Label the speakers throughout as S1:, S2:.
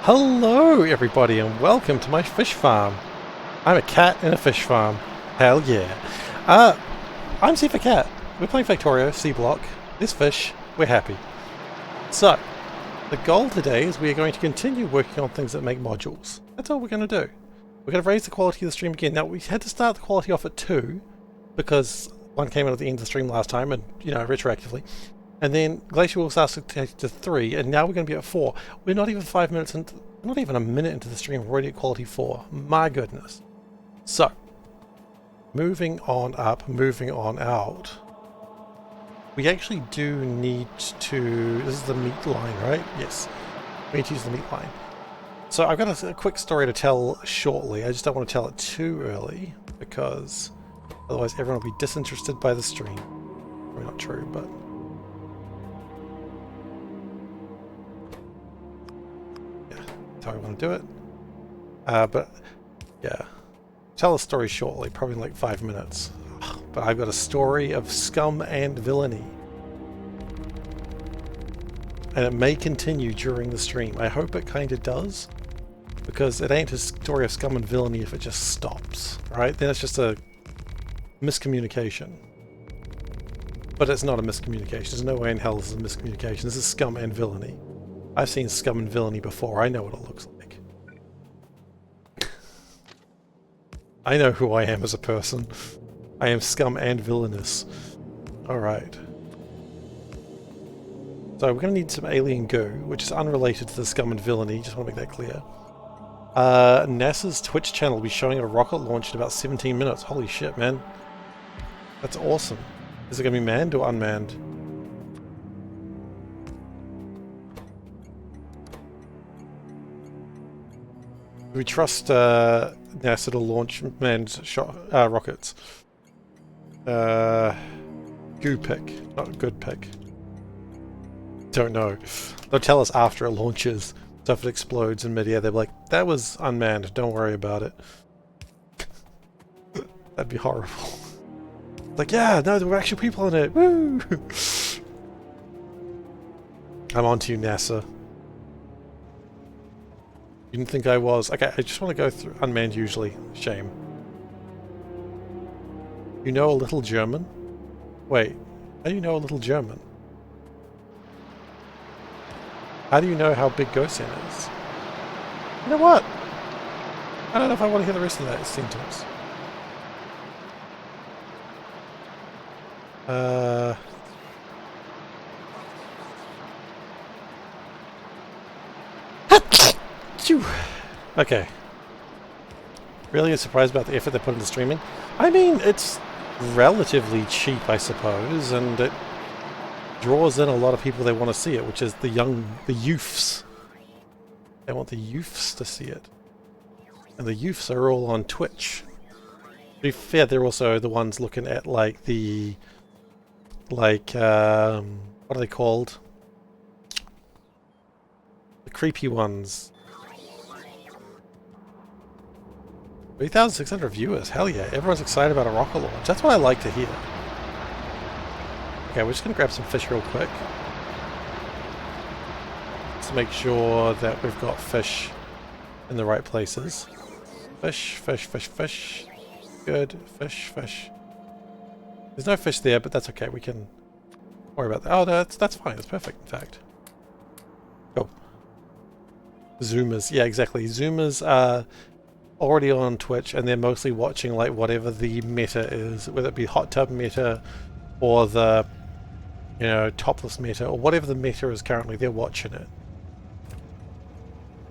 S1: Hello everybody and welcome to my fish farm. I'm a cat in a fish farm. Hell yeah. I'm SeiferKatt. We're playing Factorio, Seablock. This fish, we're happy. So, the goal today is we are going to continue working on things that make modules. That's all we're going to do. We're going to raise the quality of the stream again. Now, we had to start the quality off at 2 because one came out at the end of the stream last time and, retroactively. And then Glacier will start to take to 3, and now we're going to be at 4. We're not even 5 minutes into, not even a minute into the stream, we're already at quality 4. My goodness. So, moving on up, moving on out. We actually do need to, this is the meat line, right? Yes. We need to use the meat line. So I've got a quick story to tell shortly. I just don't want to tell it too early, because otherwise everyone will be disinterested by the stream. Probably not true, but... how I want to do it. But yeah, tell a story shortly, probably in like 5 minutes. But I've got a story of scum and villainy. And it may continue during the stream. I hope it kind of does, because it ain't a story of scum and villainy if it just stops, right? Then it's just a miscommunication. But it's not a miscommunication. There's no way in hell this is a miscommunication. This is scum and villainy. I've seen scum and villainy before. I know what it looks like. I know who I am as a person. I am scum and villainous. Alright. So we're going to need some alien goo, which is unrelated to the scum and villainy. Just want to make that clear. NASA's Twitch channel will be showing a rocket launch in about 17 minutes. Holy shit, man. That's awesome. Is it going to be manned or unmanned? We trust NASA to launch manned rockets. Goo pick, not a good pick. Don't know. They'll tell us after it launches. So if it explodes in midair, they'll be like, that was unmanned, don't worry about it. That'd be horrible. Like, yeah, no, there were actual people on it. Woo! I'm on to you, NASA. You didn't think I was. Okay, I just want to go through unmanned usually. Shame. You know a little German? Wait, how do you know a little German? How do you know how big Gosen is? You know what? I don't know if I want to hear the rest of that sentence. Okay. Really surprised about the effort they put into streaming? I mean, it's relatively cheap, I suppose, and it draws in a lot of people they want to see it, which is the youths. They want the youths to see it. And the youths are all on Twitch. To be fair, they're also the ones looking at, like, what are they called? The creepy ones. 3,600 viewers, hell yeah, everyone's excited about a rocket launch. That's what I like to hear. Okay, we're just going to grab some fish real quick. Just to make sure that we've got fish in the right places. Fish, fish, fish, fish. Good, fish, fish. There's no fish there, but that's okay, we can worry about that. Oh, that's fine, that's perfect, in fact. Go. Zoomers, yeah, exactly. Zoomers are already on Twitch, and they're mostly watching like whatever the meta is, whether it be hot tub meta or the topless meta or whatever the meta is currently. They're watching it,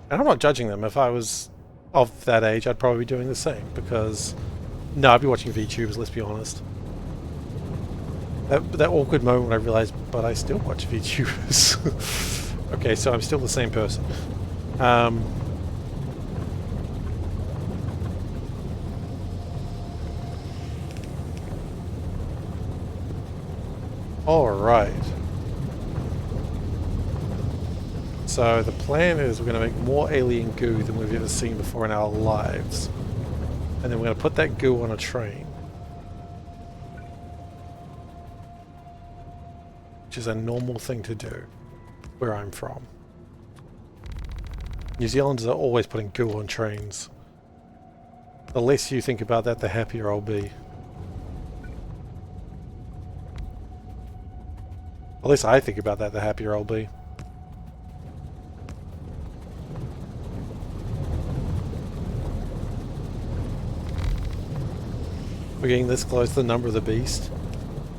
S1: and I'm not judging them. If I was of that age, I'd probably be doing the same, because no, I'd be watching VTubers, let's be honest. That awkward moment when I realized, but I still watch VTubers. Okay, so I'm still the same person. Alright. So the plan is we're going to make more alien goo than we've ever seen before in our lives. And then we're going to put that goo on a train. Which is a normal thing to do where I'm from. New Zealanders are always putting goo on trains. The less you think about that, the happier I'll be. The less I think about that, the happier I'll be. We're getting this close to the number of the beast.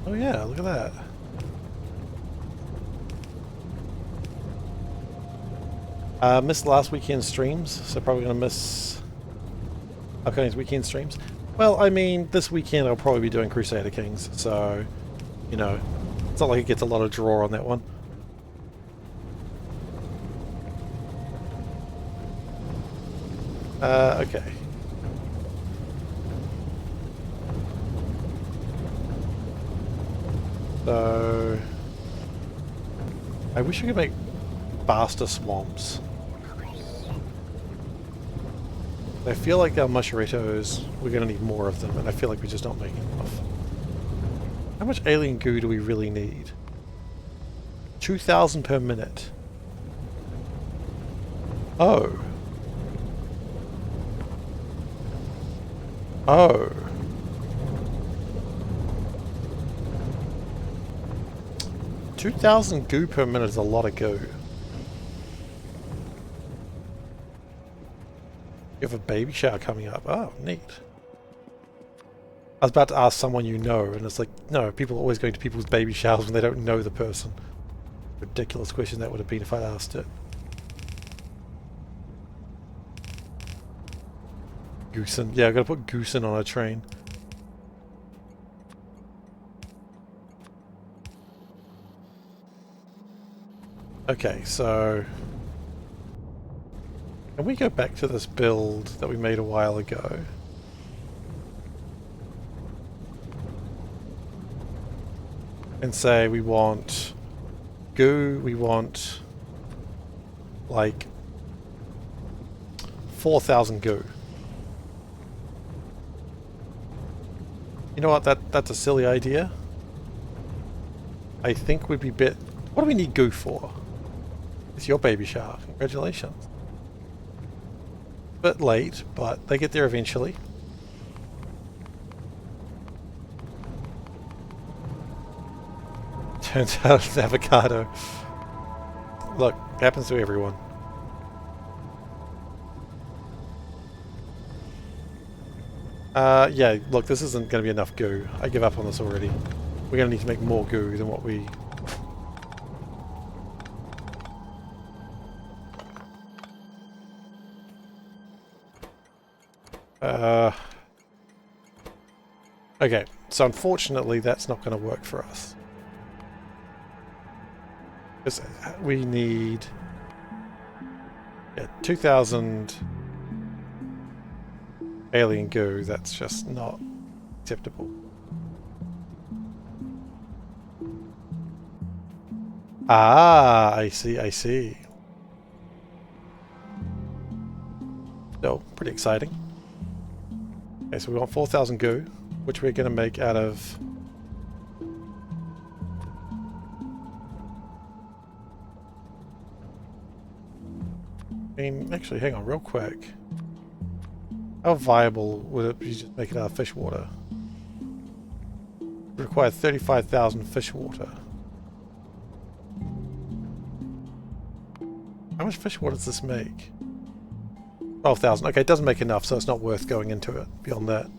S1: Oh yeah, look at that. Missed last weekend's streams, so probably going to miss upcoming weekend streams. Well, I mean, this weekend I'll probably be doing Crusader Kings, so, you know, it's not like it gets a lot of draw on that one. Okay. So, I wish I could make faster swamps. I feel like our mushraitos, we're going to need more of them, and I feel like we're just not making enough. How much alien goo do we really need? 2,000 per minute. Oh. Oh. $2,000 goo per minute is a lot of goo. You have a baby shower coming up. Oh, neat. I was about to ask someone you know, and it's like, no, people are always going to people's baby showers when they don't know the person. Ridiculous question that would have been if I'd asked it. Goosen. Yeah, I've got to put Goosen on a train. Okay, so... Can we go back to this build that we made a while ago? And say we want goo, we want like 4,000 goo. You know what, that's a silly idea. I think we'd be what do we need goo for? It's your baby shower, congratulations. Bit late, but they get there eventually. Turns out it's avocado. Look, happens to everyone. Yeah, look, this isn't going to be enough goo. I give up on this already. We're going to need to make more goo than what we... Okay, so unfortunately that's not going to work for us. Because we need... Yeah, 2,000 alien goo, that's just not acceptable. Ah, I see, I see. So, pretty exciting. Okay, so we want 4,000 goo, which we're going to make out of... I mean, actually, hang on real quick. How viable would it be to just make it out of fish water? We require 35,000 fish water. How much fish water does this make? 12,000. Okay, it doesn't make enough, so it's not worth going into it beyond that.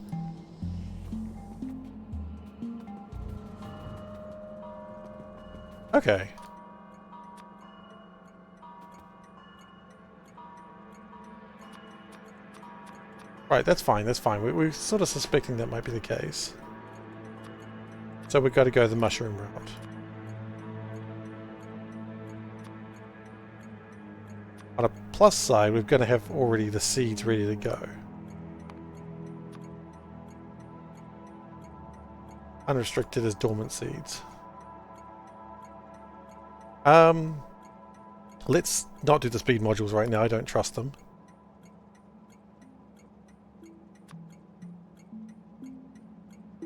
S1: Okay. Right, that's fine, that's fine. We're sort of suspecting that might be the case. So we've got to go the mushroom route. On a plus side, we're going to have already the seeds ready to go. Unrestricted as dormant seeds. Let's not do the speed modules right now, I don't trust them.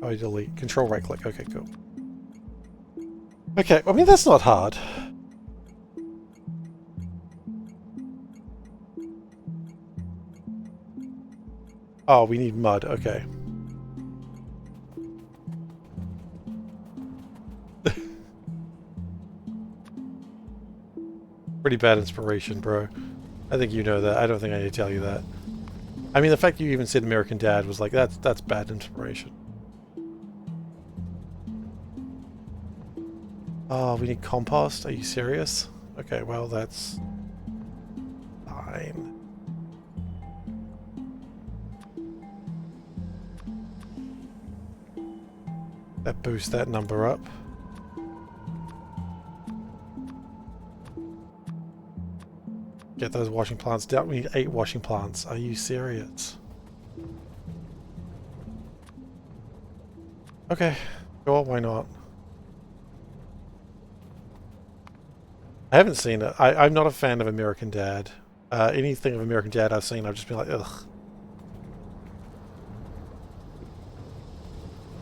S1: Oh, delete. Control right click. Okay, cool. Okay, I mean, that's not hard. Oh, we need mud. Okay. Pretty bad inspiration, bro. I think you know that. I don't think I need to tell you that. I mean, the fact you even said American Dad was like, that's bad inspiration. Oh, we need compost? Are you serious? Okay, well, that's fine. That boosts that number up. Get those washing plants down. We need 8 washing plants. Are you serious? Okay, sure, why not? I haven't seen it. I'm not a fan of American Dad. Anything of American Dad I've seen, I've just been like, ugh.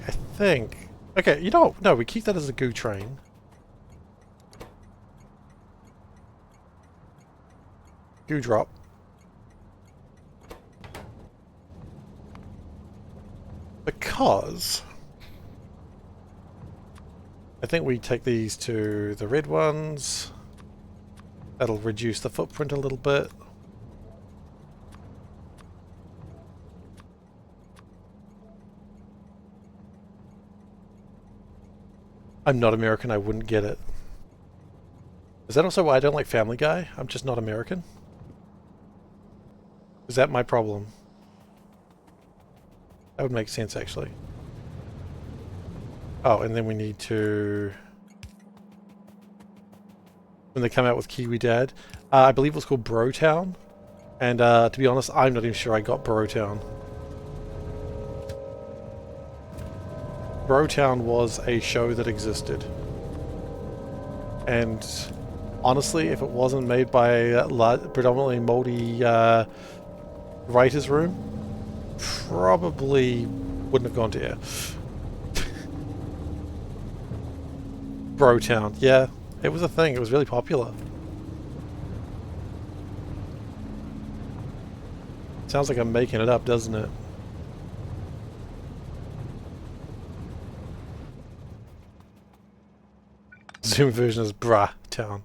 S1: I think... Okay, you know, no, we keep that as a goo train. Goo drop. Because... I think we take these to the red ones. That'll reduce the footprint a little bit. I'm not American, I wouldn't get it. Is that also why I don't like Family Guy? I'm just not American? Is that my problem? That would make sense, actually. Oh, and then we need to... When they come out with Kiwi Dad. I believe it was called Brotown. And to be honest, I'm not even sure I got Brotown. Brotown was a show that existed. And honestly, if it wasn't made by a predominantly moldy writer's room, probably wouldn't have gone to air. Brotown, yeah. It was a thing, it was really popular. Sounds like I'm making it up, doesn't it? Zoom version is Brah Town.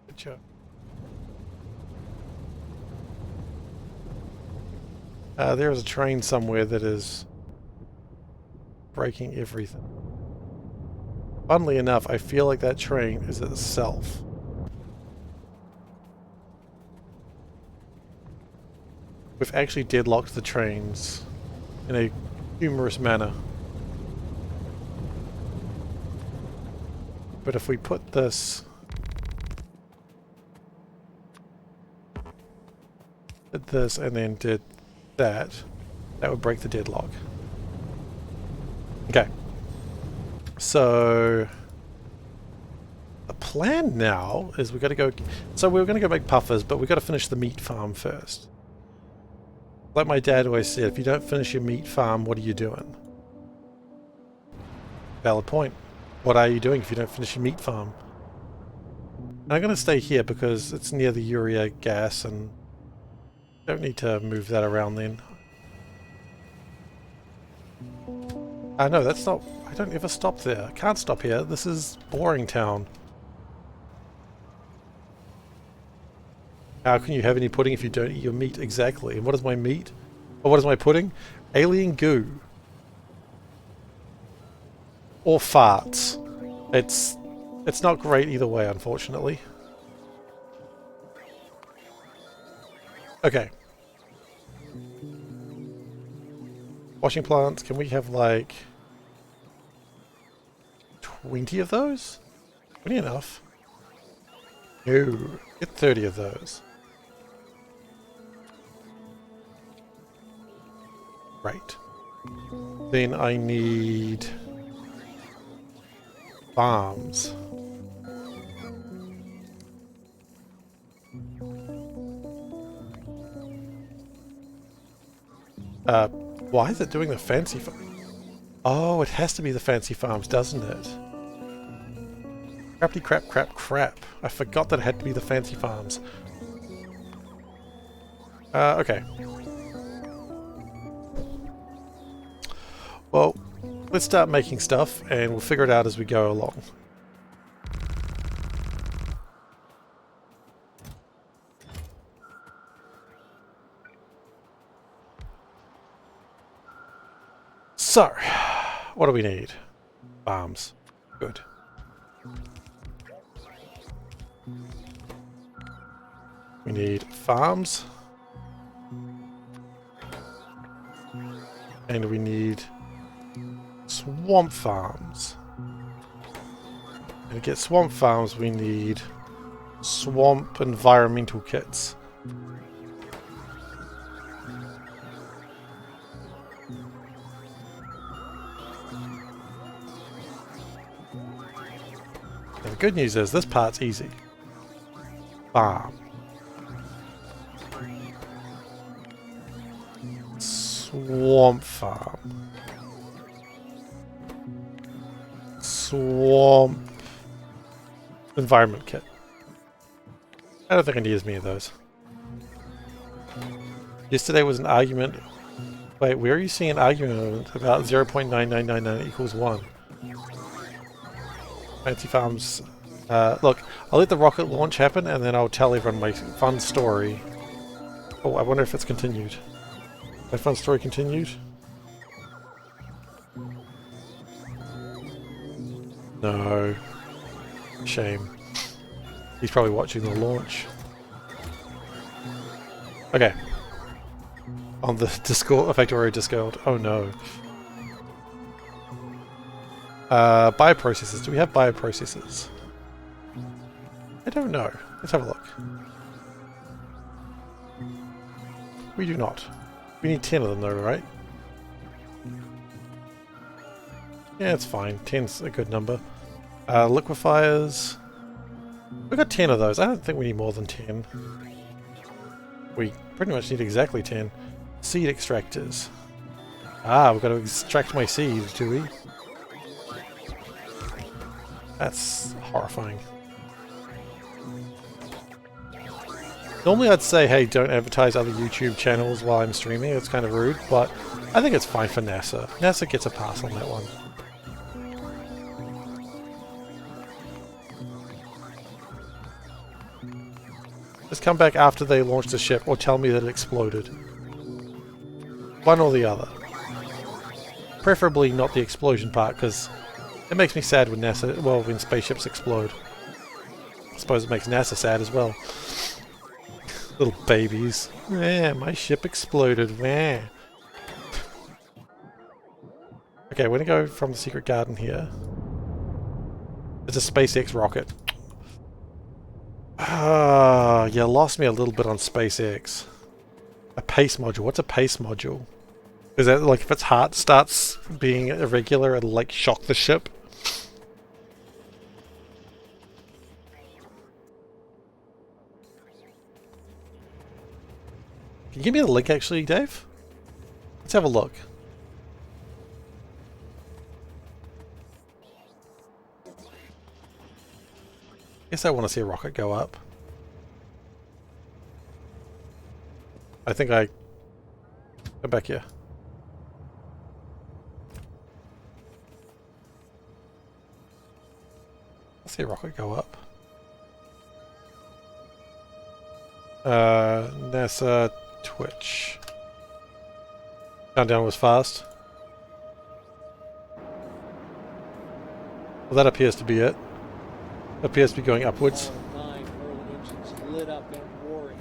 S1: Good job. There is a train somewhere that is breaking everything. Funnily enough, I feel like that train is itself. We've actually deadlocked the trains in a humorous manner. But if we put this... did this and then did that, that would break the deadlock. Okay. So... the plan now is we've got to go... So we're going to go make puffers, but we've got to finish the meat farm first. Like my dad always said, if you don't finish your meat farm, what are you doing? Valid point. What are you doing if you don't finish your meat farm? And I'm going to stay here because it's near the urea gas and don't need to move that around then. No, that's not... I don't ever stop there. I can't stop here. This is boring town. How can you have any pudding if you don't eat your meat? Exactly. And what is my meat? Or what is my pudding? Alien goo. Or farts. It's not great either way, unfortunately. Okay. Washing plants, can we have like 20 of those? 20 enough? No, get 30 of those. Right. Then I need farms. Why is it doing the fancy farm? Oh, it has to be the fancy farms, doesn't it? Crappity crap crap crap. I forgot that it had to be the fancy farms. Okay. Well, let's start making stuff and we'll figure it out as we go along. So, what do we need? Farms. Good. We need farms. And we need swamp farms. And to get swamp farms, we need swamp environmental kits. And the good news is this part's easy. Farm. Swamp farm. Swamp environment kit. I don't think I need as many of those. Yesterday was an argument. Wait, where are you seeing an argument about 0.9999 equals 1? Fancy Farms. Look, I'll let the rocket launch happen and then I'll tell everyone my fun story. Oh, I wonder if it's continued. My fun story continued? No. Shame. He's probably watching the launch. Okay. On the Discord, Factorio Discord. Oh no. Bioprocessors. Do we have bioprocessors? I don't know. Let's have a look. We do not. We need 10 of them though, right? Yeah, it's fine. 10's a good number. Liquefiers. We've got 10 of those. I don't think we need more than 10. We pretty much need exactly 10. Seed extractors. Ah, we've got to extract my seeds, do we? That's horrifying. Normally I'd say, hey, don't advertise other YouTube channels while I'm streaming. It's kind of rude, but I think it's fine for NASA. NASA gets a pass on that one. Just come back after they launch the ship or tell me that it exploded. One or the other. Preferably not the explosion part, because it makes me sad when NASA, well, when spaceships explode. I suppose it makes NASA sad as well. Little babies. Yeah, my ship exploded. Yeah. Okay, we're gonna go from the secret garden here. It's a SpaceX rocket. Ah, you lost me a little bit on SpaceX. A pace module. What's a pace module? Is that like if its heart starts being irregular, it'll like shock the ship? Can you give me the link actually, Dave? Let's have a look. Guess I want to see a rocket go up. I think I... Go back here. Let's see a rocket go up. NASA Twitch. Countdown was fast. Well, that appears to be it. Appears to be going upwards.
S2: 9 early engines lit up and roaring.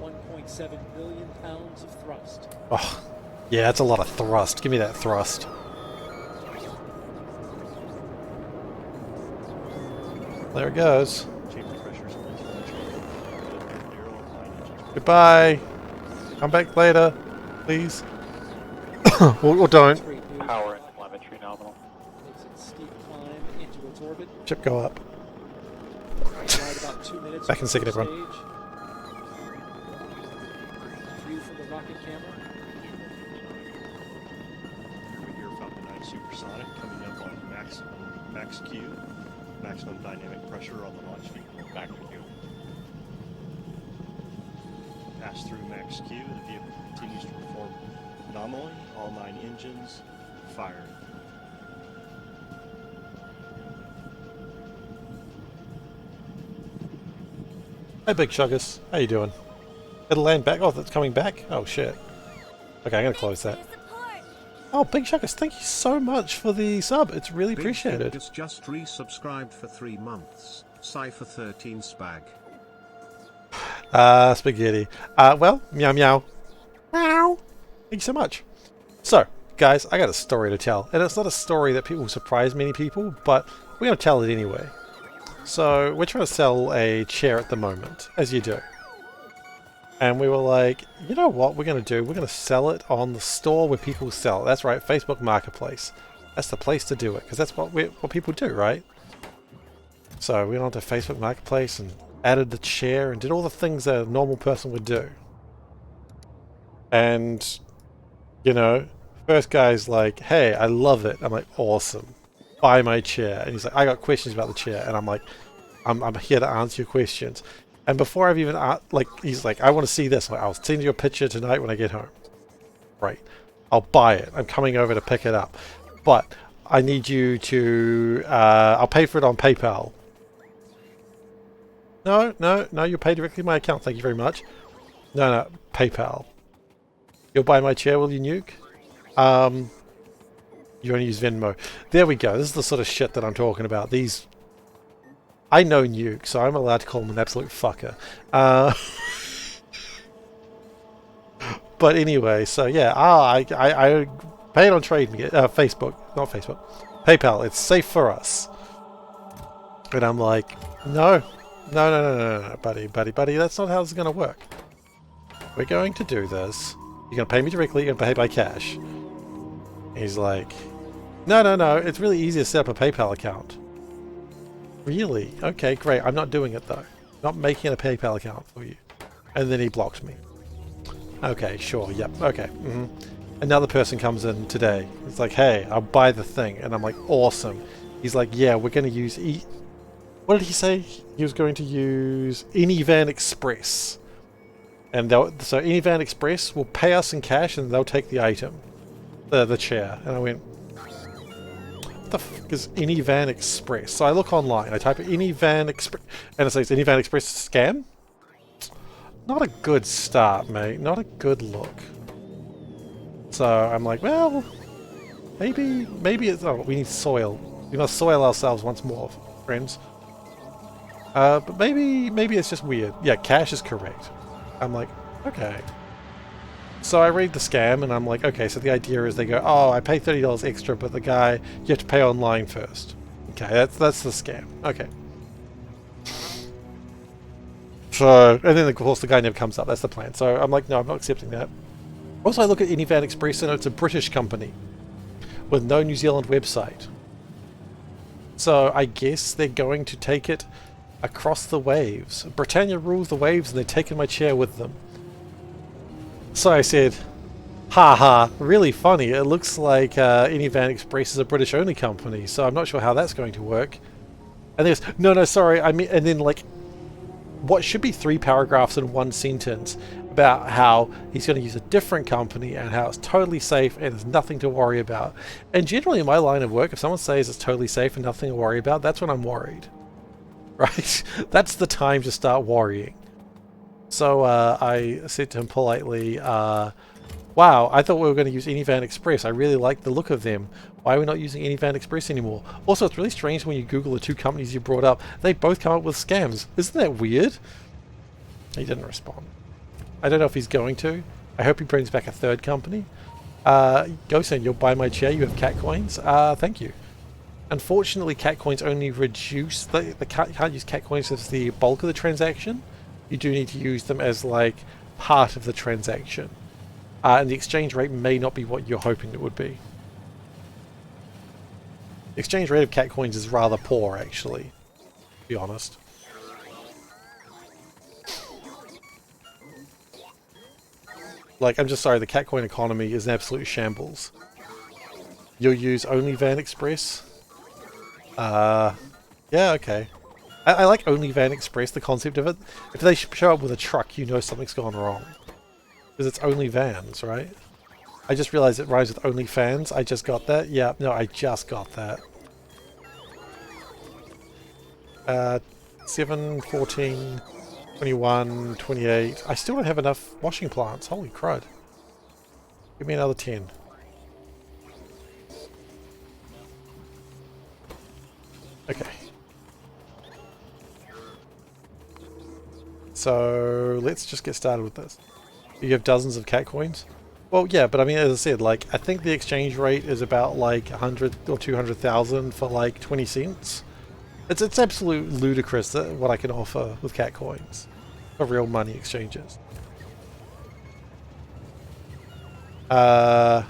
S2: 1.7 billion pounds of thrust.
S1: Oh, yeah, that's a lot of thrust. Give me that thrust. There it goes. Goodbye. Come back later, please. or don't.
S3: Power and telemetry nominal.
S2: Makes its steep climb into its orbit.
S1: Ship go up.
S2: Right about 2 minutes
S1: Back in a second,
S2: before
S1: everyone.
S2: stage. View from the rocket camera.
S4: Here we hear Falcon 9 supersonic coming up on max Q, maximum dynamic pressure on the launch vehicle. Back to Q. Pass through max Q, the vehicle continues to perform nominally. All 9 engines fire.
S1: Hey, Big Chuggers. How you doing? It'll land back. Oh, that's coming back? Oh, shit. Okay, I'm going to close that. Oh, Big Chuggers, thank you so much for the sub. It's really appreciated.
S5: Big just resubscribed for 3 months. Cypher13 spag.
S1: Spaghetti. Well, meow meow. Meow. Thank you so much. So, guys, I got a story to tell. And it's not a story that will surprise many people, but we're going to tell it anyway. So, we're trying to sell a chair at the moment, as you do. And we were like, you know what we're going to do? We're going to sell it on the store where people sell it. That's right, Facebook Marketplace. That's the place to do it, because that's what people do, right? So we went onto Facebook Marketplace and added the chair and did all the things that a normal person would do. And, you know, first guy's like, hey, I love it. I'm like, awesome. Buy my chair. And he's like, I got questions about the chair. And I'm like, I'm here to answer your questions. And before I've even, he's like, I want to see this. Like, I'll send you a picture tonight when I get home. Right. I'll buy it. I'm coming over to pick it up. But I need you to, I'll pay for it on PayPal. No, you'll pay directly my account. Thank you very much. No, PayPal. You'll buy my chair, will you, Nuke? You only use Venmo. There we go. This is the sort of shit that I'm talking about. These... I know Nuke, so I'm allowed to call him an absolute fucker. But anyway, so yeah, I pay it on Facebook, not Facebook, PayPal. It's safe for us. And I'm like, no, buddy, that's not how this is going to work. We're going to do this. You're going to pay me directly. You're going to pay by cash. He's like, no, it's really easy to set up a PayPal account. Really? Okay, great. I'm not doing it though. Not making a PayPal account for you. And then he blocked me. Okay, sure, yep, okay. Another person comes in today. It's like, hey, I'll buy the thing. And I'm like, awesome. He's like, yeah, we're going to use... What did he say? He was going to use Anyvan Express. And so Anyvan Express will pay us in cash and they'll take the item. The chair. And I went... What the fuck is Anyvan Express? So I look online, I type Anyvan Express, and it says Anyvan Express scam? Not a good start, mate. Not a good look. So I'm like, well, maybe it's... Oh, we need soil. We must soil ourselves once more, friends. But maybe it's just weird. Yeah, cash is correct. I'm like, okay. So I read the scam and I'm like, okay, so the idea is they go, oh, I pay $30 extra, but the guy, you have to pay online first. Okay, that's the scam. Okay. So, and then of course the guy never comes up, that's the plan. So I'm like, no, I'm not accepting that. Also I look at Anyvan Express and it's a British company with no New Zealand website. So I guess they're going to take it across the waves. Britannia rules the waves and they're taking my chair with them. So I said, haha, really funny. It looks like Anyvan Express is a British only company, so I'm not sure how that's going to work. And there's, no, sorry, I mean, and then like, what should be 3 paragraphs in 1 sentence about how he's going to use a different company and how it's totally safe and there's nothing to worry about. And generally in my line of work, if someone says it's totally safe and nothing to worry about, that's when I'm worried. Right? That's the time to start worrying. So I said to him politely, wow, I thought we were going to use Anyvan Express. I really like the look of them. Why are we not using Anyvan Express anymore? Also, it's really strange when you Google the 2 companies you brought up. They both come up with scams. Isn't that weird? He didn't respond. I don't know if he's going to. I hope he brings back a 3rd company. Ghosten, you'll buy my chair. You have cat coins. Thank you. Unfortunately, cat coins only reduce... You can't use cat coins as the bulk of the transaction. You do need to use them as like part of the transaction. And the exchange rate may not be what you're hoping it would be. The exchange rate of cat coins is rather poor, actually, to be honest. Like, I'm just sorry, the cat coin economy is an absolute shambles. You'll use Onlyvan Express? Yeah, okay. I like Onlyvan Express, the concept of it. If they show up with a truck, you know something's gone wrong. Because it's only vans, right? I just realized it rhymes with OnlyFans. I just got that. Yeah, no, I just got that. 7, 14, 21, 28. I still don't have enough washing plants. Holy crud. Give me another 10. Okay. So let's just get started with this. You have dozens of cat coins? Well, yeah, but I mean, as I said, like, I think the exchange rate is about like 100 or 200,000 for like 20 cents. It's absolute ludicrous what I can offer with cat coins for real money exchanges. Another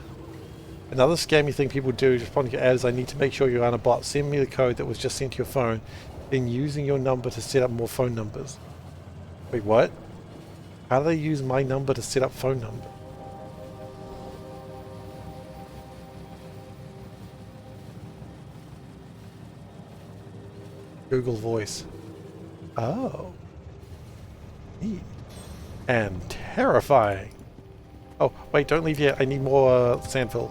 S1: scammy thing people do responding to ads, I need to make sure you're on a bot. Send me the code that was just sent to your phone, then using your number to set up more phone numbers. Wait, what? How do they use my number to set up phone number? Google Voice. Oh. Neat. And terrifying. Oh, wait, don't leave yet. I need more sandfill.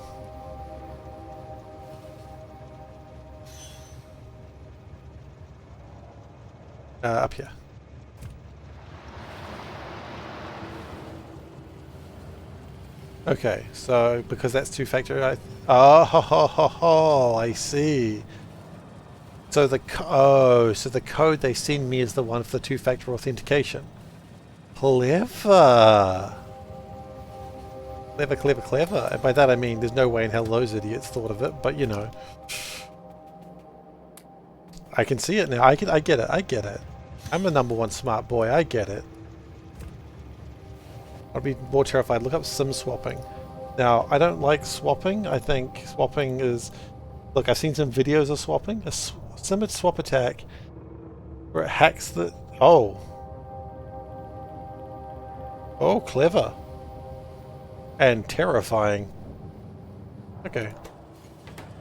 S1: Up here. Okay, so because that's two-factor, I see. So the code they send me is the one for the two-factor authentication. Clever. Clever, clever, clever. And by that I mean there's no way in hell those idiots thought of it, but you know. I can see it now. I get it. I get it. I'm the #1 smart boy. I get it. I'd be more terrified. Look up SIM swapping. Now, I don't like swapping. I think swapping is... Look, I've seen some videos of swapping. A SIM swap attack where it hacks the... Oh. Oh, clever. And terrifying. Okay.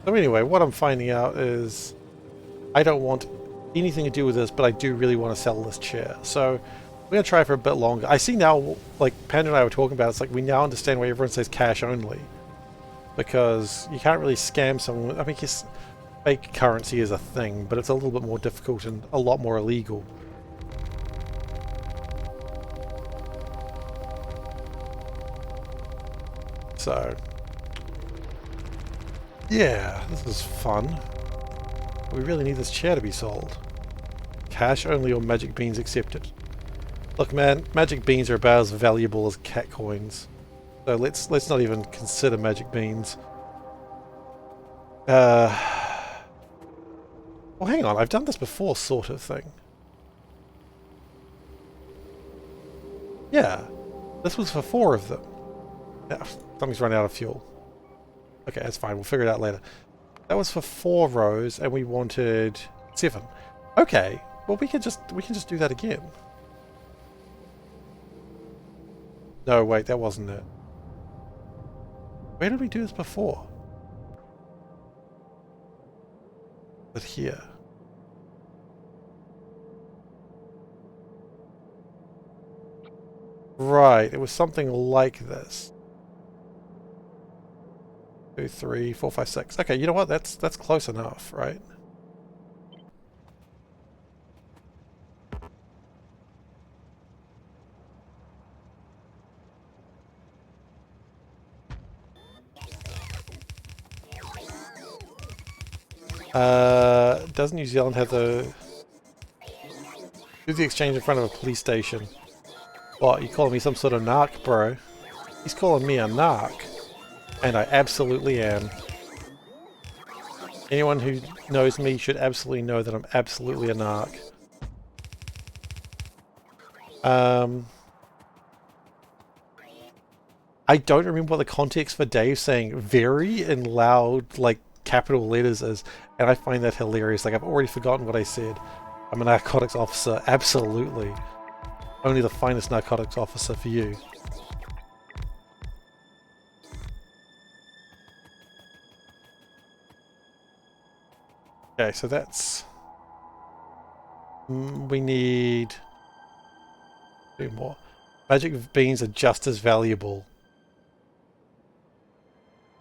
S1: So anyway, what I'm finding out is I don't want anything to do with this, but I do really want to sell this chair. So we're going to try for a bit longer. I see now, like Panda and I were talking about, it's like we now understand why everyone says cash only. Because you can't really scam someone. I mean, yes, fake currency is a thing, but it's a little bit more difficult and a lot more illegal. So, yeah, this is fun. We really need this chair to be sold. Cash only or magic beans accepted. Look, man, magic beans are about as valuable as cat coins. So let's not even consider magic beans. Well, hang on, I've done this before, sort of thing. Yeah, this was for 4 of them. Yeah, something's run out of fuel. Okay, that's fine. We'll figure it out later. That was for 4 rows, and we wanted 7. Okay, well we can just do that again. No, wait, that wasn't it. Where did we do this before? But here. Right, it was something like this. 2, 3, 4, 5, 6. Okay, you know what? That's close enough, right? Doesn't New Zealand have the... Do the exchange in front of a police station. What, you calling me some sort of narc, bro? He's calling me a narc. And I absolutely am. Anyone who knows me should absolutely know that I'm absolutely a narc. I don't remember what the context for Dave saying very in loud, like, capital letters is, and I find that hilarious. Like, I've already forgotten what I said. I'm a narcotics officer, absolutely. Only the finest narcotics officer for you. Okay, so that's... we need... 2 more. Magic beans are just as valuable.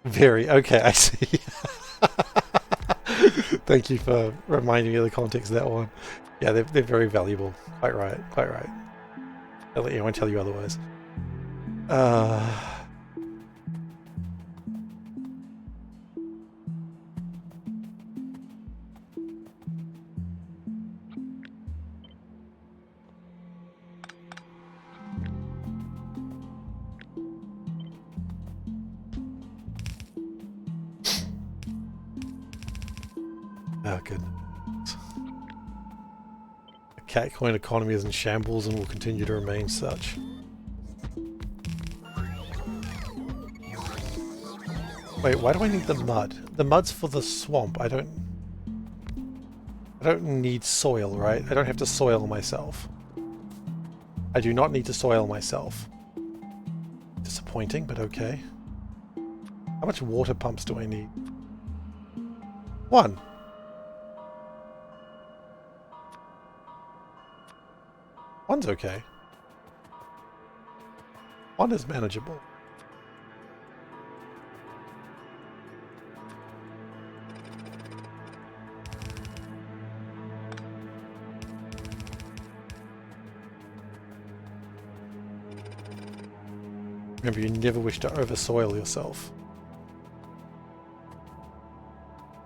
S1: Very. Okay, I see. Thank you for reminding me of the context of that one. Yeah, they're very valuable. Quite right. Quite right. I'll let anyone tell you otherwise. Oh, goodness. The cat coin economy is in shambles and will continue to remain such. Wait, why do I need the mud? The mud's for the swamp. I don't need soil, right? I don't have to soil myself. I do not need to soil myself. Disappointing, but okay. How much water pumps do I need? 1. One's okay. 1 is manageable. Remember, you never wish to oversoil yourself.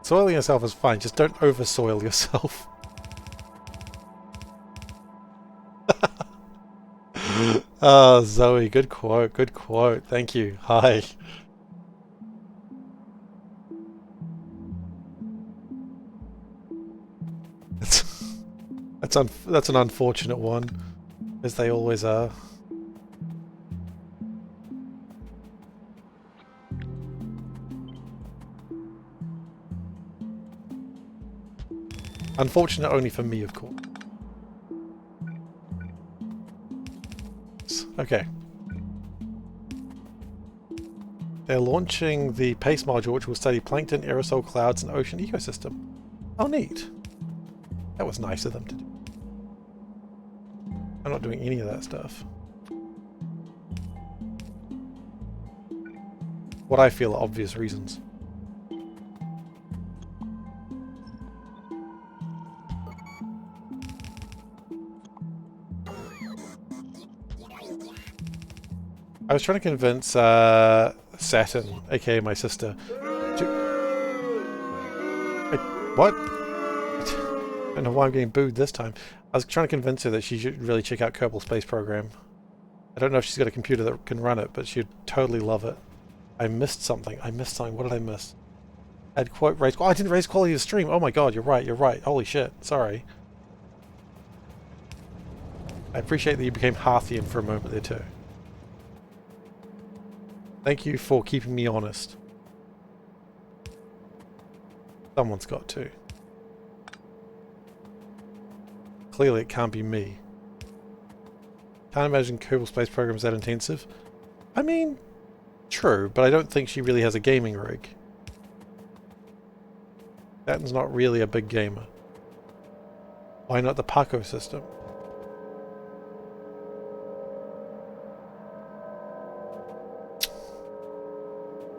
S1: Soiling yourself is fine, just don't oversoil yourself. Oh, Zoe, good quote, good quote. Thank you. Hi. That's an unfortunate one, as they always are. Unfortunate only for me, of course. Okay. They're launching the PACE module, which will study plankton, aerosol clouds, and ocean ecosystem. Oh, neat. That was nice of them to do. I'm not doing any of that stuff. What I feel are obvious reasons. I was trying to convince Saturn, aka my sister, to... What? I don't know why I'm getting booed this time. I was trying to convince her that she should really check out Kerbal Space Program. I don't know if she's got a computer that can run it, but she'd totally love it. I missed something. What did I miss? I'd quote raise... Oh, I didn't raise quality of the stream. Oh my god, you're right, you're right. Holy shit, sorry. I appreciate that you became Hearthian for a moment there too. Thank you for keeping me honest. Someone's got to. Clearly it can't be me. Can't imagine Kerbal Space Program is that intensive. I mean, true, but I don't think she really has a gaming rig. Saturn's not really a big gamer. Why not the Paco system?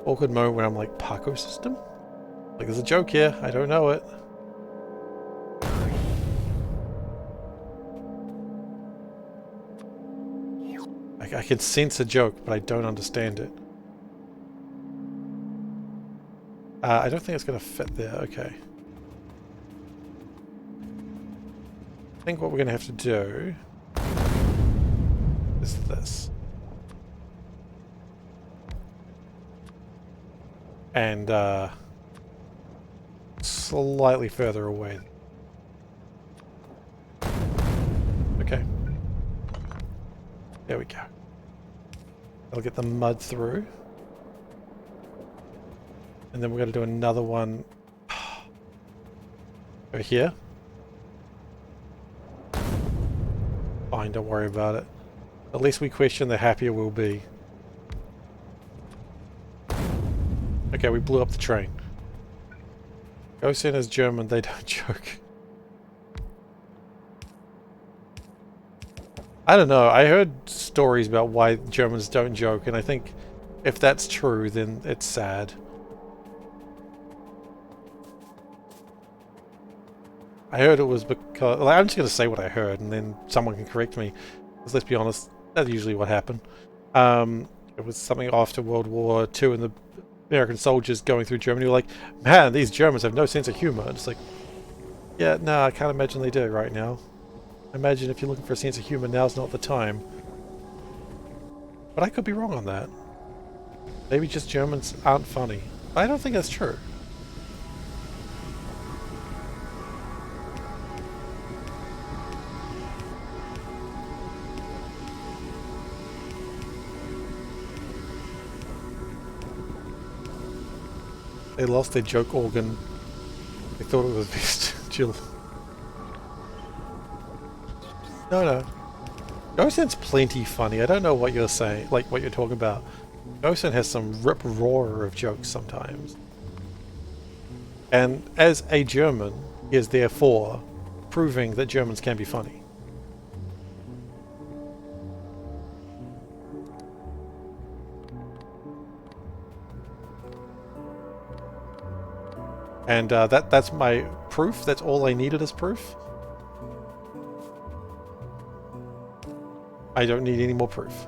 S1: Awkward moment where I'm like, Paco system? Like, there's a joke here. I don't know it. I can sense a joke, but I don't understand it. I don't think it's going to fit there. Okay. I think what we're going to have to do is this. And slightly further away. Okay. There we go. That'll get the mud through. And then we're going to do another one over here. Fine, don't worry about it. The less we question, the happier we'll be. Okay, we blew up the train. Gosen is German, they don't joke. I don't know, I heard stories about why Germans don't joke, and I think if that's true, then it's sad. I heard it was because... Like, I'm just going to say what I heard, and then someone can correct me. Because let's be honest, that's usually what happened. It was something after World War II, and the American soldiers going through Germany were like, man, these Germans have no sense of humor. And it's like, yeah, no, I can't imagine they do right now. Imagine if you're looking for a sense of humor, now's not the time. But I could be wrong on that. Maybe just Germans aren't funny. I don't think that's true. They lost their joke organ. They thought it was bestial. No. Gosen's plenty funny. I don't know what you're saying, like what you're talking about. Gosen has some rip-roarer of jokes sometimes. And as a German, he is therefore proving that Germans can be funny. And that's my proof. That's all I needed as proof. I don't need any more proof.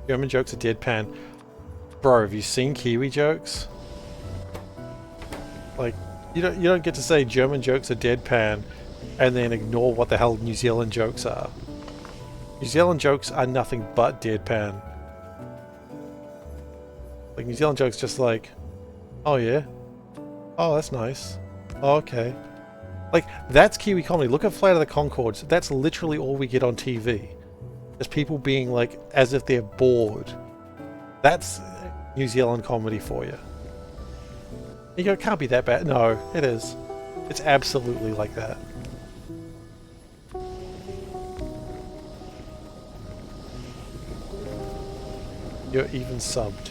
S1: German jokes are deadpan. Bro, have you seen Kiwi jokes? Like, you don't get to say German jokes are deadpan and then ignore what the hell New Zealand jokes are. New Zealand jokes are nothing but deadpan. Like, New Zealand jokes just like, oh yeah? Oh, that's nice. Oh, okay. Like, that's Kiwi comedy. Look at Flight of the Conchords. That's literally all we get on TV. Just people being like, as if they're bored. That's New Zealand comedy for you. You go, it can't be that bad. No, it is. It's absolutely like that. You're even subbed.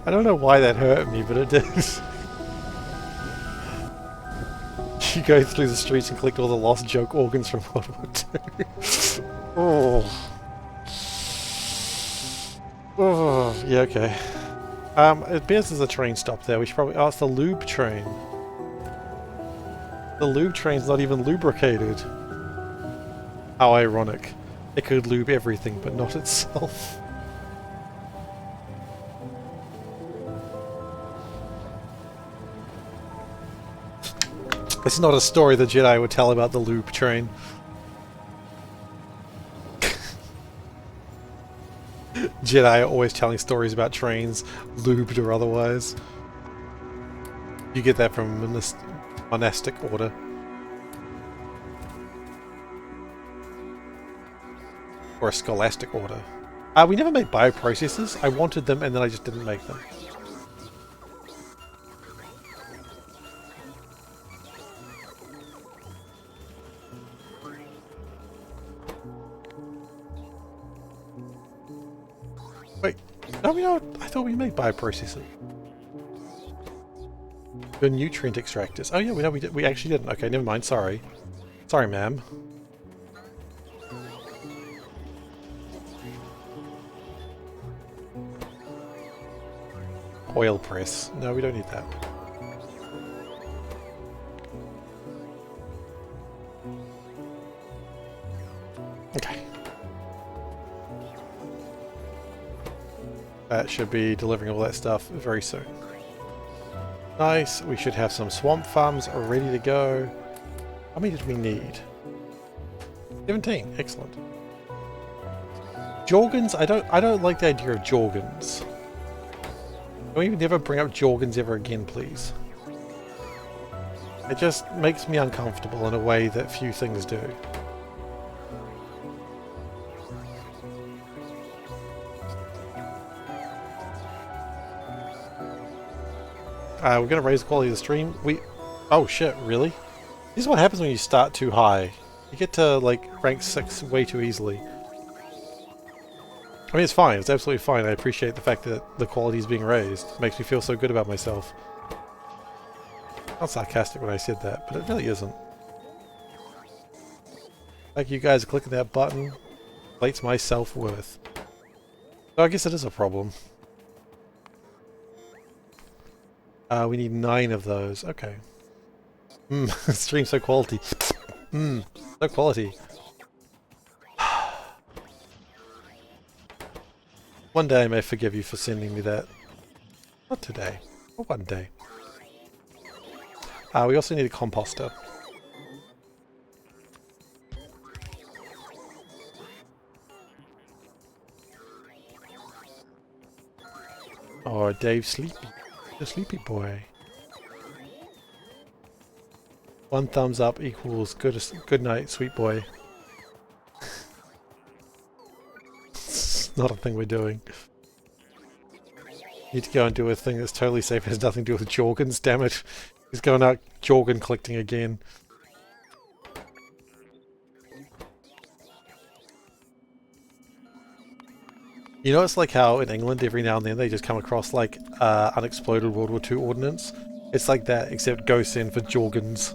S1: I don't know why that hurt me, but it did. You go through the streets and collect all the lost joke organs from World War II. Oh. Oh, yeah, okay. It appears there's a train stop there. We should probably... Oh, it's the lube train. The lube train's not even lubricated. How ironic. It could lube everything, but not itself. It's not a story the Jedi would tell about the lube train. Jedi are always telling stories about trains, lubed or otherwise. You get that from a monastic order. Or a scholastic order. We never made bioprocessors. I wanted them and then I just didn't make them. Wait, no, I thought we made bioprocessors. The nutrient extractors. Oh yeah, we actually didn't. Okay, never mind, sorry. Sorry, ma'am. Oil press. No, we don't need that. Okay. That should be delivering all that stuff very soon. Nice. We should have some swamp farms ready to go. How many did we need? 17. Excellent. Jorgens. I don't like the idea of Jorgens. Can we never bring up Jorgens ever again, please? It just makes me uncomfortable in a way that few things do. We're going to raise the quality of the stream. Oh shit, really? This is what happens when you start too high. You get to, like, rank 6 way too easily. I mean, it's fine. It's absolutely fine. I appreciate the fact that the quality is being raised. It makes me feel so good about myself. Not sarcastic when I said that, but it really isn't. Thank you guys for clicking that button. Inflates my self-worth. So I guess it is a problem. We need 9 of those. Okay. Stream so quality. So quality. One day I may forgive you for sending me that. Not today. Or one day. We also need a composter. Oh, Dave's sleepy. The sleepy boy. 1 thumbs up equals good night, sweet boy. It's not a thing we're doing. Need to go and do a thing that's totally safe. It has nothing to do with Jorgens, damn it. He's going out Jorgen collecting again. You know, it's like how in England every now and then they just come across like unexploded World War II ordnance. It's like that, except ghosts in for Jorgens.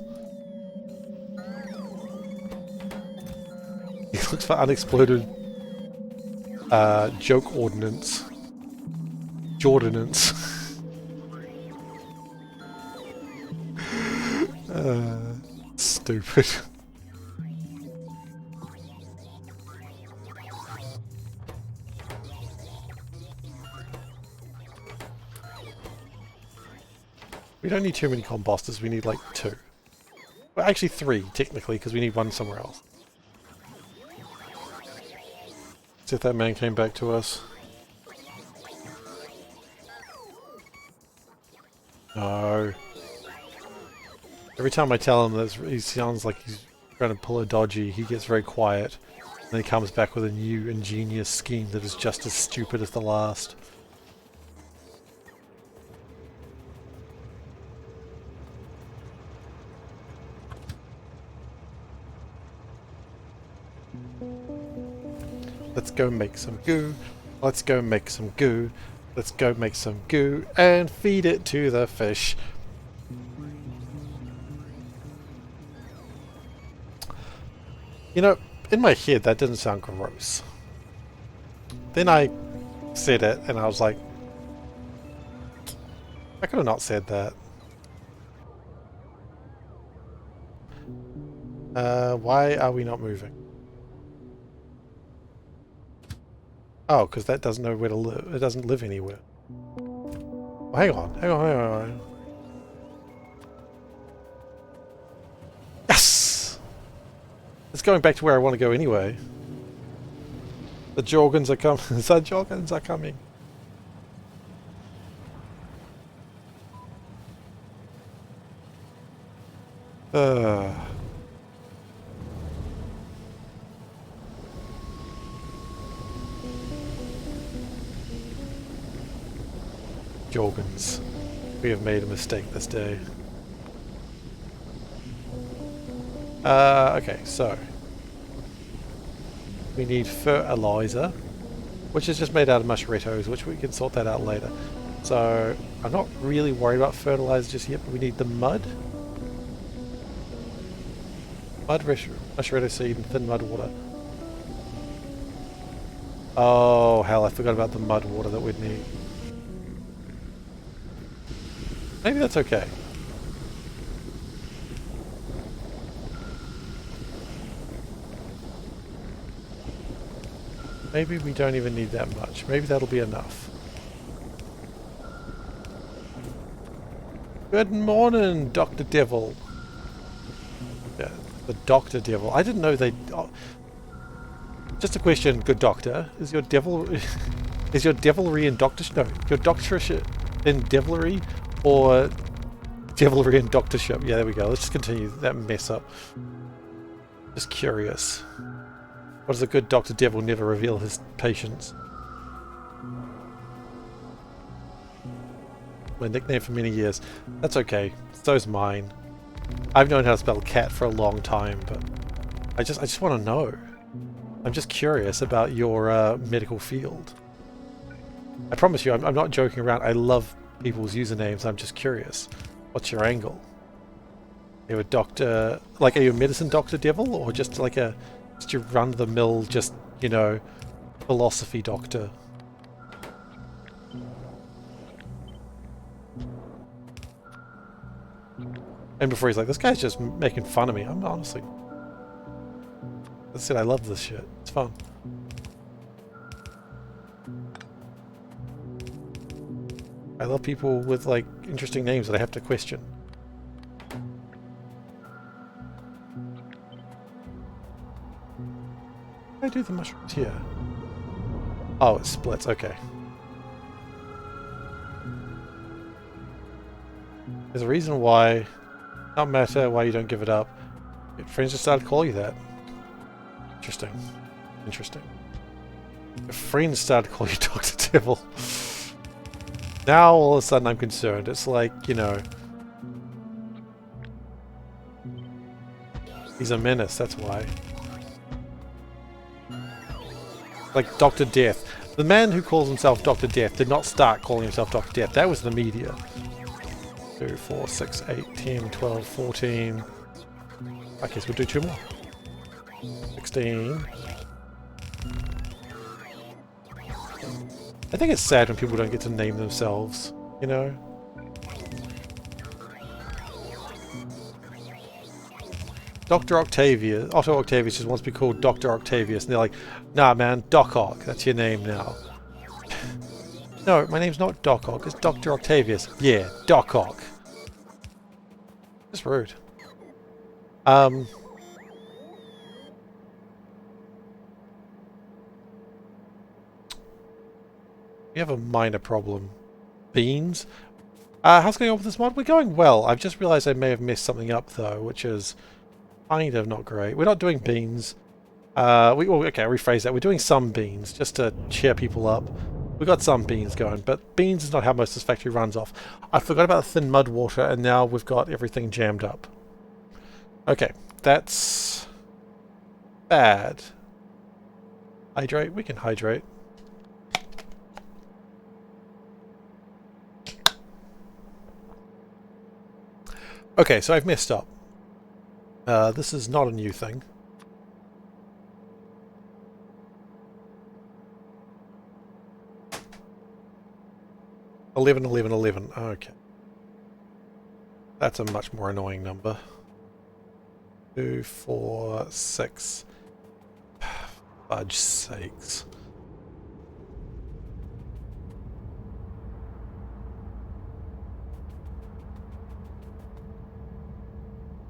S1: He looks for unexploded joke ordnance. Jordinance. Stupid. We don't need too many composters, we need like 2. Well, actually 3, technically, because we need 1 somewhere else. See if that man came back to us. No. Every time I tell him that he sounds like he's trying to pull a dodgy, he gets very quiet. And then he comes back with a new ingenious scheme that is just as stupid as the last. Let's go make some goo. Let's go make some goo. Let's go make some goo and feed it to the fish. You know, in my head that didn't sound gross. Then I said it and I was like, I could have not said that. Why are we not moving? Oh, because that doesn't know where to live. It doesn't live anywhere. Oh, hang on, hang on, hang on. Yes! It's going back to where I want to go anyway. The Jorgens are coming. The Jorgens are coming. Jorgens. We have made a mistake this day. Okay, so we need fertilizer, which is just made out of mushrettos, which we can sort that out later. So I'm not really worried about fertilizer just yet, but we need the mud. Mushretto seed and thin mud water. Oh hell, I forgot about the mud water that we'd need. Maybe that's okay. Maybe we don't even need that much. Maybe that'll be enough. Good morning, Dr. Devil. Yeah, the Dr. Devil. I didn't know they... Oh, just a question, good doctor. Is your devil... is your devilry in doctorship... No, your doctorship in devilry or devilry and doctorship? Yeah, there we go. Let's just continue that mess up. Just curious. What does a good Dr. Devil never reveal his patients? My nickname for many years. That's okay. So's mine. I've known how to spell cat for a long time, but I just want to know. I'm just curious about your medical field. I promise you, I'm not joking around. I love people's usernames. I'm just curious. What's your angle? Are you a doctor, like, are you a medicine Dr. Devil, or just like a, just your run-of-the-mill, just, you know, philosophy doctor? And before he's like, this guy's just making fun of me. I'm honestly... That's it, I love this shit. It's fun. I love people with, like, interesting names that I have to question. I do the mushrooms here. Oh, it splits, okay. There's a reason why, no matter why you don't give it up, your friends just started calling you that. Interesting. Interesting. Your friends started calling you Dr. Devil. Now all of a sudden I'm concerned. It's like, you know... He's a menace, that's why. Like Dr. Death. The man who calls himself Dr. Death did not start calling himself Dr. Death. That was the media. 2, 4, 6, 8, 10, 12, 14... I guess we'll do 2 more. 16... I think it's sad when people don't get to name themselves, you know? Dr. Octavius, Otto Octavius just wants to be called Dr. Octavius, and they're like, nah man, Doc Ock, that's your name now. No, my name's not Doc Ock, it's Dr. Octavius. Yeah, Doc Ock. That's rude. We have a minor problem. Beans? How's it going on with this mod? We're going well. I've just realized I may have messed something up though, which is kind of not great. We're not doing beans. Okay, I'll rephrase that. We're doing some beans, just to cheer people up. We've got some beans going, but beans is not how most of this factory runs off. I forgot about the thin mud water, and now we've got everything jammed up. Okay, that's bad. Hydrate? We can hydrate. Okay, so I've messed up. This is not a new thing. $11. Okay. That's a much more annoying number. 2, 4, 6. Fudge sakes.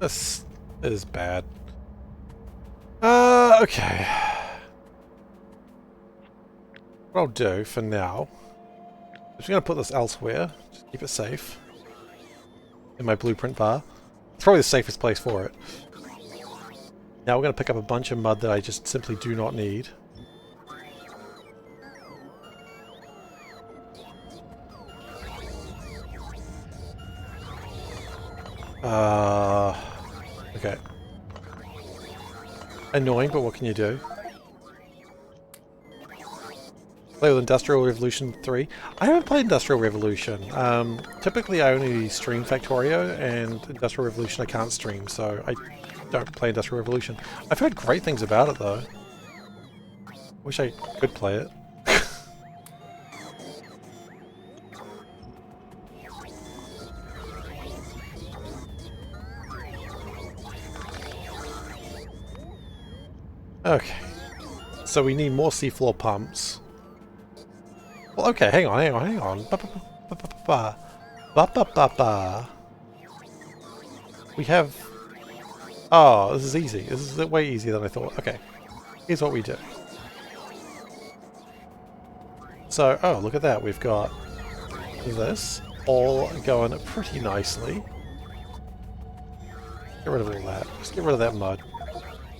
S1: This is bad. Okay. What I'll do for now, I'm just going to put this elsewhere, just keep it safe. In my blueprint bar. It's probably the safest place for it. Now we're going to pick up a bunch of mud that I just simply do not need. Okay. Annoying, but what can you do? Play with Industrial Revolution 3. I haven't played Industrial Revolution. Typically I only stream Factorio, and Industrial Revolution I can't stream, so I don't play Industrial Revolution. I've heard great things about it though. Wish I could play it. Okay, so we need more seafloor pumps. Well, okay, hang on. We have... Oh, this is easy. This is way easier than I thought. Okay, here's what we do. So, oh, look at that. We've got this all going pretty nicely. Get rid of all that. Just get rid of that mud.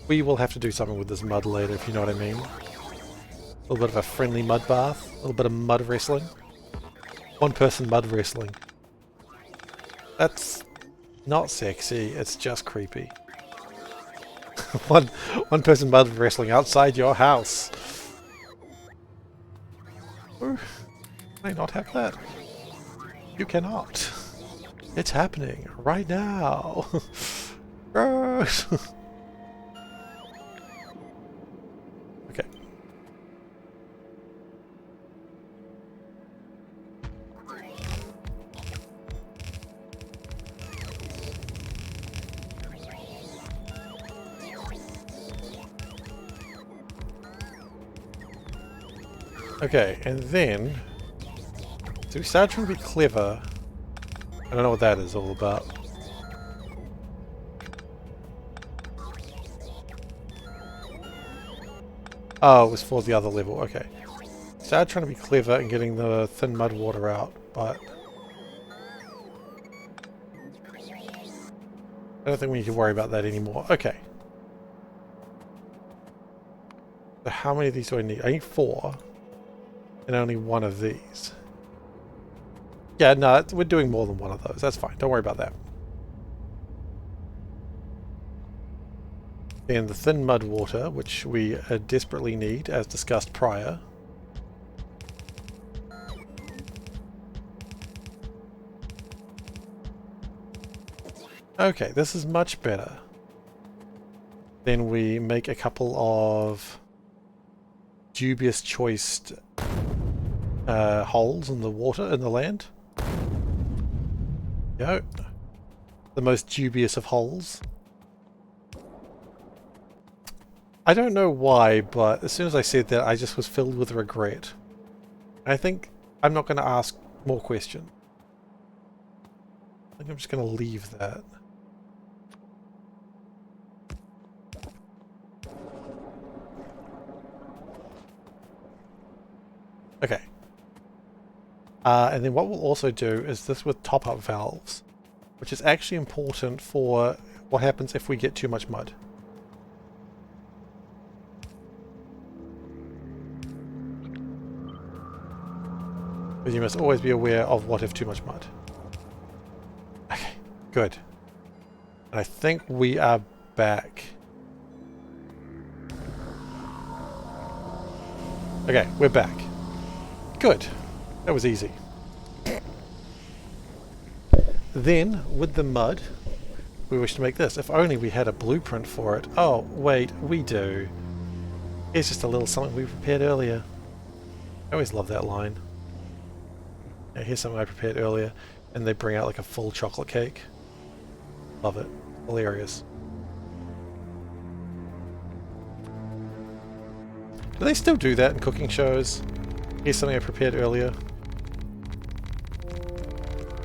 S1: We will have to do something with this mud later, if you know what I mean. A little bit of a friendly mud bath. A little bit of mud wrestling. One person mud wrestling. That's not sexy, it's just creepy. one person mud wrestling outside your house. Ooh, can I not have that? You cannot. It's happening right now. Gross. Okay. Okay, and then... So we started trying to be clever. I don't know what that is all about. Oh, it was for the other level, okay. Started trying to be clever and getting the thin mud water out, but... I don't think we need to worry about that anymore. Okay. So how many of these do I need? I need 4. And only 1 of these. Yeah, no, we're doing more than 1 of those. That's fine. Don't worry about that. Then the thin mud water, which we desperately need, as discussed prior. Okay, this is much better. Then we make a couple of dubious choiced holes in the water, in the land. Go. The most dubious of holes. I don't know why, but as soon as I said that, I just was filled with regret. I think I'm not going to ask more questions. I think I'm just going to leave that. Okay. And then what we'll also do is this with top-up valves, which is actually important for what happens if we get too much mud. But you must always be aware of what if too much mud. Okay, good. And I think we are back. Okay, we're back. Good. That was easy. Then, with the mud, we wish to make this. If only we had a blueprint for it. Oh, wait, we do. Here's just a little something we prepared earlier. I always love that line. Yeah, here's something I prepared earlier, and they bring out like a full chocolate cake. Love it. Hilarious. Do they still do that in cooking shows? Here's something I prepared earlier.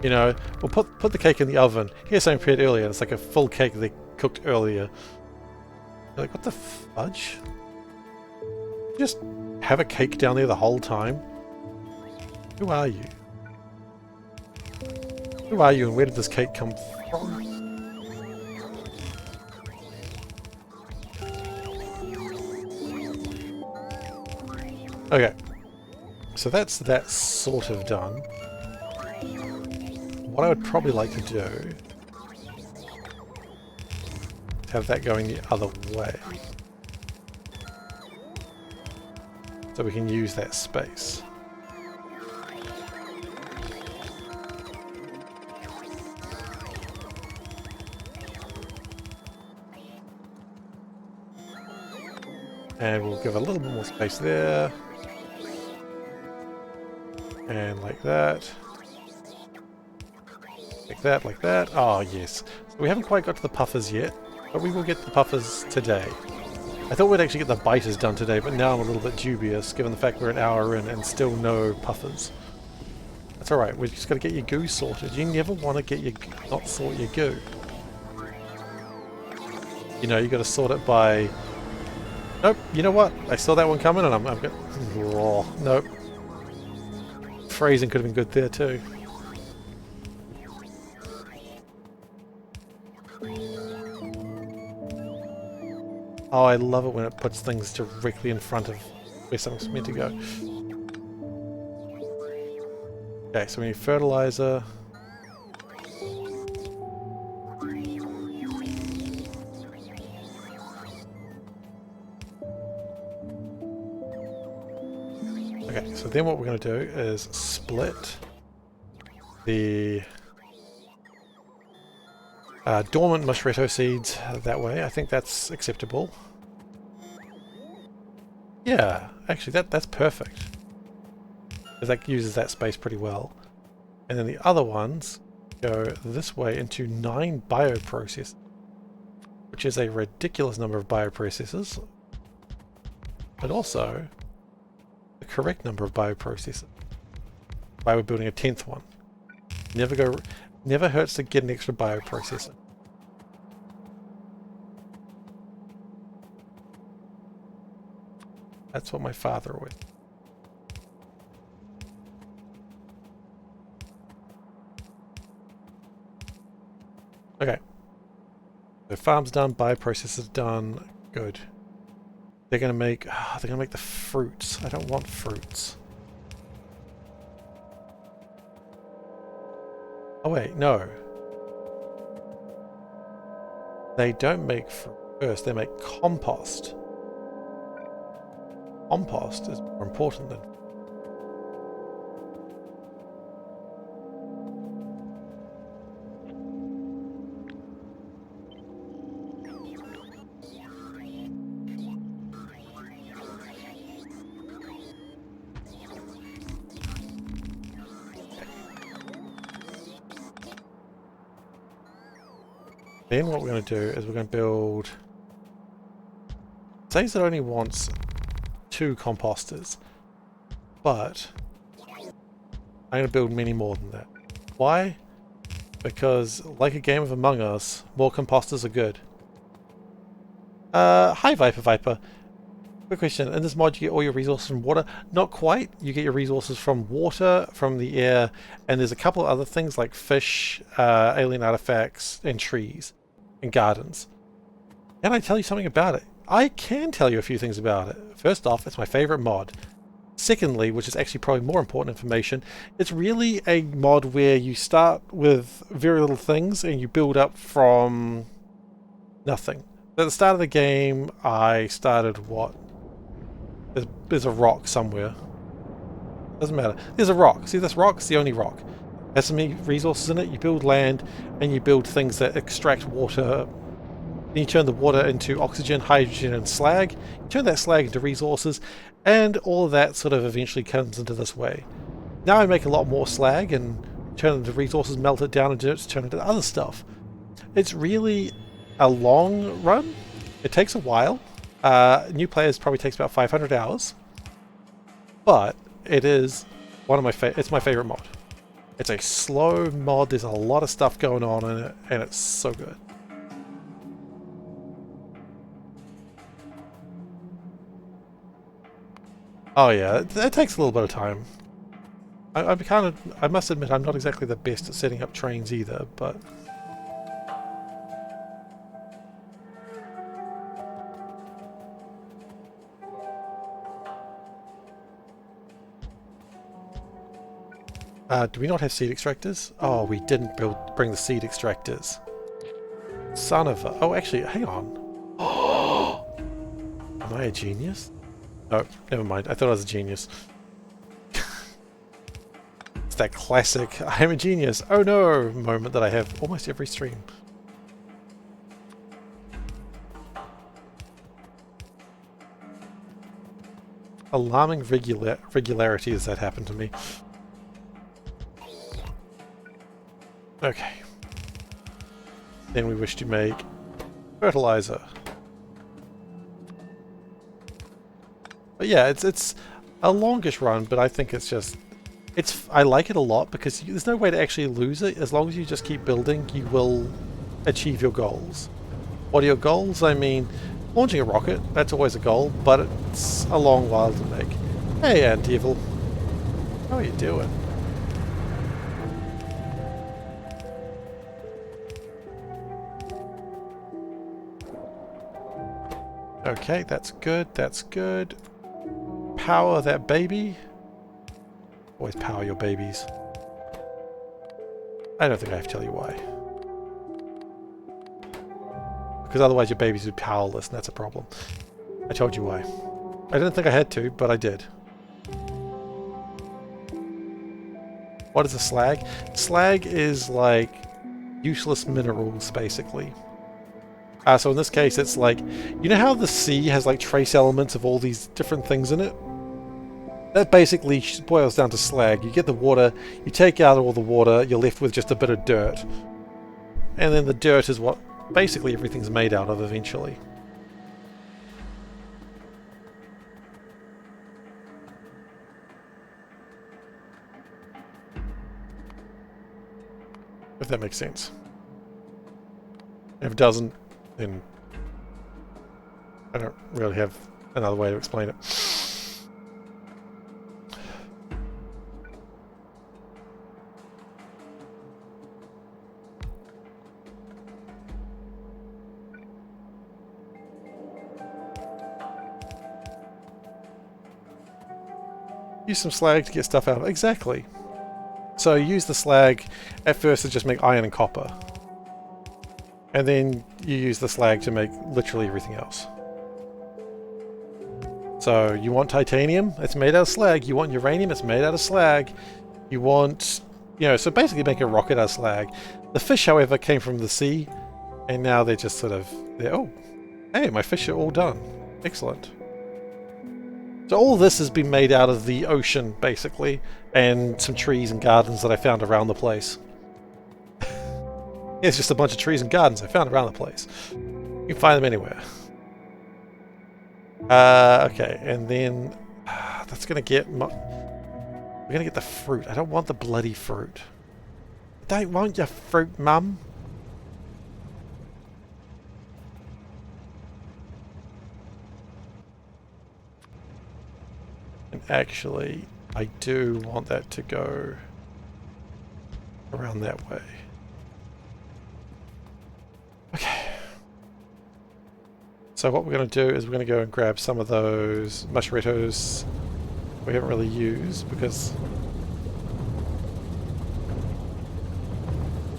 S1: You know, we'll put the cake in the oven. Here's something I prepared earlier. It's like a full cake they cooked earlier. You're like, what the fudge? Just have a cake down there the whole time? Who are you? Who are you and where did this cake come from? Okay. So that's that sort of done. What I would probably like to do is have that going the other way. So we can use that space. And we'll give a little bit more space there. And like that. Like that, like that. Oh, yes. So we haven't quite got to the puffers yet, but we will get the puffers today. I thought we'd actually get the biters done today, but now I'm a little bit dubious, given the fact we're an hour in and still no puffers. That's alright, we've just got to get your goo sorted. You never want to get your not sort your goo. You know, you got to sort it by... Nope, you know what? I saw that one coming and I'm going... Oh, nope. Phrasing could have been good there too. Oh, I love it when it puts things directly in front of where something's meant to go. Okay, so we need fertilizer. Okay, so then what we're going to do is split the dormant mushretto seeds that way. I think that's acceptable. Yeah, actually that's perfect. Because that uses that space pretty well. And then the other ones go this way into 9 bioprocessors, which is a ridiculous number of bioprocessors. But also the correct number of bioprocessors. Why we're building a 10th one. Never hurts to get an extra bioprocessor. That's what my father always. Okay. The farm's done, bioprocessor's done. Good. They're gonna make the fruits. I don't want fruits. Oh wait, no. They don't make fruit first, they make compost. Compost is more important than... Then what we're going to do is we're going to build... It says it only wants 2 composters, but I'm going to build many more than that. Why? Because, like a game of Among Us, more composters are good. Hi Viper. Quick question, in this mod you get all your resources from water? Not quite. You get your resources from water, from the air, and there's a couple of other things like fish, alien artifacts, and trees, and gardens. Can I tell you something about it? I can tell you a few things about it. First off, it's my favorite mod. Secondly, which is actually probably more important information, it's really a mod where you start with very little things and you build up from nothing. At the start of the game, I started what? There's a rock somewhere. Doesn't matter. There's a rock. See this rock? It's the only rock. It has some resources in it. You build land and you build things that extract water. Then you turn the water into oxygen, hydrogen, and slag. You turn that slag into resources, and all of that sort of eventually comes into this way. Now I make a lot more slag and turn it into resources, melt it down into it, turn it into other stuff. It's really a long run. It takes a while. New players probably takes about 500 hours, but it is one of my it's my favorite mod. It's a slow mod. There's a lot of stuff going on in it, and it's so good. Oh yeah, it takes a little bit of time. I must admit, I'm not exactly the best at setting up trains either, but... do we not have seed extractors? Oh, we didn't bring the seed extractors. Son of a... Oh, actually, hang on. Am I a genius? Oh, never mind. I thought I was a genius. It's that classic, I am a genius, oh no, moment that I have almost every stream. Alarming regularity as that happened to me. Okay. Then we wish to make fertilizer. But yeah, it's a longish run, but I think it's just... I like it a lot because there's no way to actually lose it. As long as you just keep building, you will achieve your goals. What are your goals? I mean, launching a rocket, that's always a goal, but it's a long while to make. Hey, Antivil. How are you doing? Okay, that's good, that's good. Power that baby. Always power your babies. I don't think I have to tell you why. Because otherwise your babies would be powerless, and that's a problem. I told you why. I didn't think I had to, but I did. What is a slag? Slag is like useless minerals, basically. So in this case, it's like, you know how the sea has like trace elements of all these different things in it? That basically boils down to slag. You get the water, you take out all the water, you're left with just a bit of dirt. And then the dirt is what basically everything's made out of eventually. that makes sense. If it doesn't, then I don't really have another way to explain it. Use some slag to get stuff out of it. Exactly. So use the slag at first to just make iron and copper. And then you use the slag to make literally everything else. So you want titanium, it's made out of slag. You want uranium, it's made out of slag. You want, so basically make a rocket out of slag. The fish, however, came from the sea, and now they're just sort of, oh, hey, my fish are all done. Excellent. So all this has been made out of the ocean, basically, and some trees and gardens that I found around the place. It's just a bunch of trees and gardens I found around the place. You can find them anywhere. Okay, and then that's gonna get we're gonna get the fruit. I don't want the bloody fruit. I don't want your fruit, Mum. And actually, I do want that to go around that way. Okay. So what we're going to do is we're going to go and grab some of those mushrooms we haven't really used because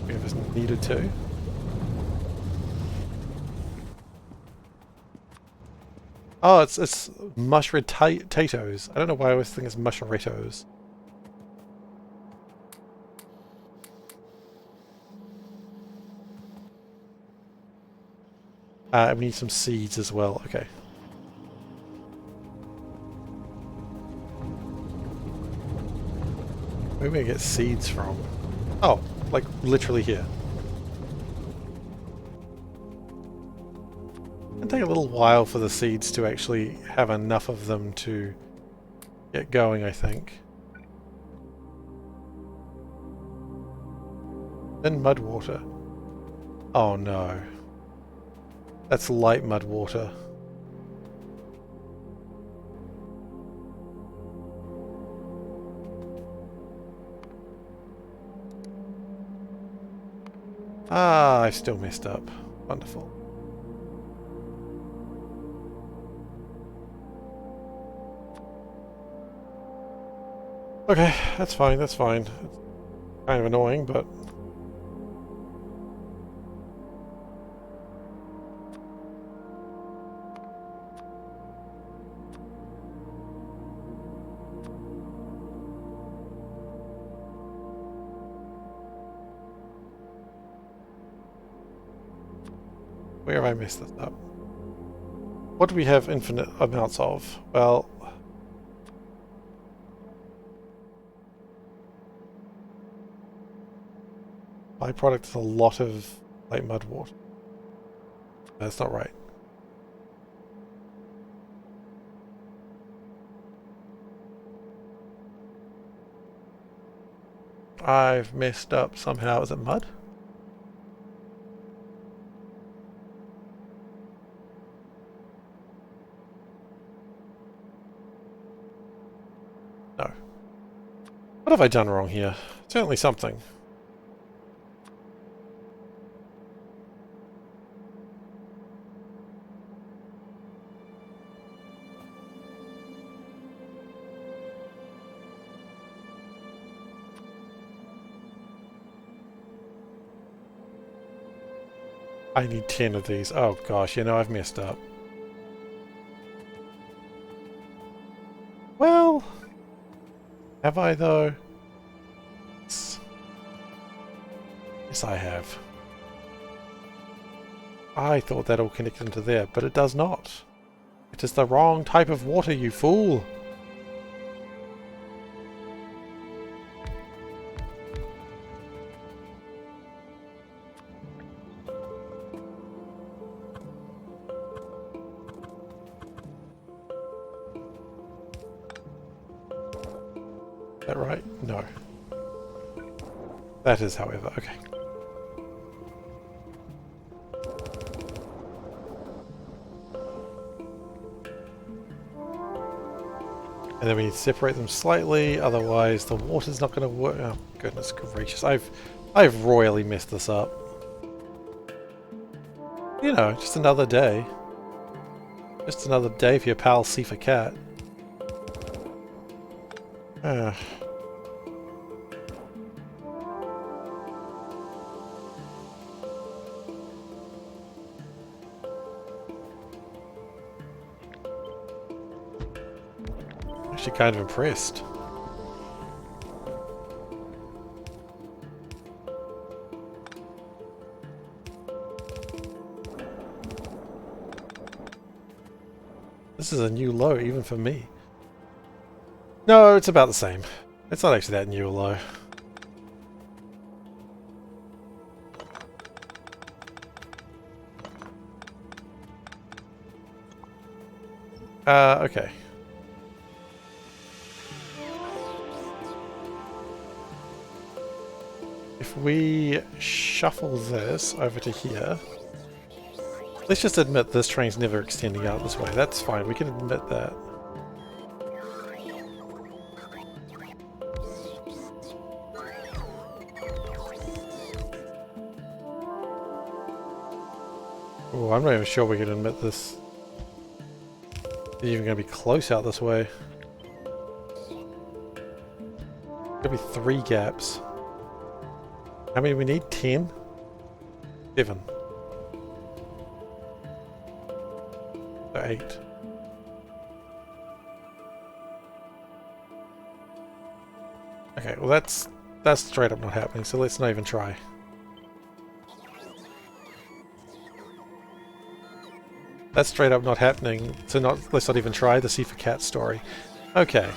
S1: we haven't needed to. Oh, it's mushroom potatoes. I don't know why I always think it's mushrooms. We need some seeds as well. Okay. Where are we gonna get seeds from? Oh, like literally here. It'll take a little while for the seeds to actually have enough of them to get going, I think. Then mud water. Oh no. That's light mud water. Ah, I still messed up. Wonderful. Okay, that's fine, that's fine. It's kind of annoying, but... Where have I messed this up? What do we have infinite amounts of? Well... byproduct is a lot of light mud water. That's not right. I've messed up somehow. Is it mud? No. What have I done wrong here? Certainly something. I need 10 of these. Oh gosh, I've messed up. Well, have I though? Yes, I have. I thought that all connected into there, but it does not. It is the wrong type of water, you fool. Is that right? No. That is, however. Okay. And then we need to separate them slightly, otherwise the water's not going to work. Oh, goodness gracious. I've royally messed this up. You know, just another day. Just another day for your pal SeiferKatt. Actually kind of impressed. This is a new low even for me. No, it's about the same. It's not actually that new a low. Okay. If we shuffle this over to here, let's just admit this train's never extending out this way. That's fine, we can admit that. Oh, I'm not even sure we can admit this. It's even going to be close out this way. Could be 3 gaps. How many we need? 10? 7. So 8. Okay, well that's straight up not happening, so let's not even try. That's straight up not happening, so let's not even try the SeiferKatt story. Okay.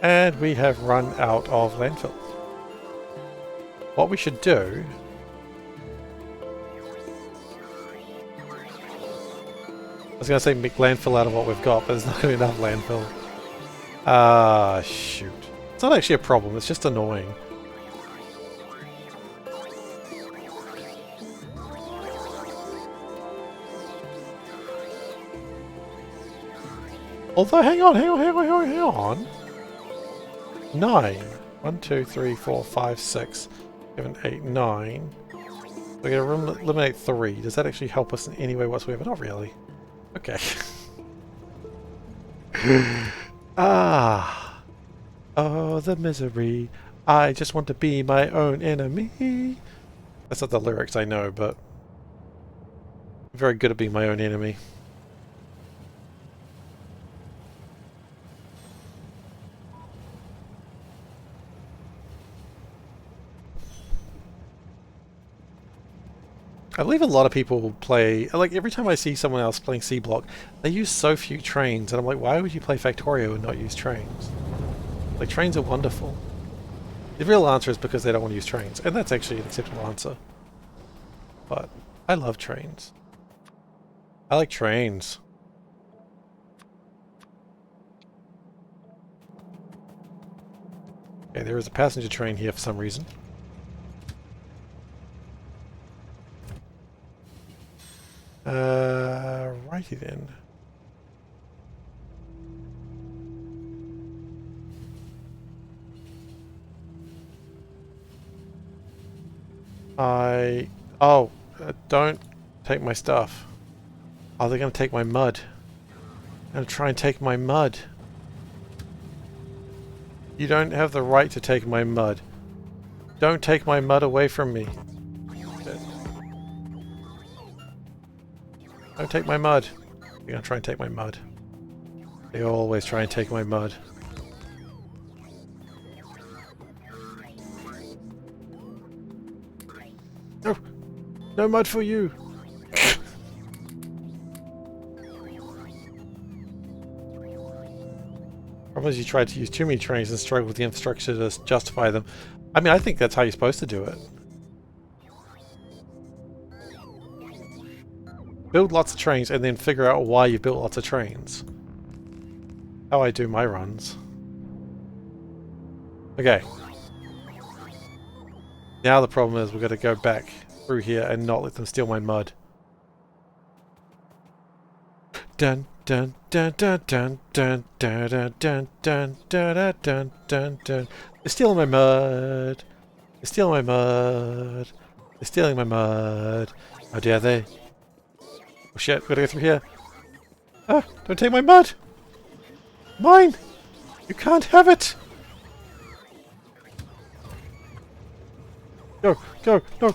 S1: And we have run out of landfill. What we should do... I was going to say make landfill out of what we've got, but there's not going to be enough landfill. Ah, shoot. It's not actually a problem, it's just annoying. Although, hang on. 9. 1, 2, 3, 4, 5, 6, 7, 8, 9. We're going to eliminate 3. Does that actually help us in any way whatsoever? Not really. Okay. Ah. Oh, the misery. I just want to be my own enemy. That's not the lyrics, I know, but I'm very good at being my own enemy. I believe a lot of people play, like every time I see someone else playing Seablock, they use so few trains, and I'm like, why would you play Factorio and not use trains? Like, trains are wonderful. The real answer is because they don't want to use trains, and that's actually an acceptable answer. But I love trains. I like trains. Okay, there is a passenger train here for some reason. Righty then. Don't take my stuff. Oh, they're gonna take my mud. They're gonna try and take my mud. You don't have the right to take my mud. Don't take my mud away from me. Don't take my mud. You're gonna try and take my mud. They always try and take my mud. No! No mud for you! Problem is you try to use too many trains and struggle with the infrastructure to justify them. I mean, I think that's how you're supposed to do it. Build lots of trains and then figure out why you built lots of trains. How I do my runs. Okay, Now the problem is we've got to go back through here and not let them steal my mud. Dun dun dun dun dun dun dun dun dun dun dun dun dun dun. They're stealing my mud. They're stealing my mud. They're stealing my mud. How dare they? Oh shit, we gotta go through here. Ah, don't take my mud! Mine! You can't have it! Go, go, no!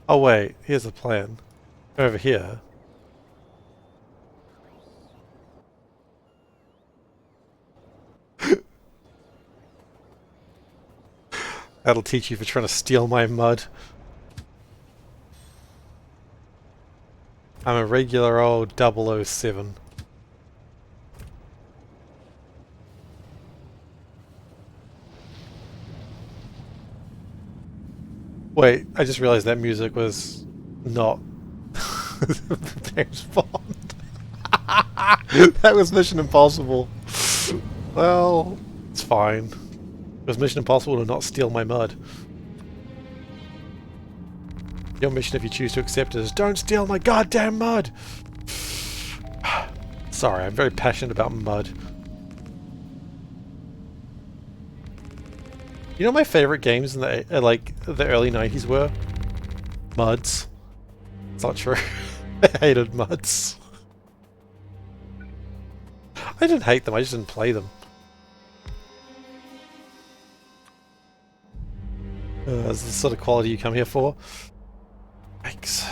S1: Oh wait, here's the plan. Over here. That'll teach you for trying to steal my mud. I'm a regular old 007. Wait, I just realized that music was not James Bond. That was Mission Impossible. Well, it's fine. It was Mission Impossible to not steal my mud. Your mission, if you choose to accept it, is don't steal my goddamn mud! Sorry, I'm very passionate about mud. You know my favorite games in the the early 90s were? Muds. It's not true. I hated muds. I didn't hate them, I just didn't play them. Is this the sort of quality you come here for? Yikes.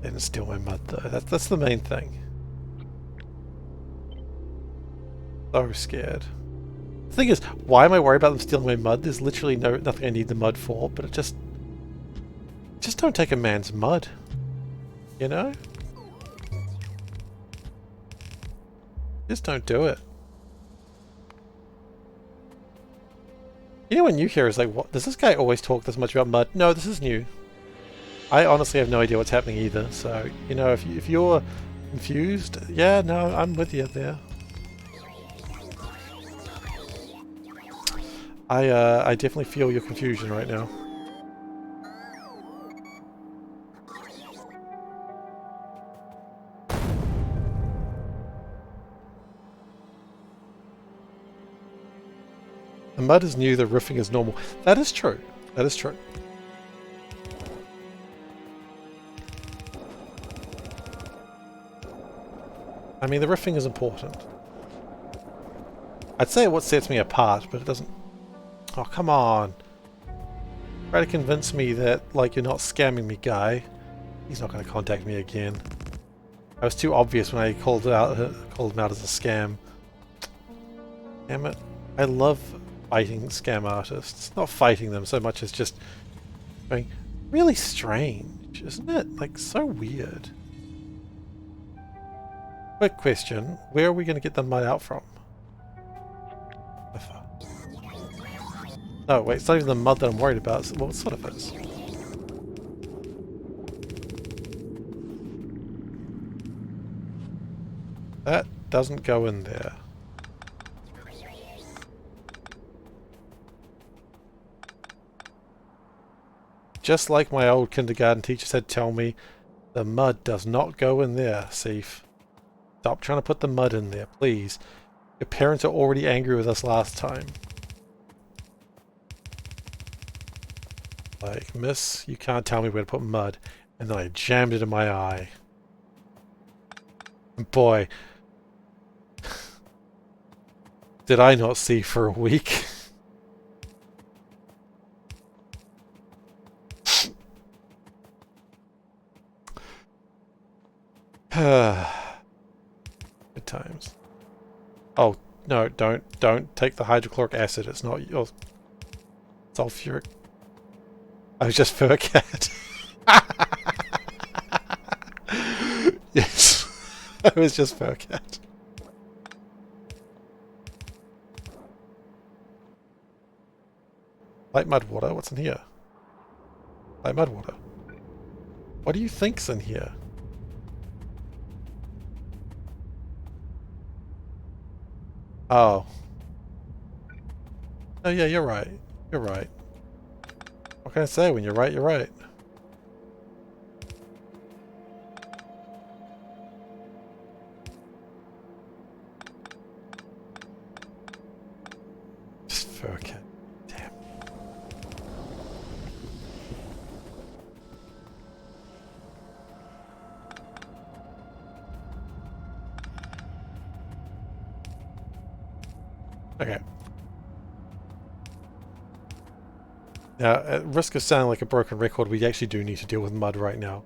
S1: Didn't steal my mud though. That's the main thing. So scared. The thing is, why am I worried about them stealing my mud? There's literally nothing I need the mud for, but it just don't take a man's mud. You know? Just don't do it. You know when you hear is like, what? Does this guy always talk this much about mud? No, this is new. I honestly have no idea what's happening either, so, you know, if you're confused, yeah, no, I'm with you there. I definitely feel your confusion right now. The mud is new, the roofing is normal. That is true. That is true. I mean, the riffing is important. I'd say what sets me apart, but it doesn't... Oh, come on. Try to convince me that, like, you're not scamming me, guy. He's not going to contact me again. I was too obvious when I called him out as a scam. Damn it. I love fighting scam artists. Not fighting them so much as just going, really strange, isn't it? Like, so weird. Quick question, where are we going to get the mud out from? Oh wait, it's not even the mud that I'm worried about. Well, it sort of is. That doesn't go in there. Just like my old kindergarten teacher said, tell me, the mud does not go in there, Seif. Stop trying to put the mud in there, please. Your parents are already angry with us last time. Like, miss, you can't tell me where to put mud. And then I jammed it in my eye. And boy, did I not see for a week. Good times. Oh, no, don't take the hydrochloric acid. It's not your sulfuric. I was just SeiferKatt. Yes, I was just SeiferKatt. Light mud water? What's in here? Light mud water. What do you think's in here? Oh. Oh yeah, you're right. You're right. What can I say? When you're right, you're right. SeiferKatt. Damn. Okay. Now, at risk of sounding like a broken record, we actually do need to deal with mud right now.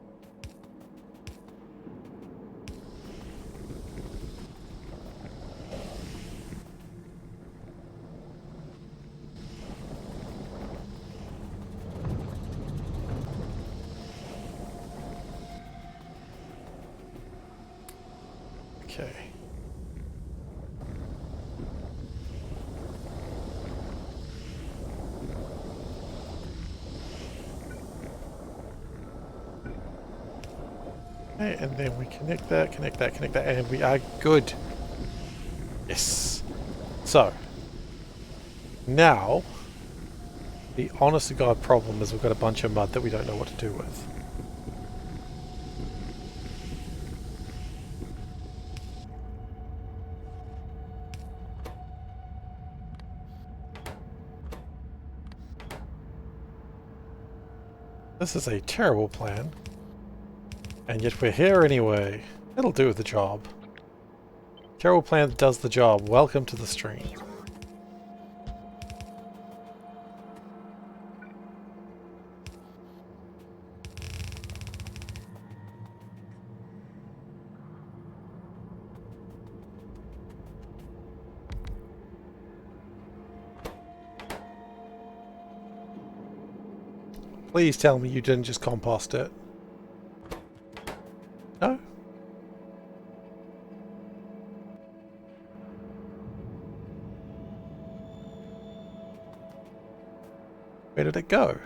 S1: Okay. Okay, and then we connect that, and we are good. Yes. So, now, the honest to God problem is we've got a bunch of mud that we don't know what to do with. This is a terrible plan. And yet we're here anyway. It'll do the job. Terrible plan that does the job. Welcome to the stream. Please tell me you didn't just compost it. No? Where did it go?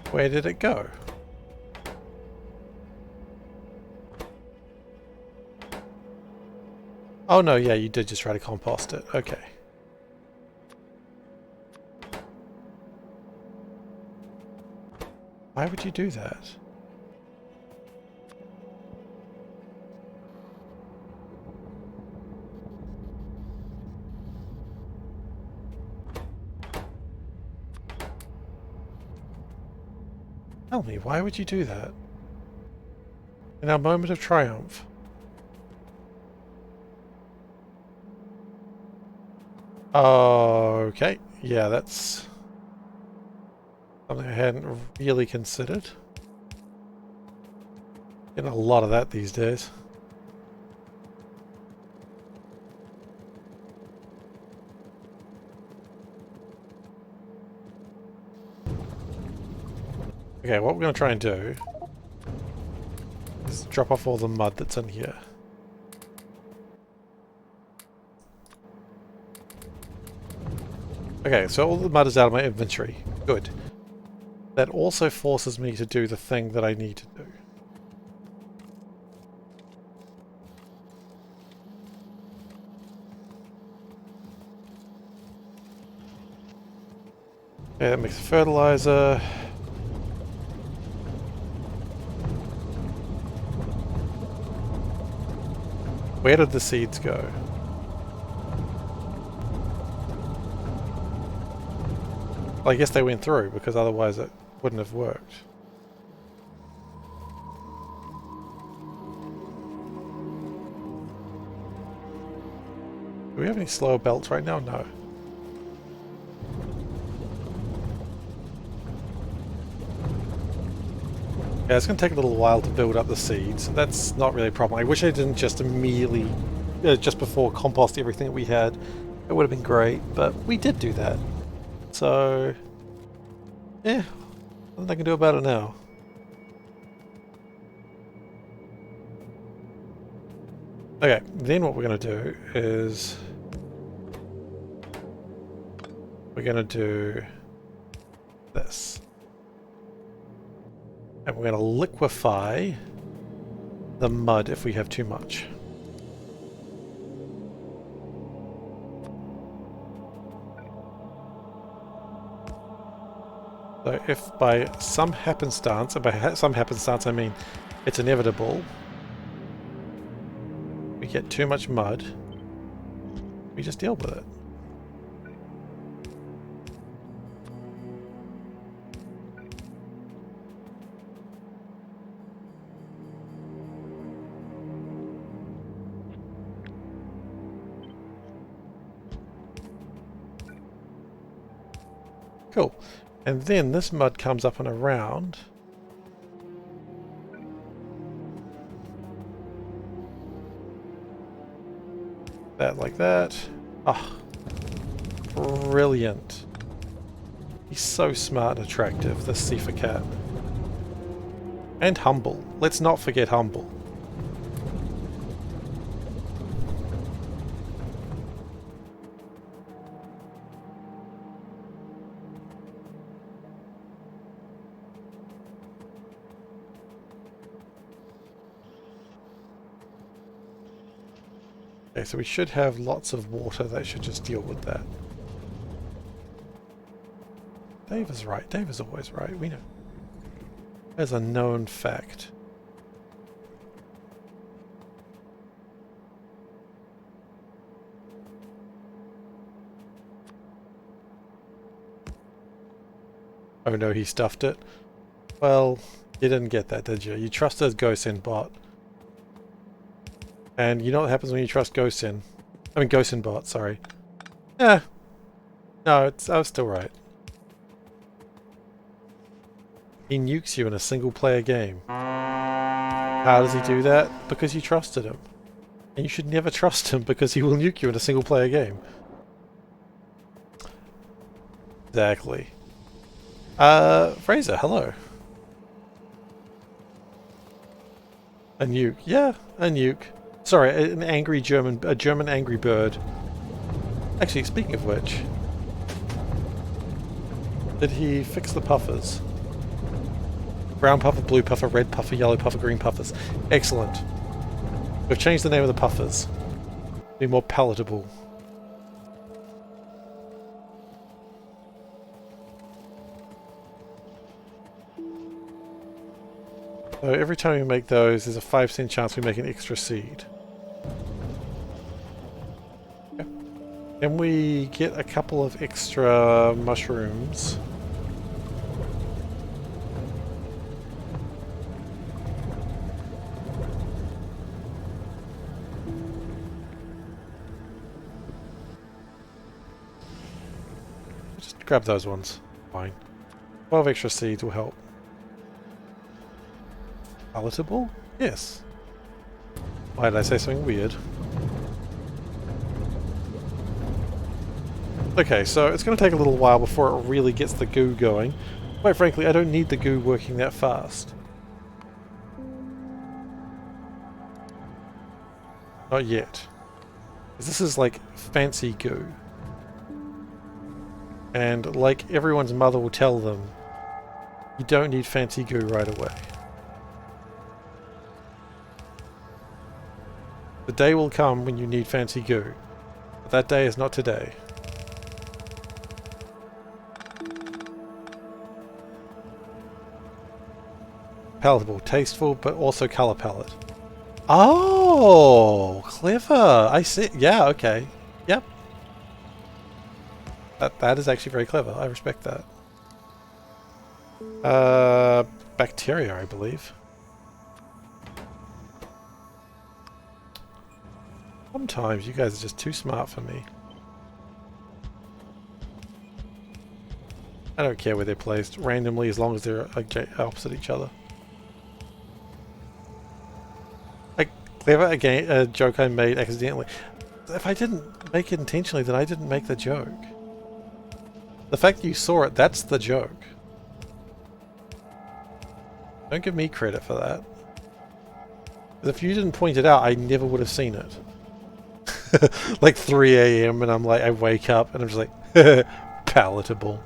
S1: Where did it go? Oh no, yeah, you did just try to compost it. Okay. Why would you do that? Tell me, why would you do that? In our moment of triumph. Okay, yeah, that's something I hadn't really considered. Getting a lot of that these days. Okay, what we're going to try and do is drop off all the mud that's in here. Okay, so all the mud is out of my inventory. Good. That also forces me to do the thing that I need to do. Okay, that makes fertilizer. Where did the seeds go? Well, I guess they went through, because otherwise it wouldn't have worked. Do we have any slower belts right now? No. Yeah, it's going to take a little while to build up the seeds. That's not really a problem. I wish I didn't just immediately, just before compost everything that we had. It would have been great, but we did do that. So, yeah, Nothing I can do about it now. Okay, then what we're going to do is we're going to do this. And we're going to liquefy the mud if we have too much. So if by some happenstance, and by some happenstance I mean it's inevitable, we get too much mud, we just deal with it. Cool. And then this mud comes up and around. That like that. Ah, brilliant. He's so smart and attractive, this SeiferKatt. And humble. Let's not forget humble. Okay, so we should have lots of water that should just deal with that. Dave is right. Dave is always right. We know. As a known fact. Oh no, he stuffed it. Well, you didn't get that, did you? You trusted GhostSend bot. And you know what happens when you trust GhostSend? I mean GhostSend bot, sorry. Yeah. No, I was still right. He nukes you in a single player game. How does he do that? Because you trusted him. And you should never trust him because he will nuke you in a single player game. Exactly. Fraser, hello. A nuke. Yeah, a nuke. Sorry, an angry a German angry bird. Actually, speaking of which, did he fix the puffers? Brown puffer, blue puffer, red puffer, yellow puffer, green puffers. Excellent. We've changed the name of the puffers. Be more palatable. So every time we make those, there's a 5% chance we make an extra seed. Okay. Can we get a couple of extra mushrooms? Just grab those ones. Fine. 12 extra seeds will help. Palatable? Yes. Why did I say something weird? Okay, so it's going to take a little while before it really gets the goo going. Quite frankly, I don't need the goo working that fast. Not yet. This is like fancy goo. And like everyone's mother will tell them, you don't need fancy goo right away. The day will come when you need fancy goo. But that day is not today. Palatable, tasteful, but also color palette. Oh, clever. I see. Yeah, okay. Yep. That is actually very clever. I respect that. Bacteria, I believe. Sometimes you guys are just too smart for me. I don't care where they're placed randomly as long as they're opposite each other. Clever, again, a joke I made accidentally. If I didn't make it intentionally, then I didn't make the joke. The fact that you saw it, that's the joke. Don't give me credit for that. 'Cause if you didn't point it out, I never would have seen it. Like 3 a.m. and I'm like, I wake up and I'm just like, palatable.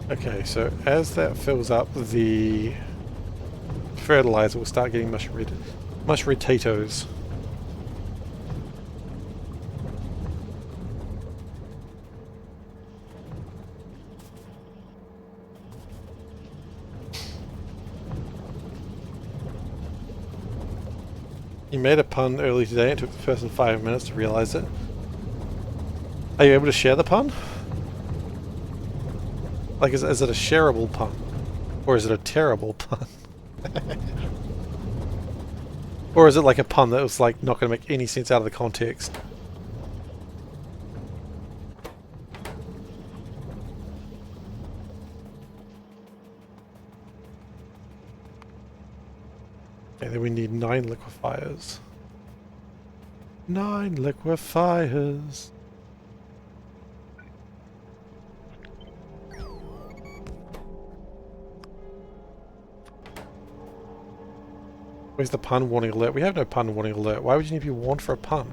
S1: Okay, so as that fills up, the fertilizer will start getting mush potatoes. You made a pun early today. It took the person 5 minutes to realize it. Are you able to share the pun? Like, is it a shareable pun? Or is it a terrible pun? Or is it like a pun that was like not going to make any sense out of the context? Okay, then we need 9 liquefiers. 9 liquefiers. Where's the pun warning alert? We have no pun warning alert. Why would you need to be warned for a pun?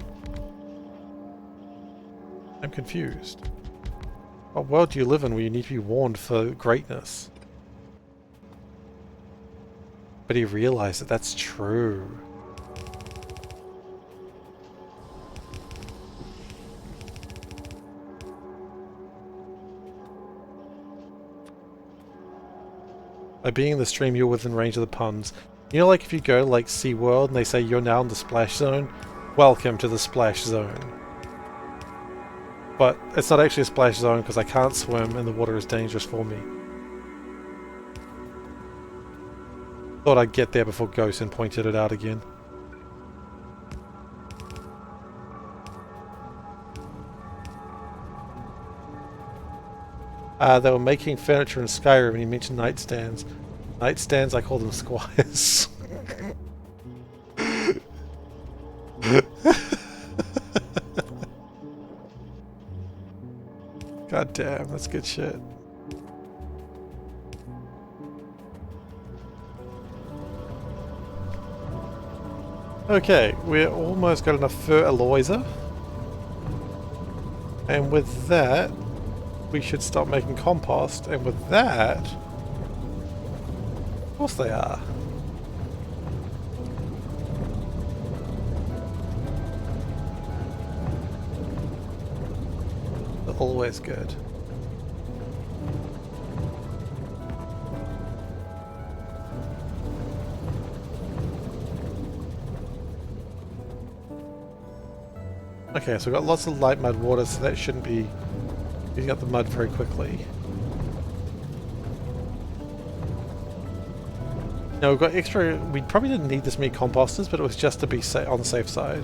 S1: I'm confused. What world do you live in where you need to be warned for greatness? But he realized that that's true. By being in the stream, you're within range of the puns. You know, like if you go to like SeaWorld and they say you're now in the splash zone? Welcome to the splash zone. But it's not actually a splash zone because I can't swim and the water is dangerous for me. Thought I'd get there before Ghost pointed it out again. They were making furniture in Skyrim and you mentioned nightstands. Nightstands, I call them squires. God damn, that's good shit. Okay, we're almost got enough fertilizer. And with that, we should stop making compost. And with that, of course they are. They're always good. Okay, so we've got lots of light mud water, so that shouldn't be using up the mud very quickly. Now we've got extra, we probably didn't need this many composters, but it was just to be on the safe side.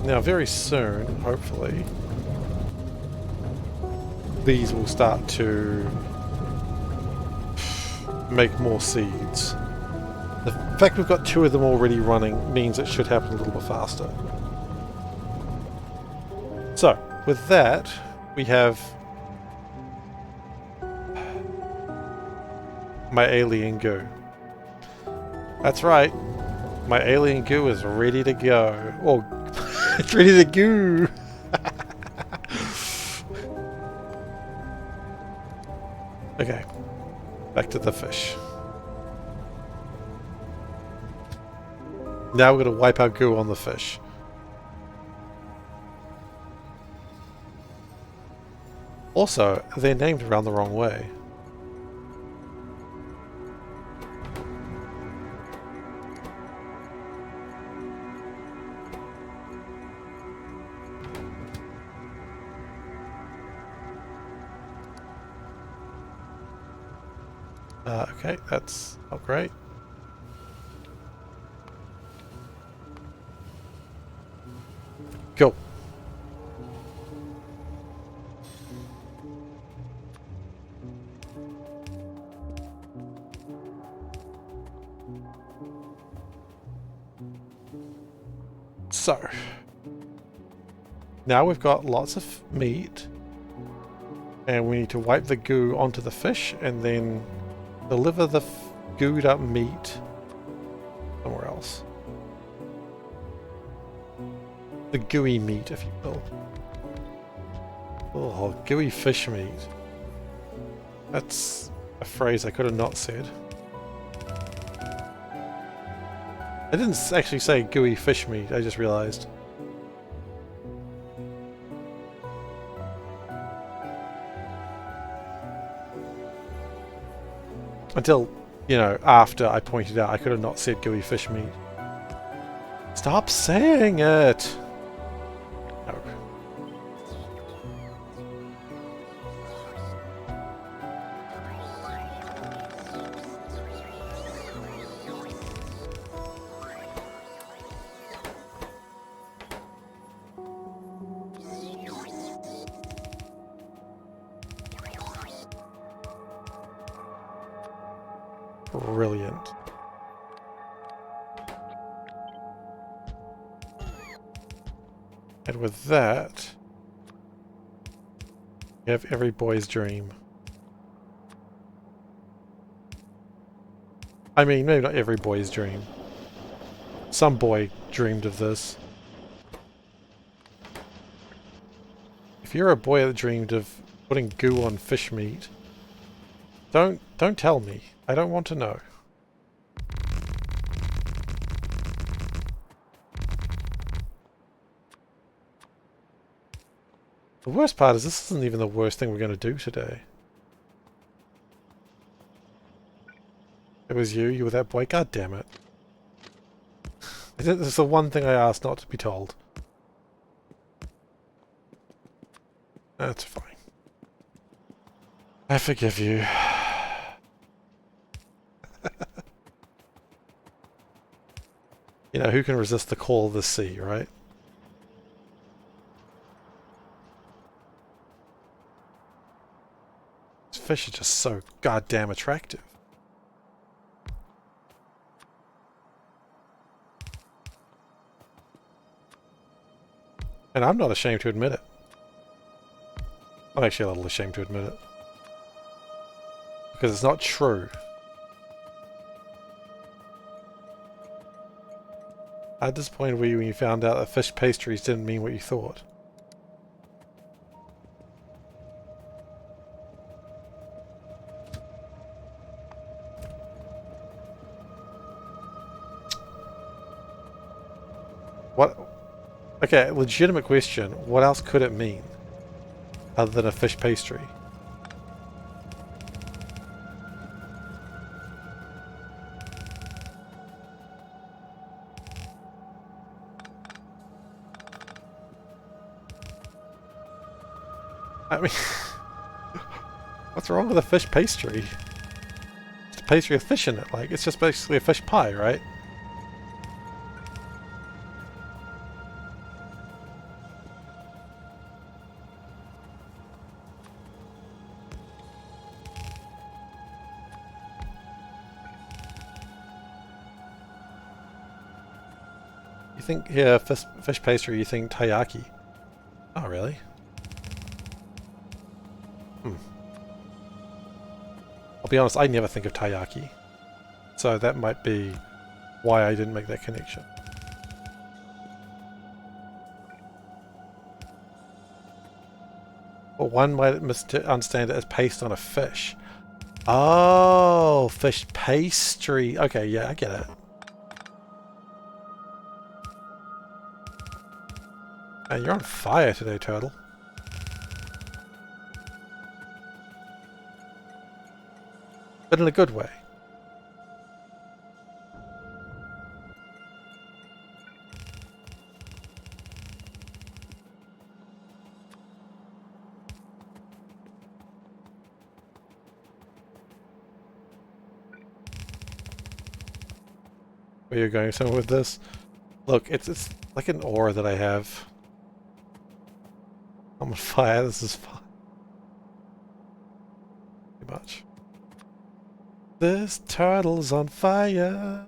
S1: Now very soon, hopefully, these will start to make more seeds. The fact we've got 2 of them already running means it should happen a little bit faster. So, with that, we have my alien goo. That's right, my alien goo is ready to go. Oh, it's ready to goo! Okay, back to the fish. Now we're going to wipe our goo on the fish. Also, they're named around the wrong way. Okay, that's not great. So, now we've got lots of meat, and we need to wipe the goo onto the fish and then deliver the gooed up meat somewhere else. The gooey meat, if you will. Oh, gooey fish meat. That's a phrase I could have not said. I didn't actually say gooey fish meat, I just realized. Until, you know, after I pointed out I could have not said gooey fish meat. Stop saying it! No. Brilliant. And with that, you have every boy's dream. I mean, maybe not every boy's dream. Some boy dreamed of this. If you're a boy that dreamed of putting goo on fish meat, don't tell me. I don't want to know. The worst part is this isn't even the worst thing we're going to do today. It was you? You were that boy? God damn it. This is the one thing I asked not to be told. That's fine. I forgive you. You know, who can resist the call of the sea, right? These fish are just so goddamn attractive. And I'm not ashamed to admit it. I'm actually a little ashamed to admit it. Because it's not true. How disappointed were you when you found out that fish pastries didn't mean what you thought? What? Okay, legitimate question. What else could it mean? Other than a fish pastry? I mean, what's wrong with a fish pastry? It's a pastry with fish in it. Like, it's just basically a fish pie, right? You think, yeah, fish pastry, you think taiyaki. Oh, really? I'll be honest, I never think of taiyaki. So that might be why I didn't make that connection. Or one might understand it as paste on a fish. Oh, fish pastry. Okay, yeah, I get it. Man, you're on fire today, Turtle. But in a good way. Where you're going somewhere with this? Look, it's like an aura that I have. I'm on fire, this is fun. Too much. This turtle's on fire.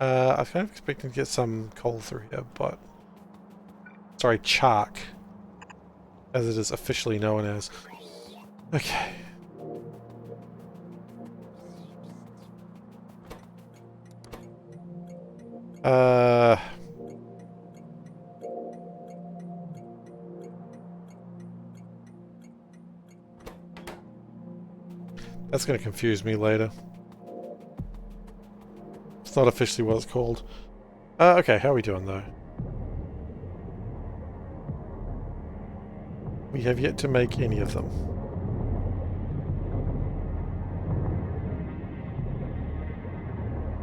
S1: I was kind of expecting to get some coal through here, but... Sorry, chark. As it is officially known as. Okay. That's going to confuse me later. It's not officially what it's called. Okay, how are we doing though? We have yet to make any of them.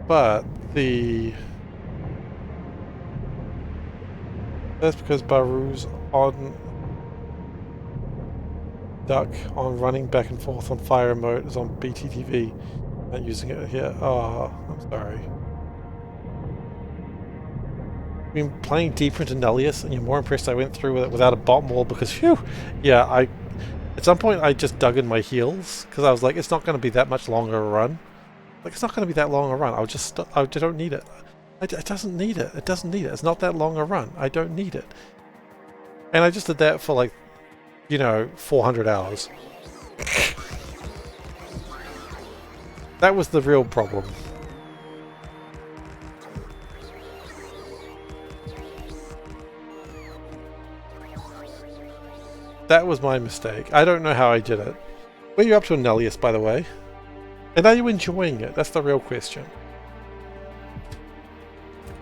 S1: But that's because Baru's on duck on running back and forth on fire mode is on BTTV. Not using it here. Oh, I'm sorry. I've been playing deeper into Nullius, and you're more impressed I went through with it without a bottom wall because, phew, yeah, at some point I just dug in my heels because I was like, it's not going to be that much longer a run. Like, it's not going to be that long a run. I just don't need it. It doesn't need it. It doesn't need it. It's not that long a run. I don't need it. And I just did that for like, you know, 400 hours. That was the real problem. That was my mistake. I don't know how I did it. Where are you up to in Nullius, by the way? And are you enjoying it? That's the real question.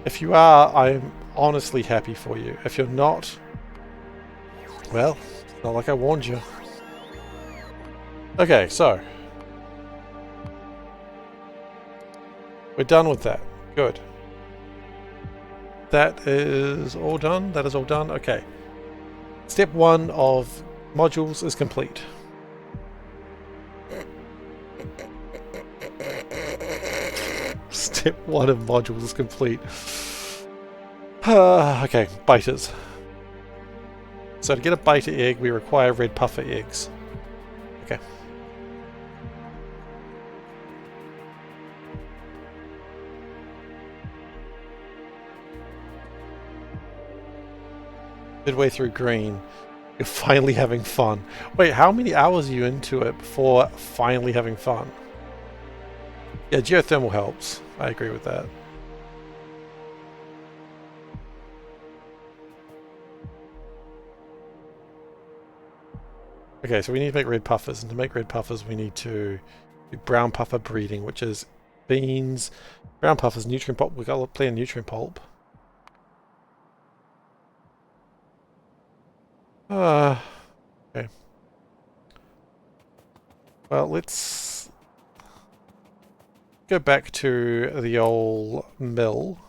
S1: If you are, I'm honestly happy for you. If you're not, well, it's not like I warned you. Okay, so. We're done with that. Good. That is all done. That is all done. Okay. Step 1 of modules is complete. Step 1 of modules is complete. Okay, biters. So to get a biter egg, we require red puffer eggs. Okay. Midway through green. You're finally having fun. Wait, how many hours are you into it before finally having fun? Yeah, geothermal helps. I agree with that. Okay, so we need to make red puffers, and to make red puffers we need to do brown puffer breeding, which is beans, brown puffers, nutrient pulp. We've got plenty of nutrient pulp. Okay. Well, let's go back to the old mill.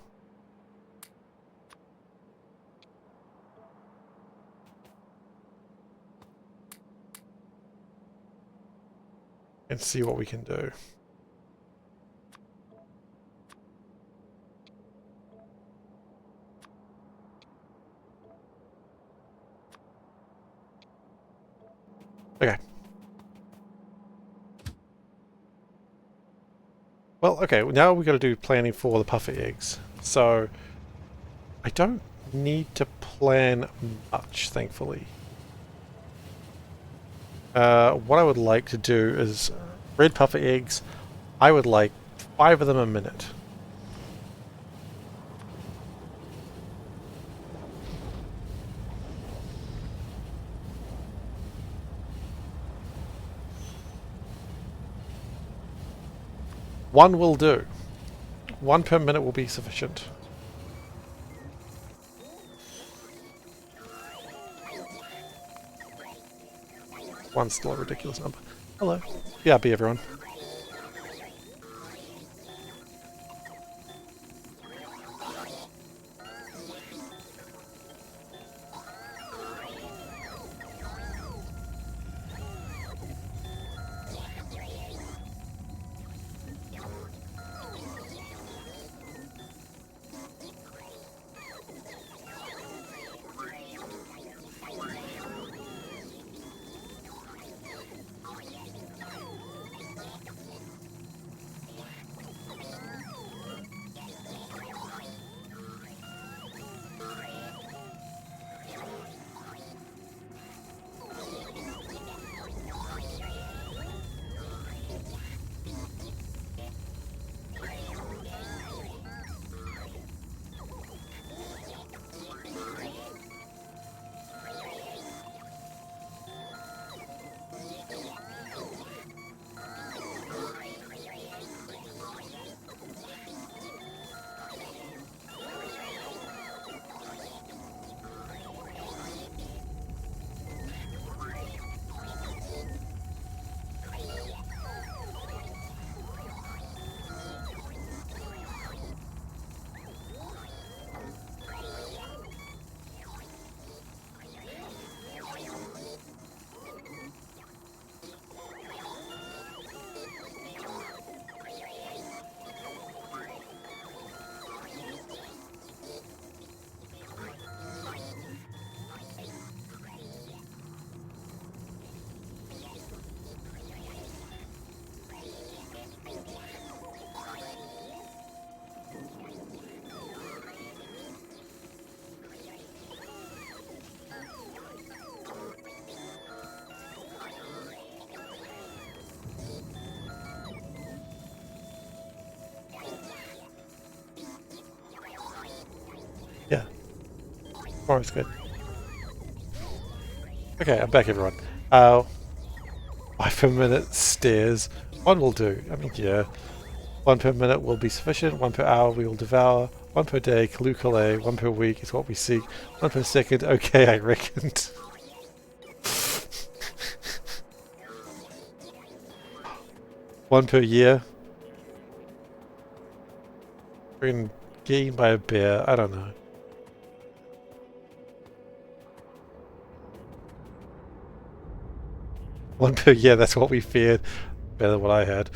S1: And see what we can do. Okay. Well, okay, now we've got to do planning for the puffer eggs. So, I don't need to plan much, thankfully. What I would like to do is red puffer eggs. I would like 5 of them a minute. One will do. 1 per minute will be sufficient. One's still a ridiculous number. Hello. BRB, everyone. Tomorrow's good. Okay, I'm back, everyone. 5 per minute stairs. 1 will do. I mean, yeah. 1 per minute will be sufficient. 1 per hour we will devour. 1 per day, Kalukale. 1 per week is what we seek. 1 per second, okay, I reckoned. One per year. Been eaten by a bear. I don't know. One per year, that's what we feared. Better than what I had.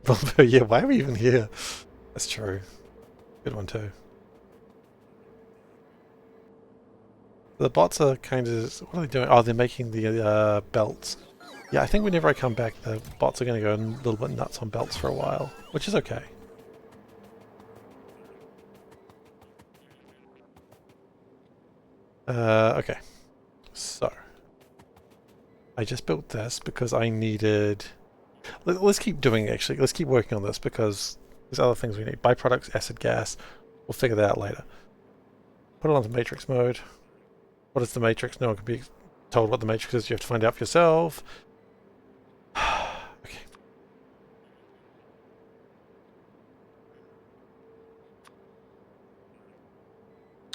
S1: One per year, why are we even here? That's true. Good one too. The bots are kind of... What are they doing? Oh, they're making the belts. Yeah, I think whenever I come back, the bots are going to go a little bit nuts on belts for a while, which is okay. Okay. So. I just built this because I needed... Let's keep doing it, actually. Let's keep working on this because there's other things we need. Byproducts, acid gas. We'll figure that out later. Put it onto matrix mode. What is the matrix? No one can be told what the matrix is. You have to find out for yourself. Okay.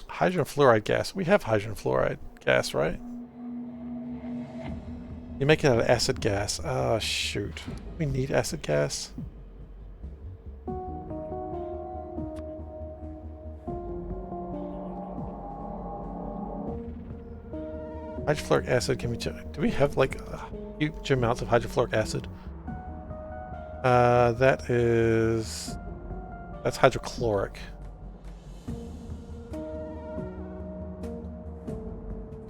S1: Hydrogen fluoride gas. We have hydrogen fluoride gas, right? You make it out of acid gas. Ah, shoot. We need acid gas. Hydrofluoric acid can be... Do we have like huge amounts of hydrofluoric acid? That is... That's hydrochloric.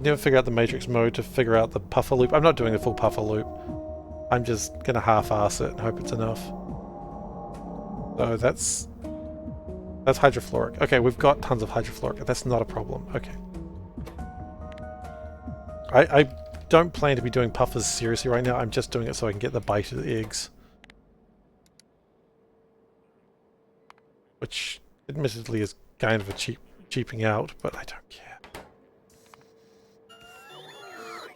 S1: Never figure out the matrix mode to figure out the puffer loop. I'm not doing the full puffer loop. I'm just gonna half-ass it and hope it's enough. So that's hydrofluoric. Okay, we've got tons of hydrofluoric. That's not a problem. Okay. I don't plan to be doing puffers seriously right now. I'm just doing it so I can get the bite of the eggs. Which, admittedly, is kind of a cheaping out, but I don't care.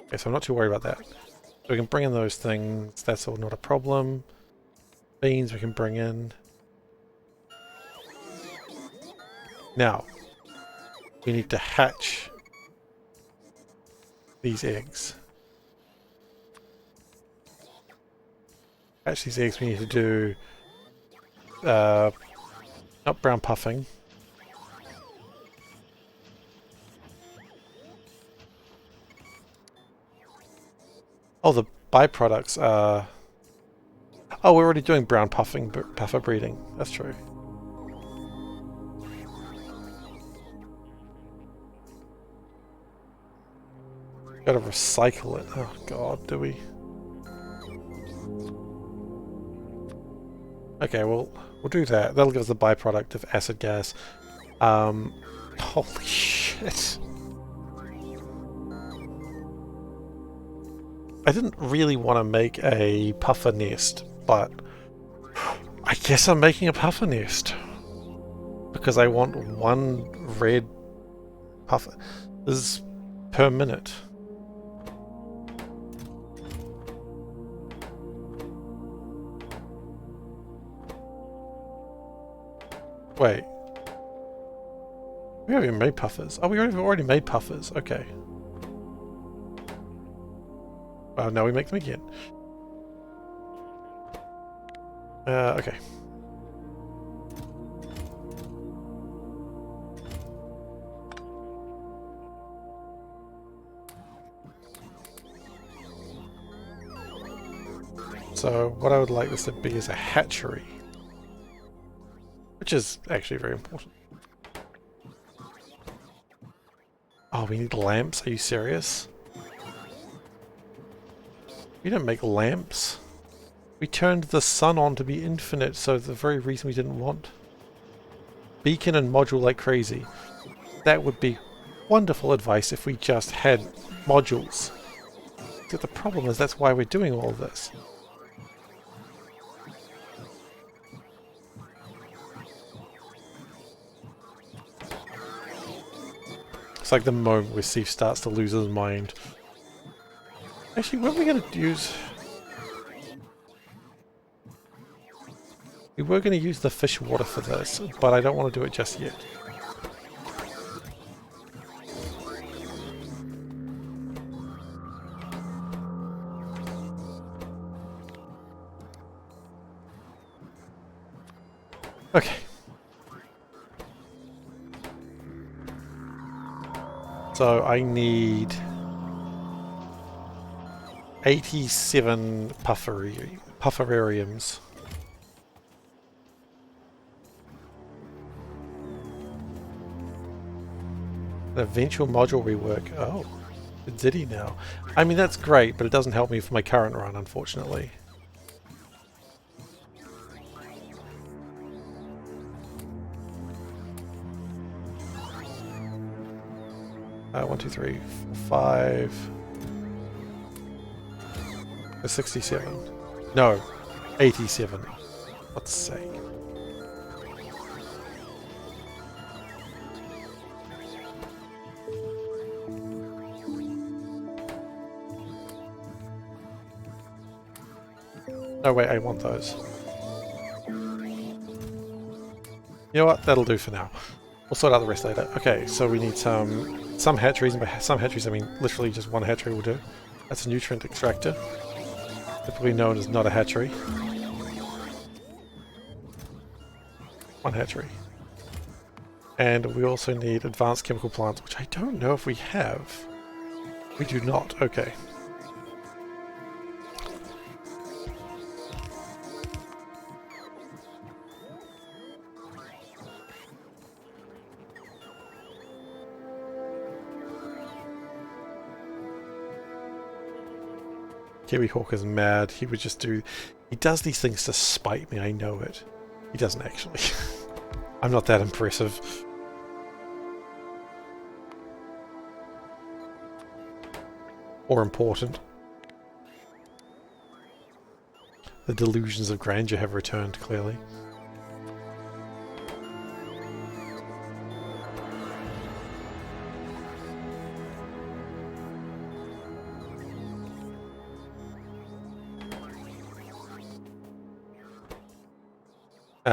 S1: Okay, so I'm not too worried about that. So we can bring in those things. That's all not a problem. Beans we can bring in. Now, we need to hatch these eggs. Hatch these eggs, we need to do not brown puffing. Oh, the byproducts are... Oh, we're already doing brown puffing, puffer breeding. That's true. Gotta recycle it. Oh god, do we? Okay, well, we'll do that. That'll give us the byproduct of acid gas. Holy shit. I didn't really want to make a puffer nest, but I guess I'm making a puffer nest. Because I want one red puffer. This is per minute. Wait. We haven't even made puffers. Oh, we already made puffers. Okay. Oh, now we make them again. Okay. So, what I would like this to be is a hatchery. Which is actually very important. Oh, we need lamps? Are you serious? We don't make lamps. We turned the sun on to be infinite, so the very reason we didn't want. Beacon and module like crazy. That would be wonderful advice if we just had modules. But the problem is that's why we're doing all this. It's like the moment where Seif starts to lose his mind. Actually, what are we going to use? We were going to use the fish water for this, but I don't want to do it just yet. Okay. So I need 87 pufferariums. An eventual module rework. Oh, did he now? I mean, that's great, but it doesn't help me for my current run, unfortunately. 1, 2, 3, 4, 5. 67. No, 87. What's sake? No, wait, I want those. You know what? That'll do for now. We'll sort out the rest later. Okay, so we need some hatcheries, and by some hatcheries I mean literally just one hatchery will do. That's a nutrient extractor, typically known as not a hatchery. One hatchery. And we also need advanced chemical plants, which I don't know if we have. We do not. Okay. Kiwi Hawk is mad. He would just do... He does these things to spite me, I know it. He doesn't actually. I'm not that impressive. Or important. The delusions of grandeur have returned, clearly.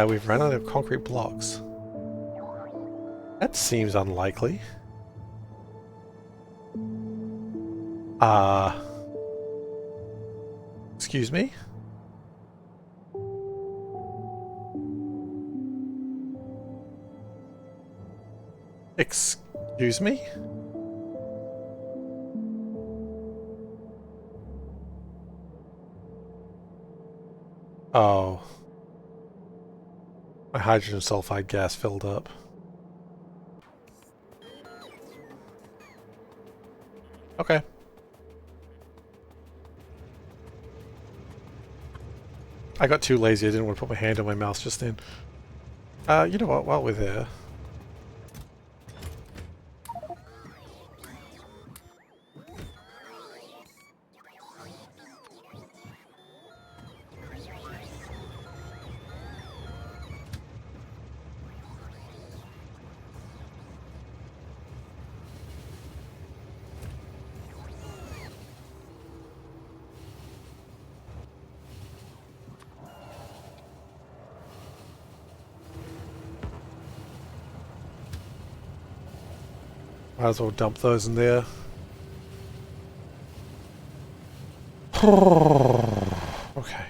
S1: We've run out of concrete blocks. That seems unlikely. Excuse me? Excuse me? Oh. My hydrogen sulfide gas filled up. Okay. I got too lazy, I didn't want to put my hand on my mouth just then. You know what, while we're there... Might as well dump those in there. Okay.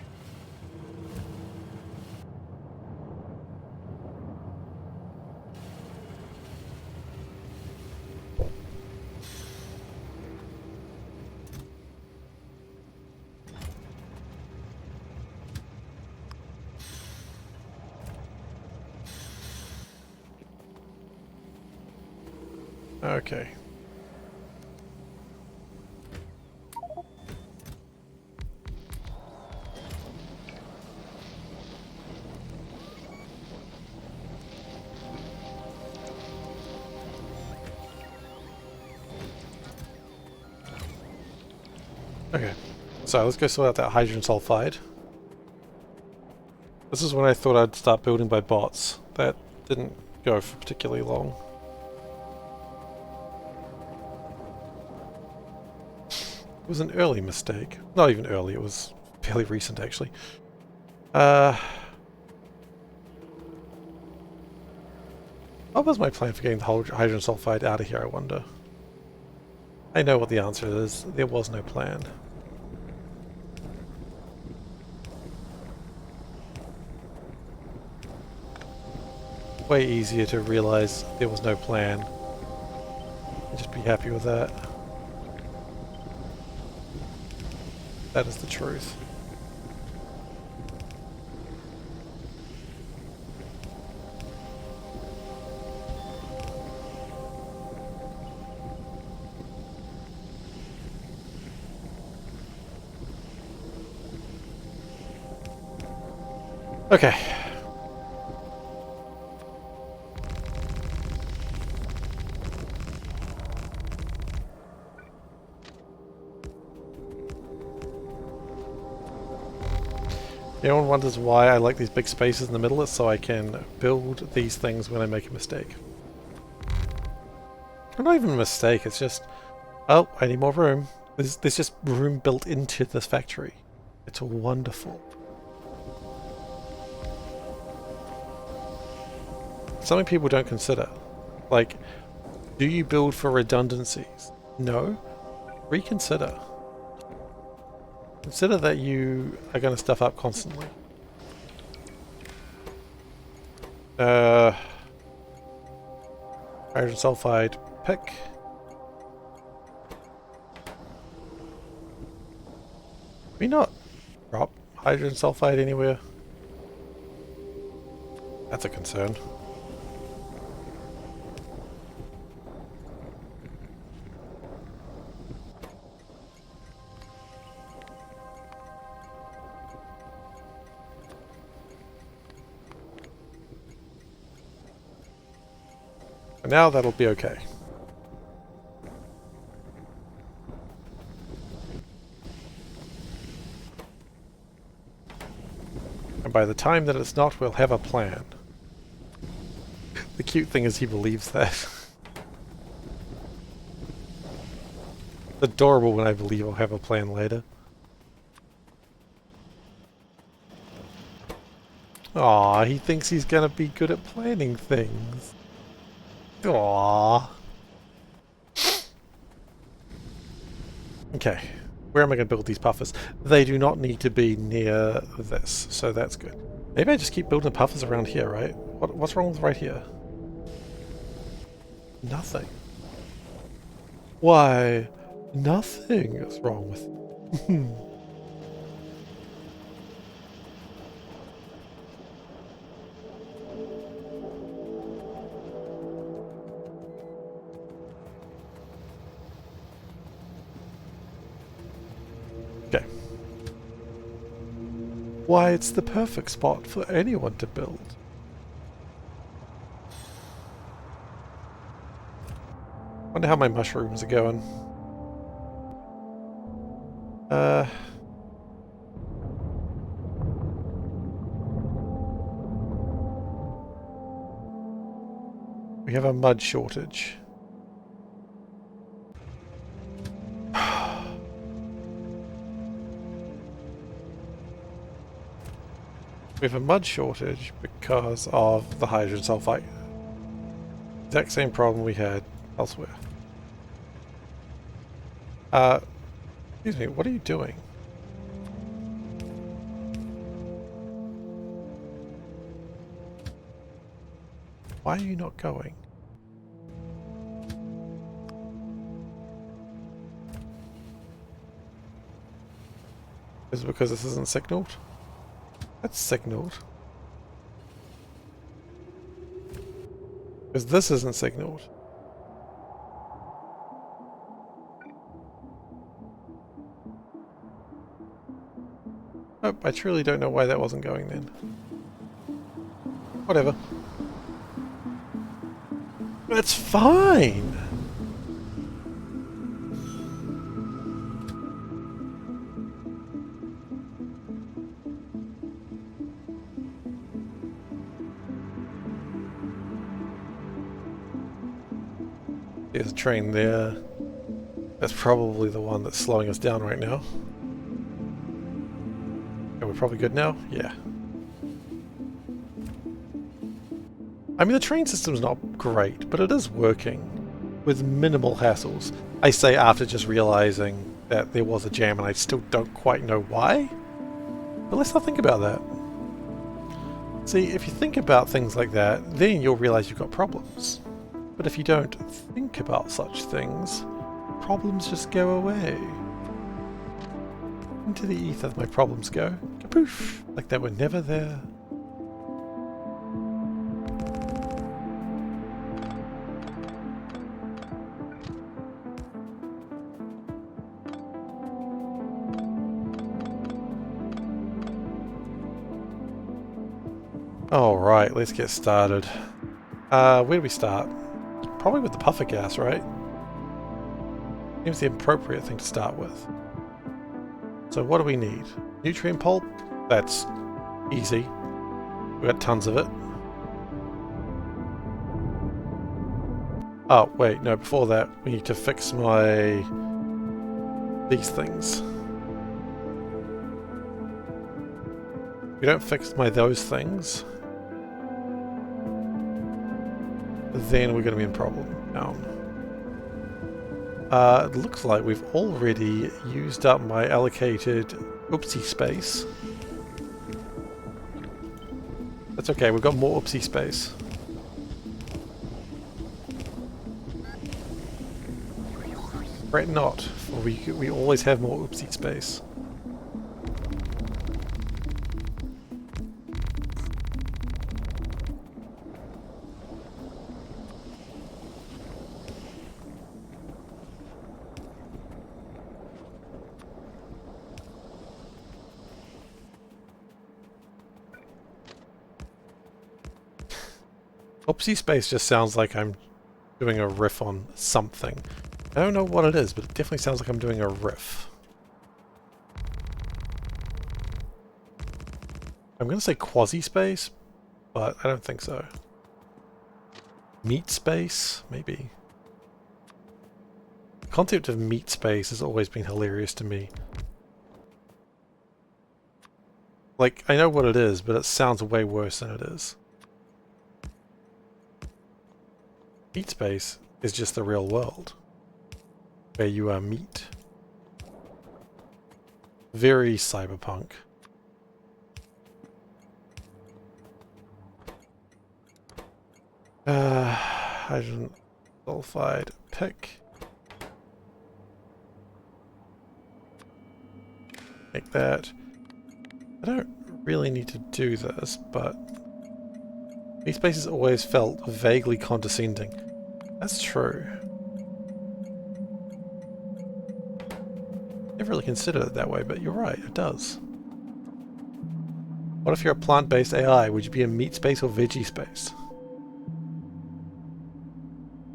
S1: Okay. Okay, so let's go sort out that hydrogen sulfide. This is when I thought I'd start building by bots. That didn't go for particularly long. was an early mistake. Not even early, it was fairly recent actually. What was my plan for getting the whole hydrogen sulfide out of here, I wonder? I know what the answer is. There was no plan. Way easier to realize there was no plan. Just be happy with that. That is the truth. Okay. Anyone wonders why I like these big spaces in the middle? It's so I can build these things when I make a mistake. Not even a mistake, it's just, oh, I need more room. There's just room built into this factory. It's wonderful. Something people don't consider. Like, do you build for redundancies? No. Reconsider. Consider that you are going to stuff up constantly. Hydrogen sulfide pick. Can we not drop hydrogen sulfide anywhere? That's a concern. And now that'll be okay. And by the time that it's not, we'll have a plan. The cute thing is he believes that. It's adorable when I believe I'll have a plan later. Aw, he thinks he's gonna be good at planning things. Aww. Okay, where am I going to build these puffers? They do not need to be near this, so that's good. Maybe I just keep building puffers around here, right? What's wrong with right here? Nothing. Why? Nothing is wrong with it. Okay. Why, it's the perfect spot for anyone to build. Wonder how my mushrooms are going. We have a mud shortage. We have a mud shortage because of the hydrogen sulfide. Exact same problem we had elsewhere. Excuse me, what are you doing? Why are you not going? Is it because this isn't signaled? That's signaled. Because this isn't signaled. Oh, I truly don't know why that wasn't going then. Whatever. It's fine! There's a train there. That's probably the one that's slowing us down right now. Okay, we're probably good now? Yeah. I mean, the train system's not great, but it is working with minimal hassles. I say after just realizing that there was a jam and I still don't quite know why. But let's not think about that. See, if you think about things like that, then you'll realize you've got problems. But if you don't think about such things, problems just go away. Into the ether my problems go. Kapoof! Like they were never there. Alright, let's get started. Where do we start? Probably with the puffer gas, right? Seems the appropriate thing to start with. So what do we need? Nutrient pulp? That's easy. We've got tons of it. Oh, wait, no, before that, we need to fix these things. If we don't fix those things, then we're going to be in problem. It looks like we've already used up my allocated oopsie space. That's okay, we've got more oopsie space. Fret not, for we always have more oopsie space. Oopsie space just sounds like I'm doing a riff on something. I don't know what it is, but it definitely sounds like I'm doing a riff. I'm going to say quasi-space, but I don't think so. Meat space? Maybe. The concept of meat space has always been hilarious to me. Like, I know what it is, but it sounds way worse than it is. Meat space is just the real world, where you are meat. Very cyberpunk. Hydrogen sulfide pick. Like that. I don't really need to do this, but these spaces always felt vaguely condescending. That's true. Never really considered it that way, but you're right, it does. What if you're a plant-based AI? Would you be in meat space or veggie space?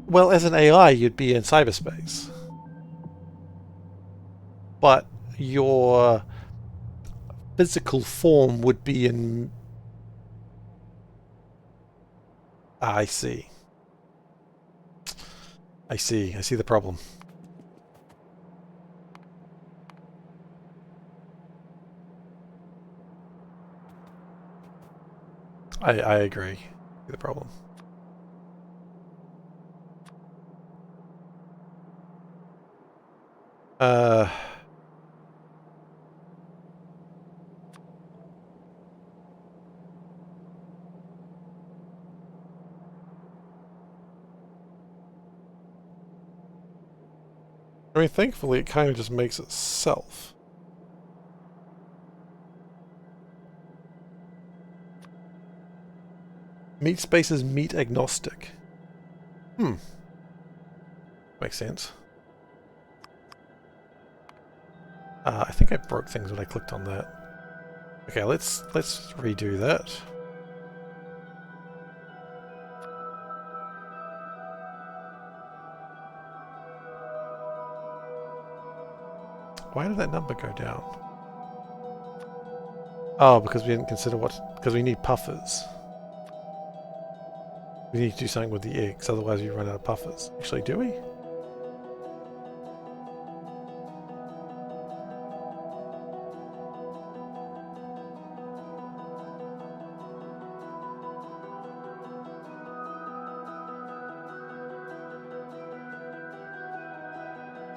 S1: Well, as an AI, you'd be in cyberspace. But your physical form would be in... I see. I see the problem. I agree. I see the problem. I mean, thankfully, it kind of just makes itself. Meat space is meat agnostic. Makes sense. I think I broke things when I clicked on that. Okay, let's redo that. Why did that number go down? Oh, because we didn't consider because we need puffers. We need to do something with the eggs, otherwise we run out of puffers. Actually, do we?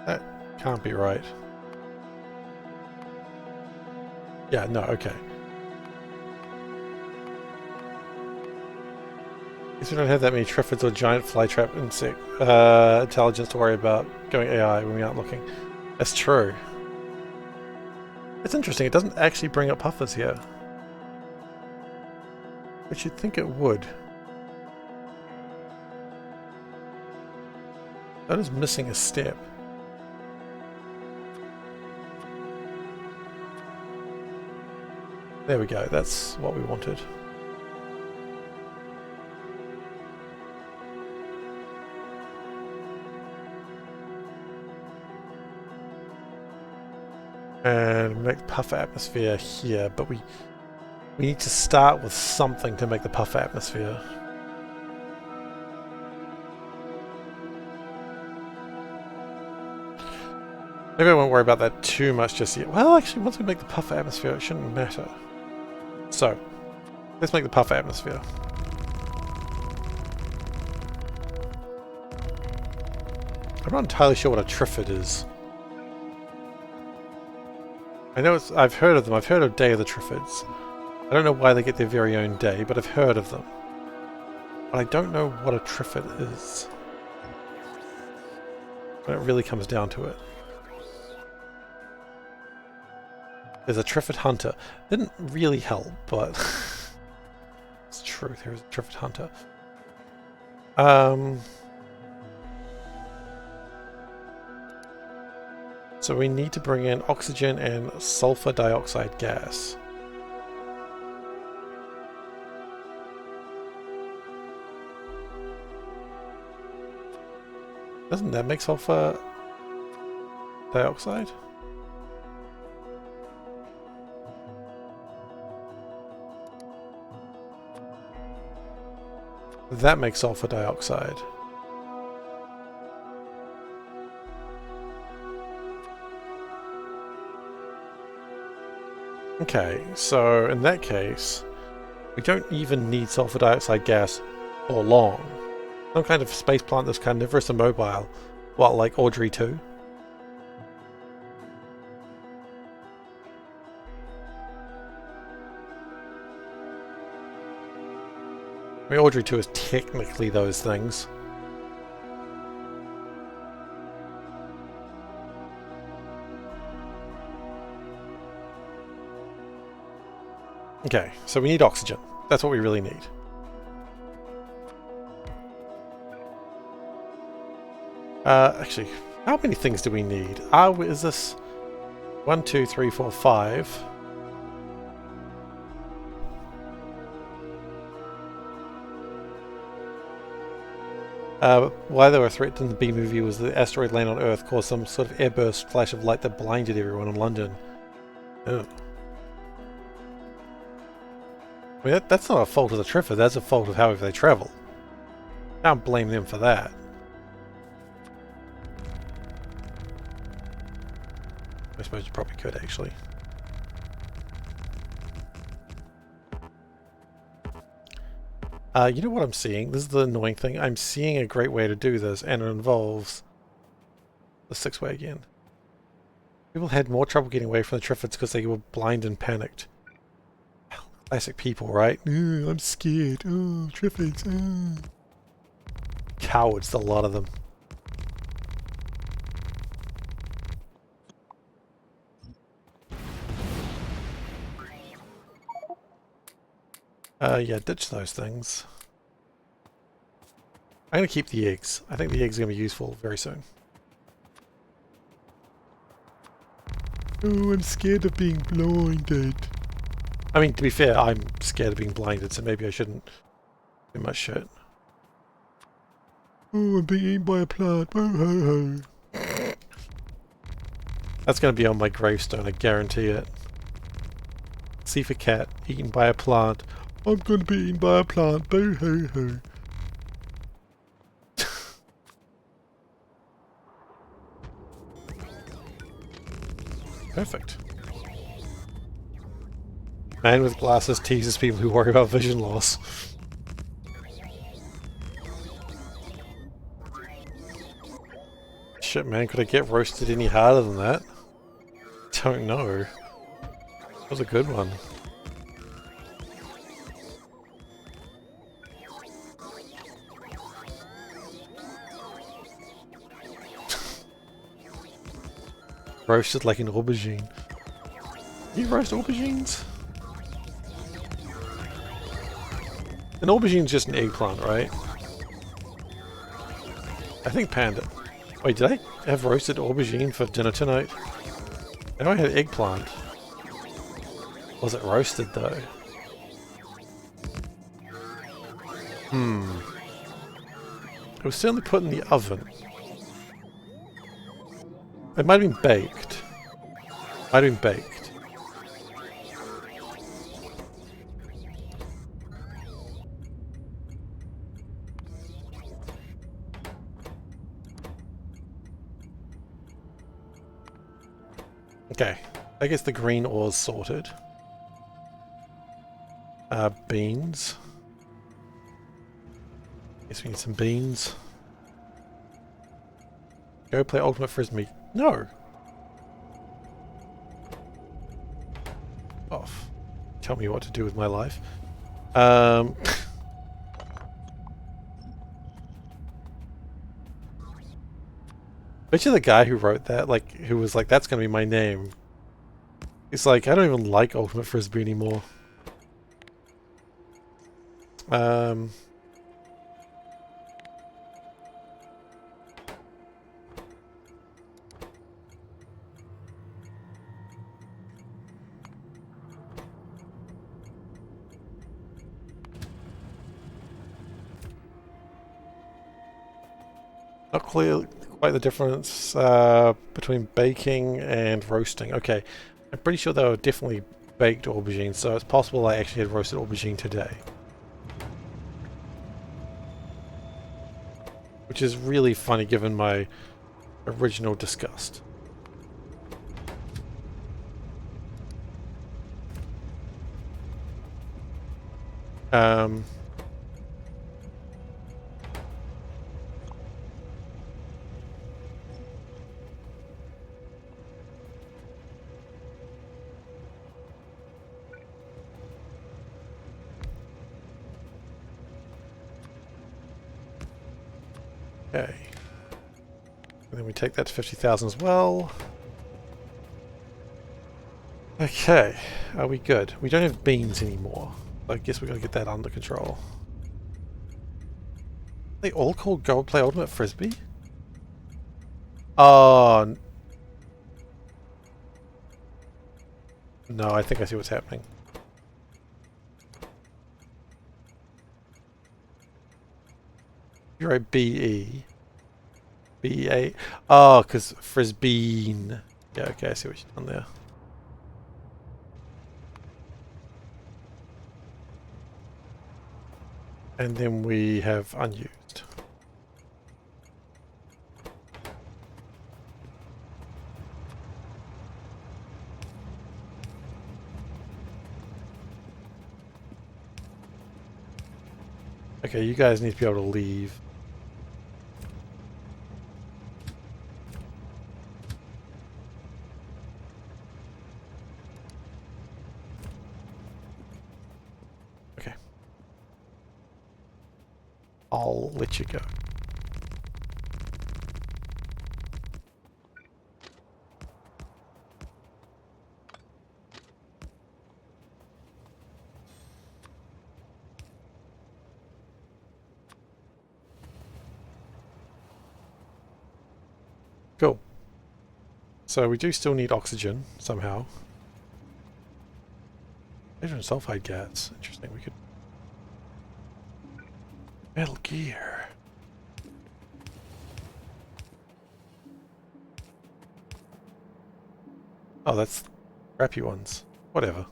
S1: That can't be right. Yeah, no, okay. Guess we don't have that many triffids or giant flytrap insect intelligence to worry about going AI when we aren't looking. That's true. It's interesting, it doesn't actually bring up puffers here. But you'd think it would. That is missing a step. There we go, that's what we wanted. And make the puffer atmosphere here, but we need to start with something to make the puffer atmosphere. Maybe I won't worry about that too much just yet. Well, actually, once we make the puffer atmosphere, it shouldn't matter. So, let's make the puffer atmosphere. I'm not entirely sure what a triffid is. I know I've heard of them. I've heard of Day of the Triffids. I don't know why they get their very own day, but I've heard of them. But I don't know what a triffid is. When it really comes down to it. There's a triffid hunter. Didn't really help, but it's true. There is a triffid hunter. So we need to bring in oxygen and sulfur dioxide gas. Doesn't that make sulfur dioxide? That makes sulfur dioxide. Okay, so in that case, we don't even need sulfur dioxide gas for long. Some kind of space plant that's carnivorous and mobile. What, like Audrey 2? I mean, Audrey 2 is technically those things. Okay, so we need oxygen. That's what we really need. Actually, how many things do we need? Is this 1, 2, 3, 4, 5? Why they were threatened in the B movie was the asteroid land on Earth caused some sort of airburst flash of light that blinded everyone in London. Oh. I mean, that's not a fault of the Triffid, that's a fault of however they travel. Can't blame them for that. I suppose you probably could, actually. You know what I'm seeing? This is the annoying thing. I'm seeing a great way to do this, and it involves the six-way again. People had more trouble getting away from the Triffids because they were blind and panicked. Classic people, right? Ooh, I'm scared. Oh, Triffids. Oh. Cowards, a lot of them. Yeah, ditch those things. I'm gonna keep the eggs. I think the eggs are gonna be useful very soon. Oh, I'm scared of being blinded. I mean, to be fair, I'm scared of being blinded, so maybe I shouldn't do much shit. Oh, I'm being eaten by a plant. Oh, ho, ho. That's gonna be on my gravestone, I guarantee it. SeiferKatt, eaten by a plant. I'm gonna be eaten by a plant. Boo hoo hoo. Perfect. Man with glasses teases people who worry about vision loss. Shit, man, could I get roasted any harder than that? Don't know. That was a good one. Roasted like an aubergine. You roast aubergines? An aubergine's just an eggplant, right? I think panda. Wait, did I have roasted aubergine for dinner tonight? I know I had eggplant. Was it roasted though? It was certainly put in the oven. It might have been baked. Might have been baked. Okay, I guess the green ore's sorted. Beans. Guess we need some beans. Go play Ultimate Frisbee. No! Off. Tell me what to do with my life. Bet you the guy who wrote that, like, who was like, that's gonna be my name. He's like, I don't even like Ultimate Frisbee anymore. Not clear quite the difference between baking and roasting. Okay, I'm pretty sure they were definitely baked aubergines, so it's possible I actually had roasted aubergine today. Which is really funny given my original disgust. Okay. And then we take that to 50,000 as well. Okay. Are we good? We don't have beans anymore. I guess we gotta get that under control. Are they all called Go Play Ultimate Frisbee? Oh. No, I think I see what's happening. You're a B-E. B-A. Oh, because Frisbeen. Yeah, okay, I see what you've done there. And then we have unused. Okay, you guys need to be able to leave. Okay. I'll let you go. Cool. So we do still need oxygen somehow. Hydrogen sulfide gas. Interesting. We could. Metal Gear. Oh, that's crappy ones. Whatever.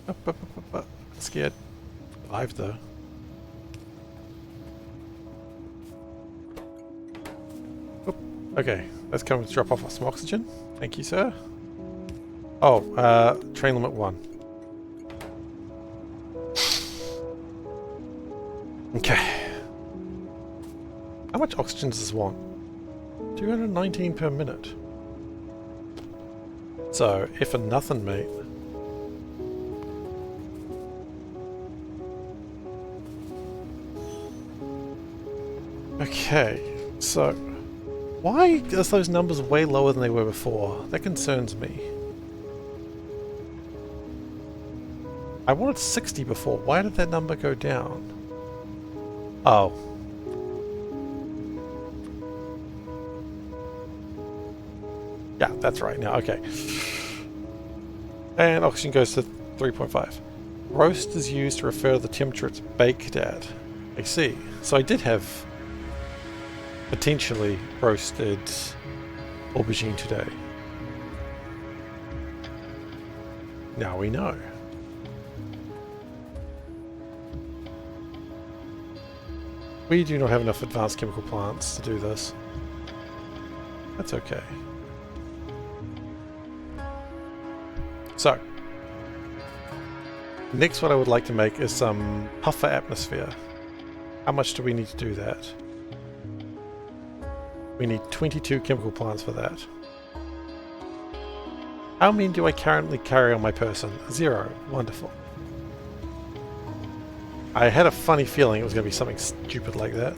S1: Up. Scared. Alive though. Okay, let's come and drop off some oxygen. Thank you, sir. Oh, train limit 1. Okay. How much oxygen does this want? 219 per minute. So, if for nothing, mate. Okay, so why are those numbers way lower than they were before? That concerns me. I wanted 60 before. Why did that number go down? Oh. Yeah, that's right now. Okay. And oxygen goes to 3.5. Roast is used to refer to the temperature it's baked at. I see. So I did have potentially roasted aubergine today. Now we know. We do not have enough advanced chemical plants to do this. That's okay. So, next what I would like to make is some puffer atmosphere. How much do we need to do that? We need 22 chemical plants for that. How many do I currently carry on my person? 0. Wonderful. I had a funny feeling it was going to be something stupid like that.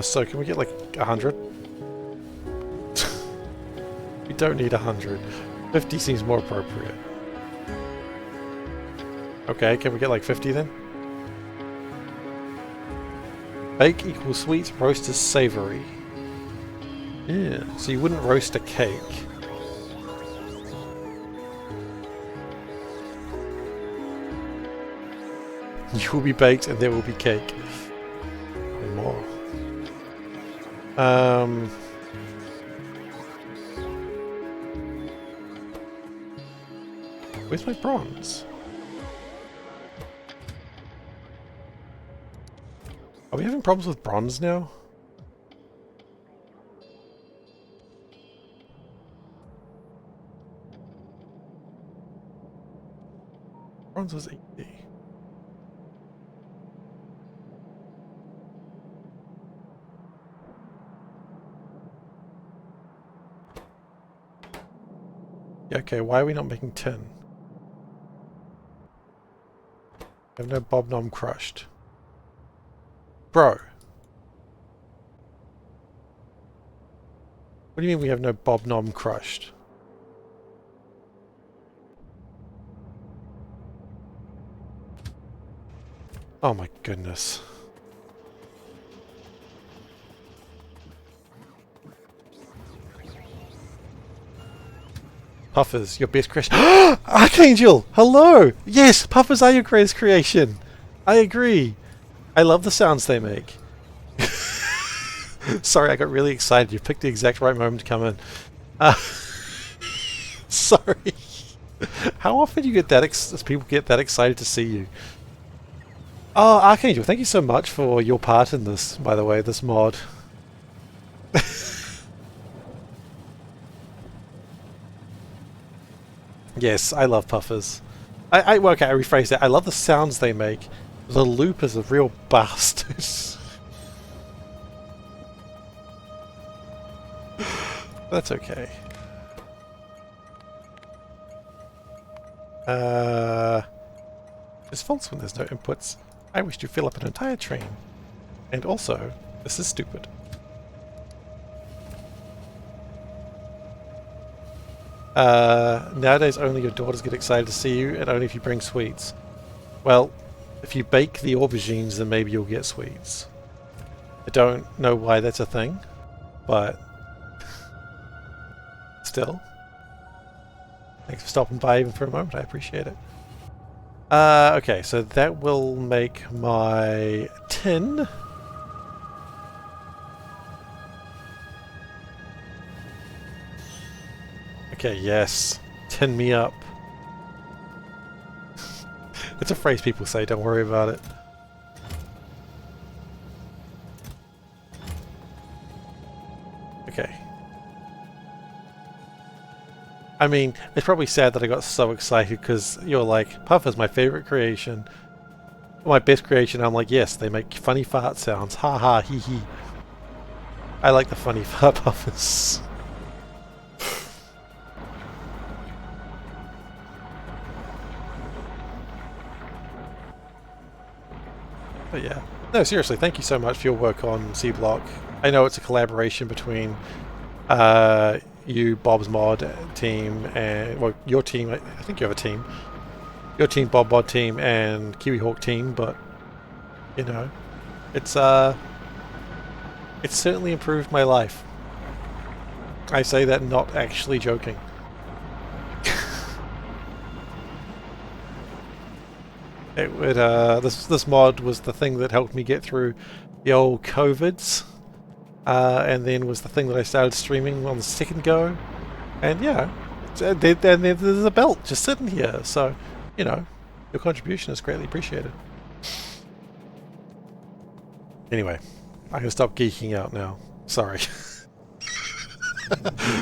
S1: So can we get like 100? We don't need 100. 50 seems more appropriate. Okay, can we get like 50 then? Bake equals sweet, roast is savoury. Yeah, so you wouldn't roast a cake. You will be baked and there will be cake. And more. Where's my bronze? Are we having problems with bronze now? Bronze was 80. Yeah, okay, why are we not making tin? We have no Bob Nom crushed. Bro. What do you mean we have no Bob Nom crushed? Oh my goodness. Puffers, your best creation. Archangel! Hello! Yes, puffers are your greatest creation. I agree. I love the sounds they make. Sorry, I got really excited. You picked the exact right moment to come in. Sorry. How often do you get that people get that excited to see you? Oh, Archangel, thank you so much for your part in this, by the way, this mod. Yes, I love puffers. Well, okay, I rephrase that. I love the sounds they make. The loop is a real bastard. That's okay. It's false when there's no inputs. I wish to fill up an entire train. And also, this is stupid. Nowadays only your daughters get excited to see you, and only if you bring sweets. Well, if you bake the aubergines, then maybe you'll get sweets. I don't know why that's a thing, but still. Thanks for stopping by even for a moment, I appreciate it. Okay, so that will make my tin. Okay, yes. Tin me up. It's a phrase people say, don't worry about it. Okay. I mean, it's probably sad that I got so excited because you're like, Puff is my favorite creation. My best creation. I'm like, yes, they make funny fart sounds. Ha ha, hee hee. I like the funny fart puffers. But yeah. No, seriously, thank you so much for your work on Seablock. I know it's a collaboration between you, Bob's Mod team, and well, your team. I think you have a team. Your team, Bob Mod team, and Kiwi Hawk team. But you know, it's certainly improved my life. I say that not actually joking. It would this mod was the thing that helped me get through the old COVIDs. And then was the thing that I started streaming on the second go. And yeah, and there's a belt just sitting here. So, you know, your contribution is greatly appreciated. Anyway, I can stop geeking out now. Sorry.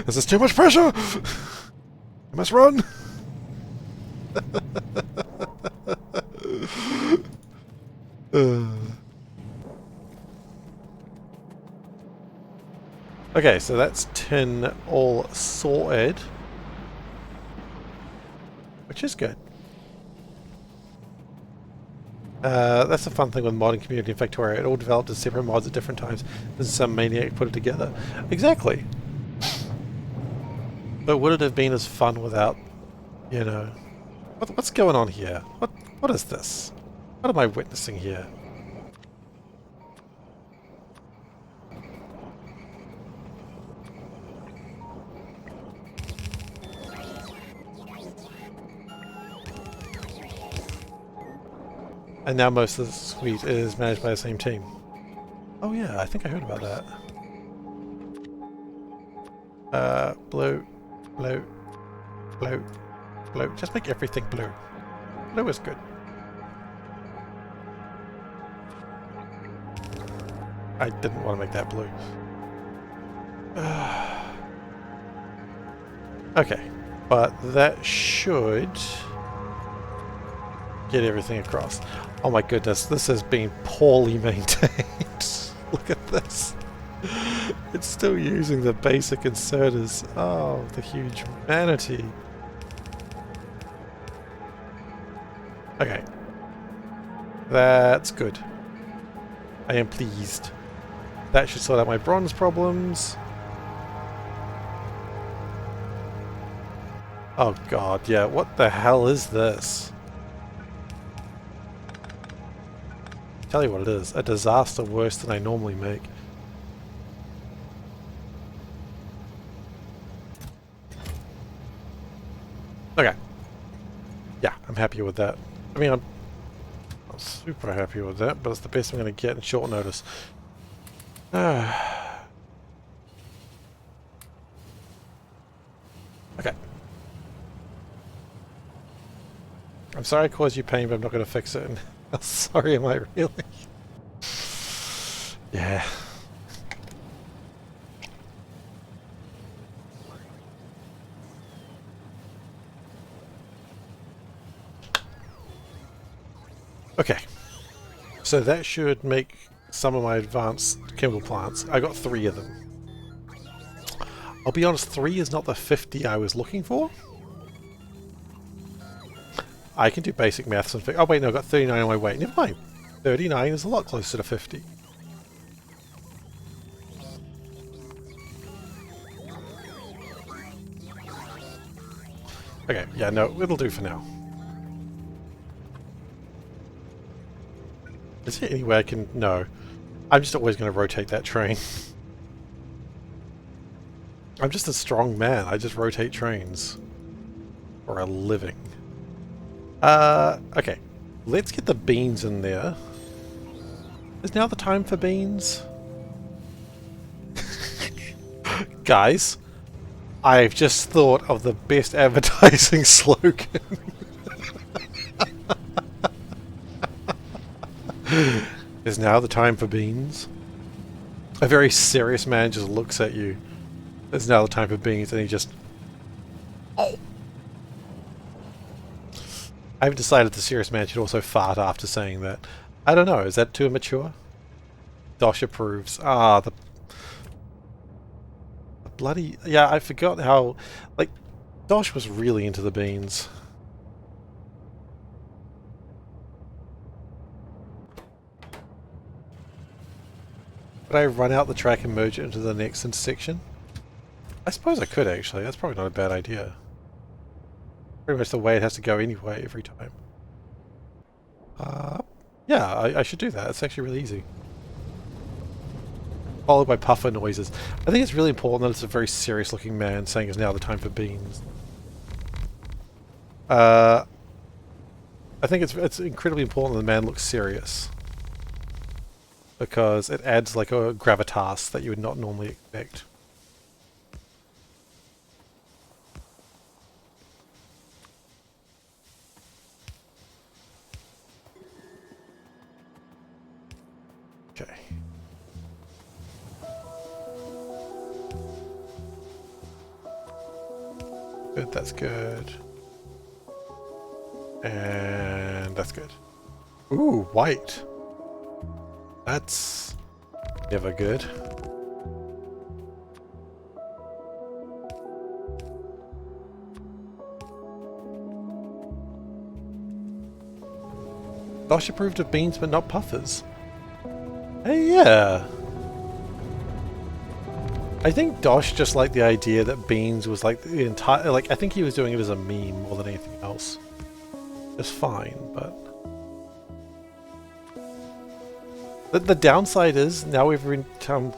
S1: This is too much pressure! I must run! Okay, so that's 10 all sorted. Which is good. That's the fun thing with modding community in Factorio. It all developed as separate mods at different times, and some maniac put it together. Exactly. But would it have been as fun without, you know... What's going on here? What is this? What am I witnessing here? And now most of the suite is managed by the same team. Oh yeah, I think I heard about that. Blue, blue, blue, blue. Just make everything blue. Blue is good. I didn't want to make that blue. Okay, but that should get everything across. Oh my goodness, this has been poorly maintained. Look at this. It's still using the basic inserters. Oh, the huge vanity. Okay. That's good. I am pleased. That should sort out my bronze problems. Oh god, yeah, what the hell is this? Tell you what it is, a disaster worse than I normally make. Okay. Yeah, I'm happy with that. I mean, I'm not super happy with that, but it's the best I'm going to get in short notice. Okay. I'm sorry I caused you pain, but I'm not going to fix it. How sorry am I really? Yeah. Okay. So that should make some of my advanced chemical plants. I got 3 of them. I'll be honest, 3 is not the 50 I was looking for. I can do basic maths and oh wait, no, I got 39 on my way. Never mind. 39 is a lot closer to 50. Okay, yeah, no, it'll do for now. Is there any way I can... No. I'm just always going to rotate that train. I'm just a strong man. I just rotate trains. For a living. Okay. Let's get the beans in there. Is now the time for beans? Guys, I've just thought of the best advertising slogan. Is now the time for beans? A very serious man just looks at you It's now the time for beans, and he just... Oh! I haven't decided the serious man should also fart after saying that. I don't know, is that too immature? Dosh approves. Ah, the bloody... Yeah, I forgot how... Like, Dosh was really into the beans. Could I run out the track and merge it into the next intersection? I suppose I could, actually. That's probably not a bad idea. Pretty much the way it has to go anyway, every time. Yeah, I should do that. It's actually really easy. Followed by puffer noises. I think it's really important that it's a very serious looking man saying it's now the time for beans. I think it's incredibly important that the man looks serious. Because it adds like a gravitas that you would not normally expect. Okay. Good, that's good. And that's good. Ooh, white. That's never good. Dosh approved of beans but not puffers. Hey, yeah. I think Dosh just liked the idea that beans was like the entire... Like, I think he was doing it as a meme more than anything else. It's fine, but... The downside is, now every time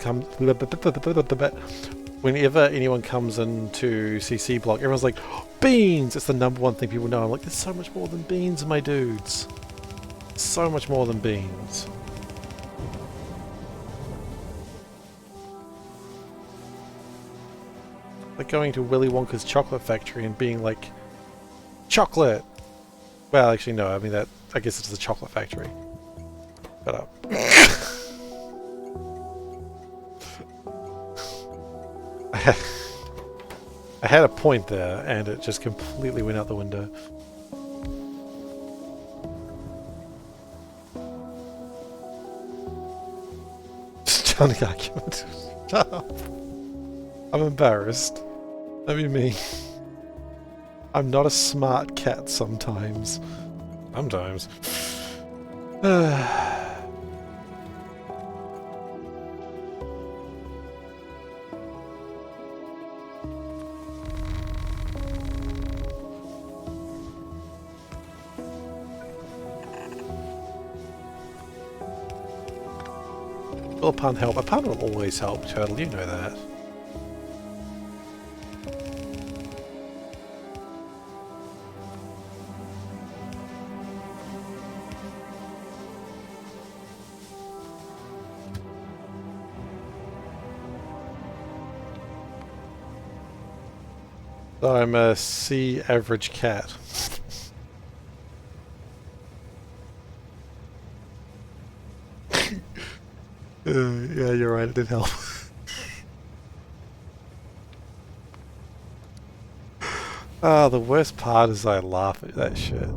S1: whenever anyone comes into see Seablock, everyone's like, oh, beans! It's the #1 thing people know. I'm like, there's so much more than beans, my dudes. So much more than beans. Like going to Willy Wonka's chocolate factory and being like, chocolate! Well, actually no, I mean that, I guess it's the chocolate factory. Shut up. I had a point there, and it just completely went out the window. Stunning argument. Shut up. I'm embarrassed. Don't be me. I'm not a smart cat sometimes. Sometimes. Will a pun help? A pun will always help, Turtle, you know that. So I'm a C average cat. Yeah, you're right, it did help. The worst part is I laugh at that shit.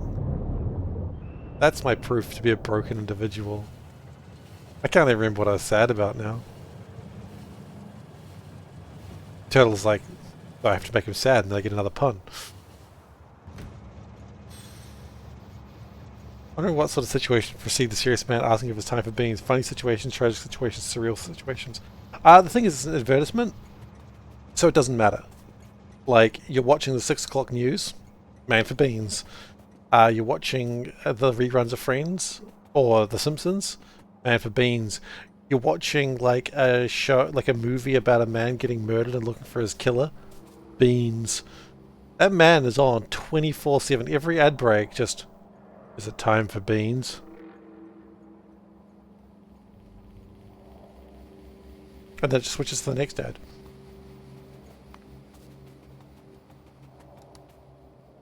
S1: That's my proof to be a broken individual. I can't even remember what I was sad about now. Turtle's like, I have to make him sad and then I get another pun. I wonder what sort of situation proceed the serious man asking if it's time for beans. Funny situations, tragic situations, surreal situations. The thing is, it's an advertisement, so it doesn't matter. Like, you're watching the 6 o'clock news, man for beans. You're watching the reruns of Friends, or The Simpsons, man for beans. You're watching, like, a show, like a movie about a man getting murdered and looking for his killer, beans. That man is on 24/7. Every ad break just... Is it time for beans? And then it just switches to the next ad.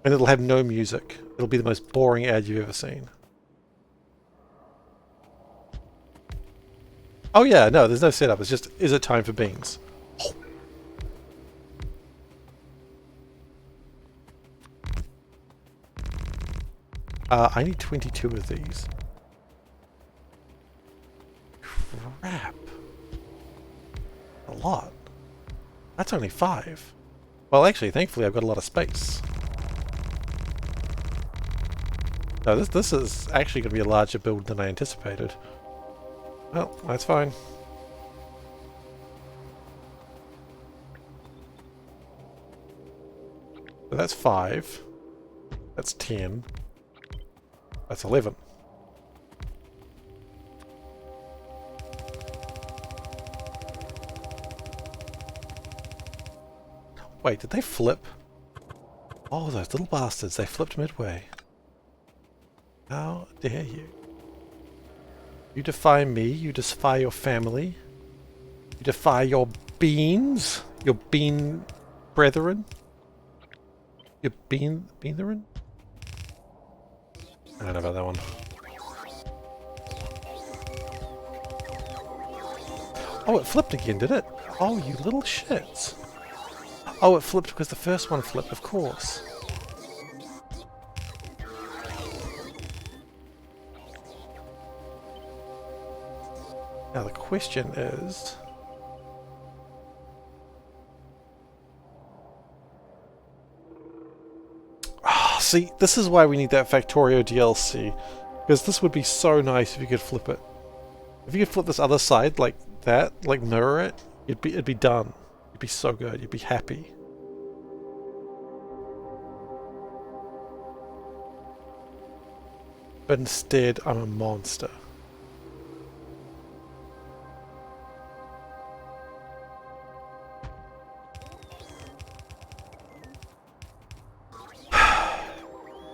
S1: And it'll have no music. It'll be the most boring ad you've ever seen. Oh yeah, no, there's no setup. It's just, is it time for beans? I need 22 of these. Crap. A lot. That's only 5. Well, actually, thankfully, I've got a lot of space. No, this is actually going to be a larger build than I anticipated. Well, that's fine. So that's 5. That's 10. That's 11. Wait, did they flip? Oh, those little bastards, they flipped midway. How dare you? You defy me, you defy your family. You defy your beans, your bean brethren. Your beanerin? I don't know about that one. Oh, it flipped again, did it? Oh, you little shits. Oh, it flipped because the first one flipped, of course. Now the question is... Ah, see, this is why we need that Factorio DLC. Because this would be so nice if you could flip it. If you could flip this other side like that, like mirror it, it'd be done. It'd be so good, you'd be happy. But instead, I'm a monster.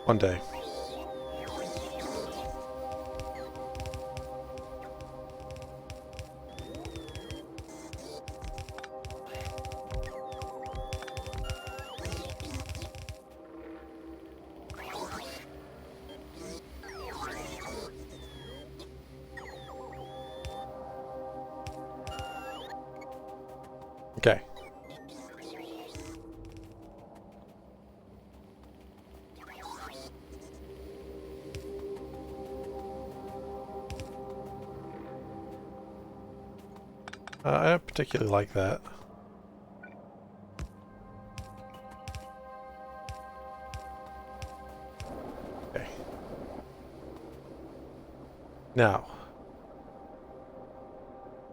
S1: One day. Okay. I don't particularly like that. Okay. Now,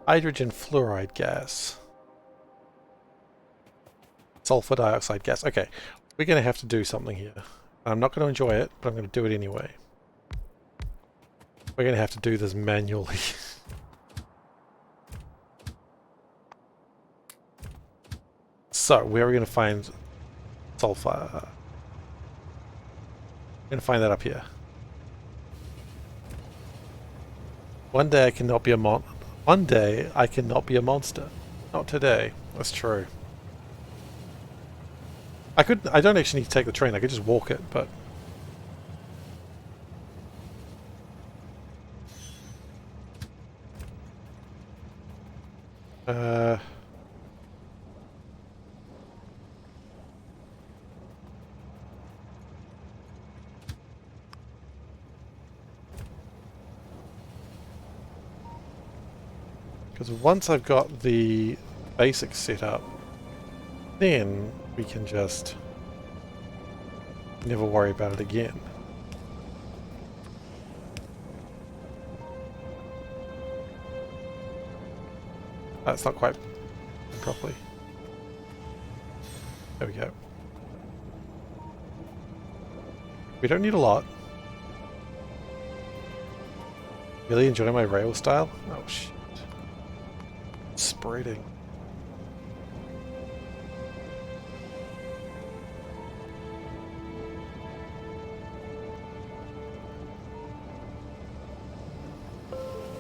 S1: hydrogen fluoride gas. Sulfur dioxide gas. Okay, we're going to have to do something here. I'm not going to enjoy it, but I'm going to do it anyway. We're going to have to do this manually. So, where are we going to find sulfur? We're going to find that up here. One day I cannot be a One day I cannot be a monster. Not today. That's true. I don't actually need to take the train, I could just walk it, but... Because once I've got the basics set up, then we can just never worry about it again. That's not quite properly. There we go. We don't need a lot. Really enjoy my rail style? Oh shit. Spreading.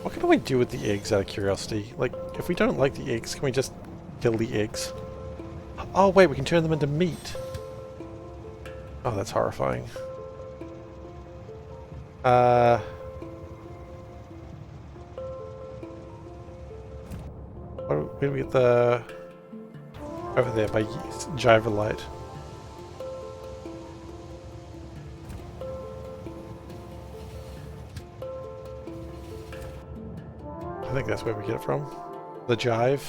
S1: What can we do with the eggs out of curiosity? Like, if we don't like the eggs, can we just kill the eggs? Oh wait, we can turn them into meat. Oh, that's horrifying. Where do we get the... Over there, by Jiver Light. think that's where we get it from. The jive.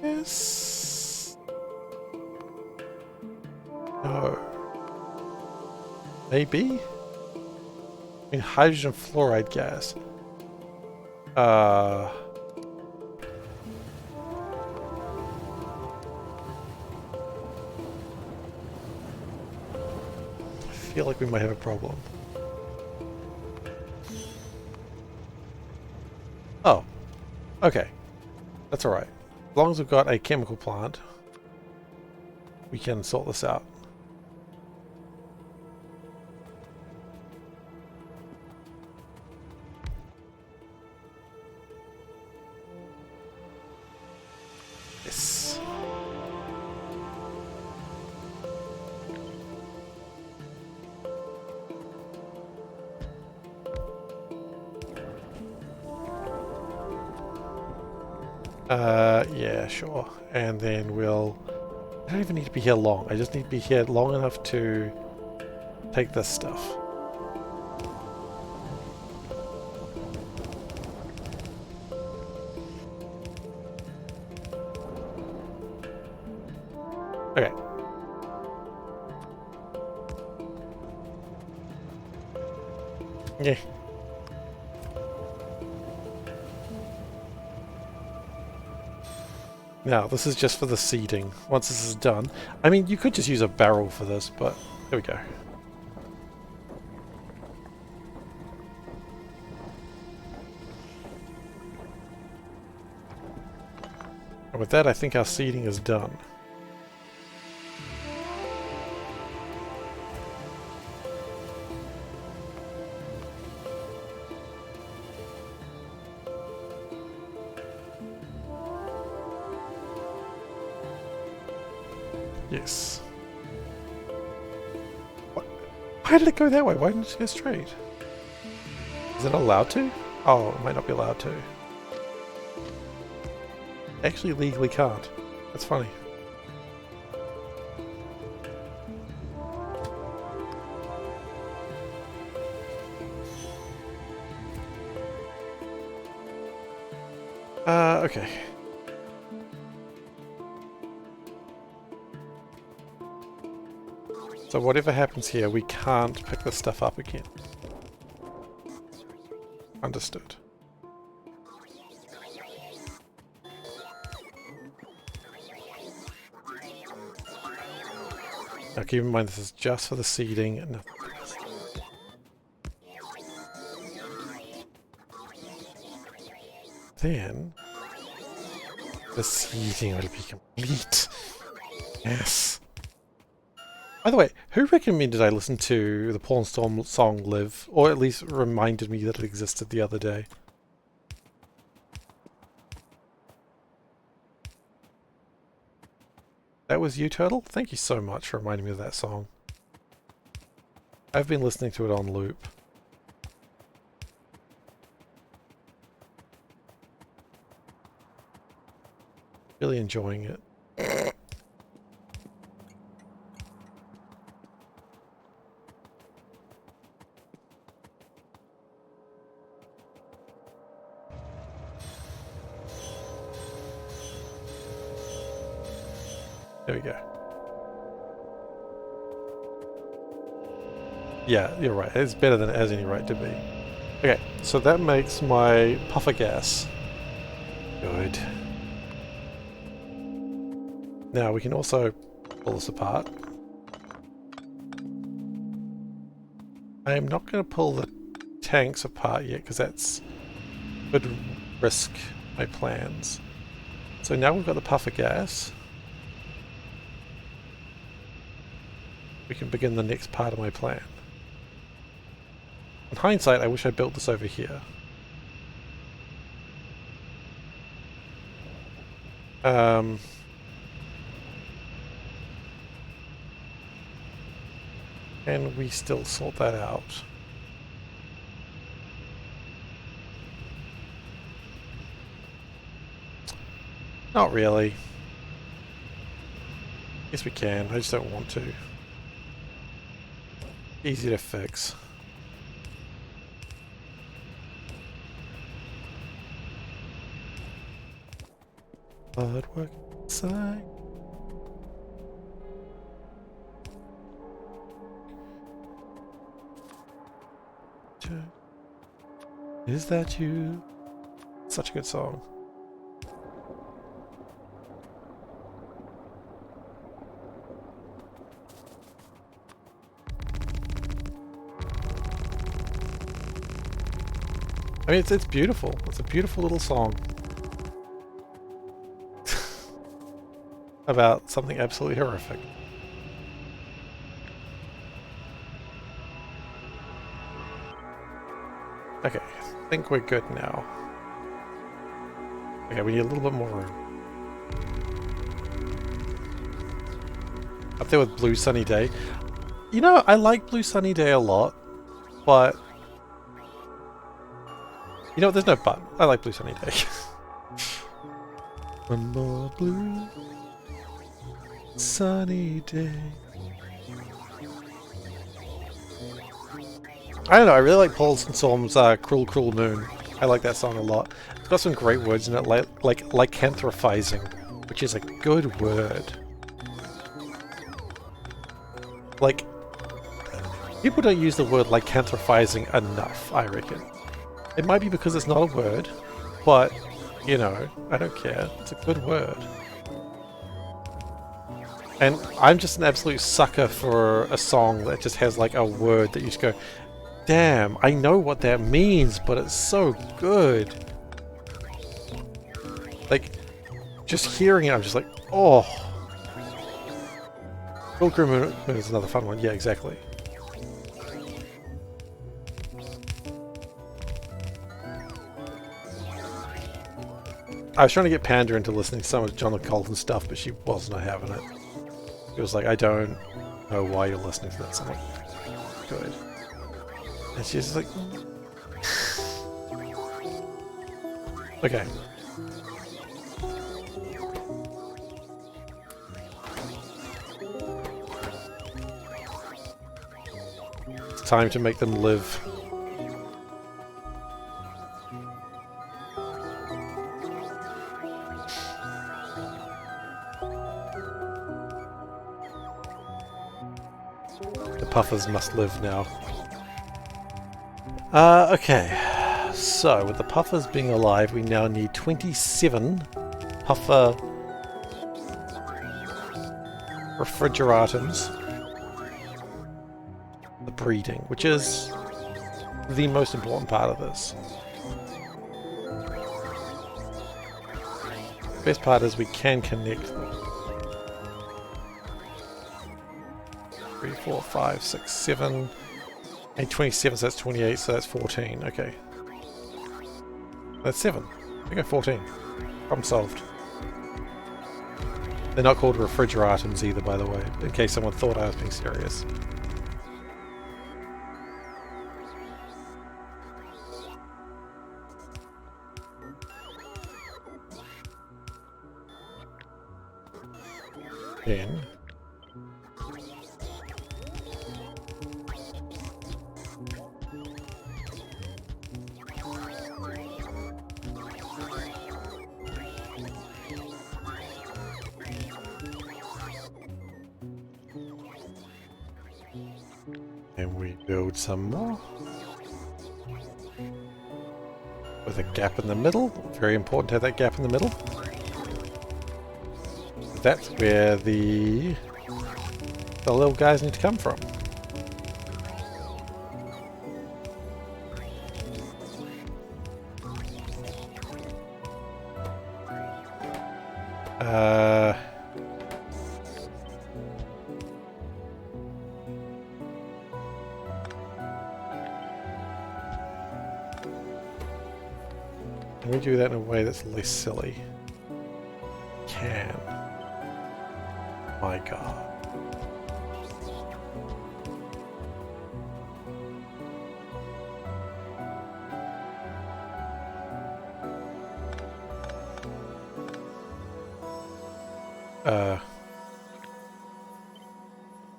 S1: Yes. No. Maybe? I mean, hydrogen fluoride gas. I feel like we might have a problem. Oh. Okay. That's alright. As long as we've got a chemical plant, we can sort this out. Yes. Yeah, sure. And then we'll... I don't even need to be here long. I just need to be here long enough to take this stuff. Okay. Yeah. Now, this is just for the seeding. Once this is done... I mean, you could just use a barrel for this, but... There we go. And with that, I think our seeding is done. Yes. What? Why did it go that way? Why didn't it go straight? Is it allowed to? Oh, it might not be allowed to. Actually legally can't. That's funny. Okay. So whatever happens here, we can't pick this stuff up again. Understood. Now keep in mind this is just for the seeding and nothing else. Then the seeding will be complete. Yes. By the way, who recommended I listen to the Paul and Storm song Live? Or at least reminded me that it existed the other day? That was you, Turtle? Thank you so much for reminding me of that song. I've been listening to it on loop. Really enjoying it. There we go. Yeah, you're right. It's better than it has any right to be. Okay, so that makes my puffer gas. Good. Now we can also pull this apart. I am not going to pull the tanks apart yet because that's would risk my plans. So now we've got the puffer gas. We can begin the next part of my plan. In hindsight, I wish I built this over here. Can we still sort that out? Not really. Yes, we can. I just don't want to. Easy to fix. Hard work inside. Is that you? Such a good song. I mean, it's beautiful. It's a beautiful little song. About something absolutely horrific. Okay, I think we're good now. Okay, we need a little bit more room. Up there with Blue Sunny Day. You know, I like Blue Sunny Day a lot, but... You know, there's no but. I like Blue Sunny Day. One more blue sunny day. I don't know, I really like Paul Storm's Cruel Cruel Moon. I like that song a lot. It's got some great words in it, like lycanthropizing, which is a good word. Like, people don't use the word lycanthropizing enough, I reckon. It might be because it's not a word, but, you know, I don't care. It's a good word. And I'm just an absolute sucker for a song that just has like a word that you just go, damn, I know what that means, but it's so good. Like, just hearing it, I'm just like, oh. Pilgrim Moon is another fun one. Yeah, exactly. I was trying to get Panda into listening to some of John Colton stuff, but she was not having it. It was like, I don't know why you're listening to that. I'm like, good. And she's just like, okay. It's time to make them live. The puffers must live now. Okay. So, with the puffers being alive, we now need 27 puffer refrigeratums. The breeding, which is the most important part of this. The best part is we can connect them. 3, 4, 5, 6, 7, and 27, so that's 28, so that's 14. Okay. That's 7. We go 14. Problem solved. They're not called refrigeratums either, by the way, in case someone thought I was being serious. Then we build some more with a gap in the middle. Very important to have that gap in the middle. That's where the little guys need to come from. Can we do that in a way that's less silly? Can. My God.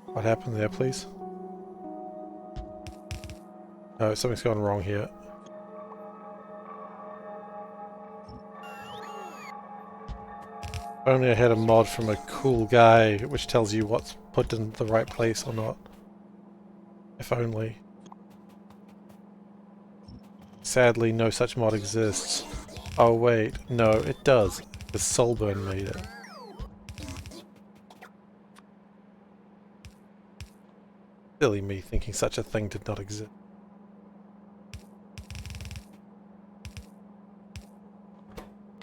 S1: What happened there, please? Oh, something's gone wrong here. Only I had a mod from a cool guy which tells you what's put in the right place or not. If only. Sadly, no such mod exists. Oh wait, no, it does. The Solburn made it. Silly me thinking such a thing did not exist.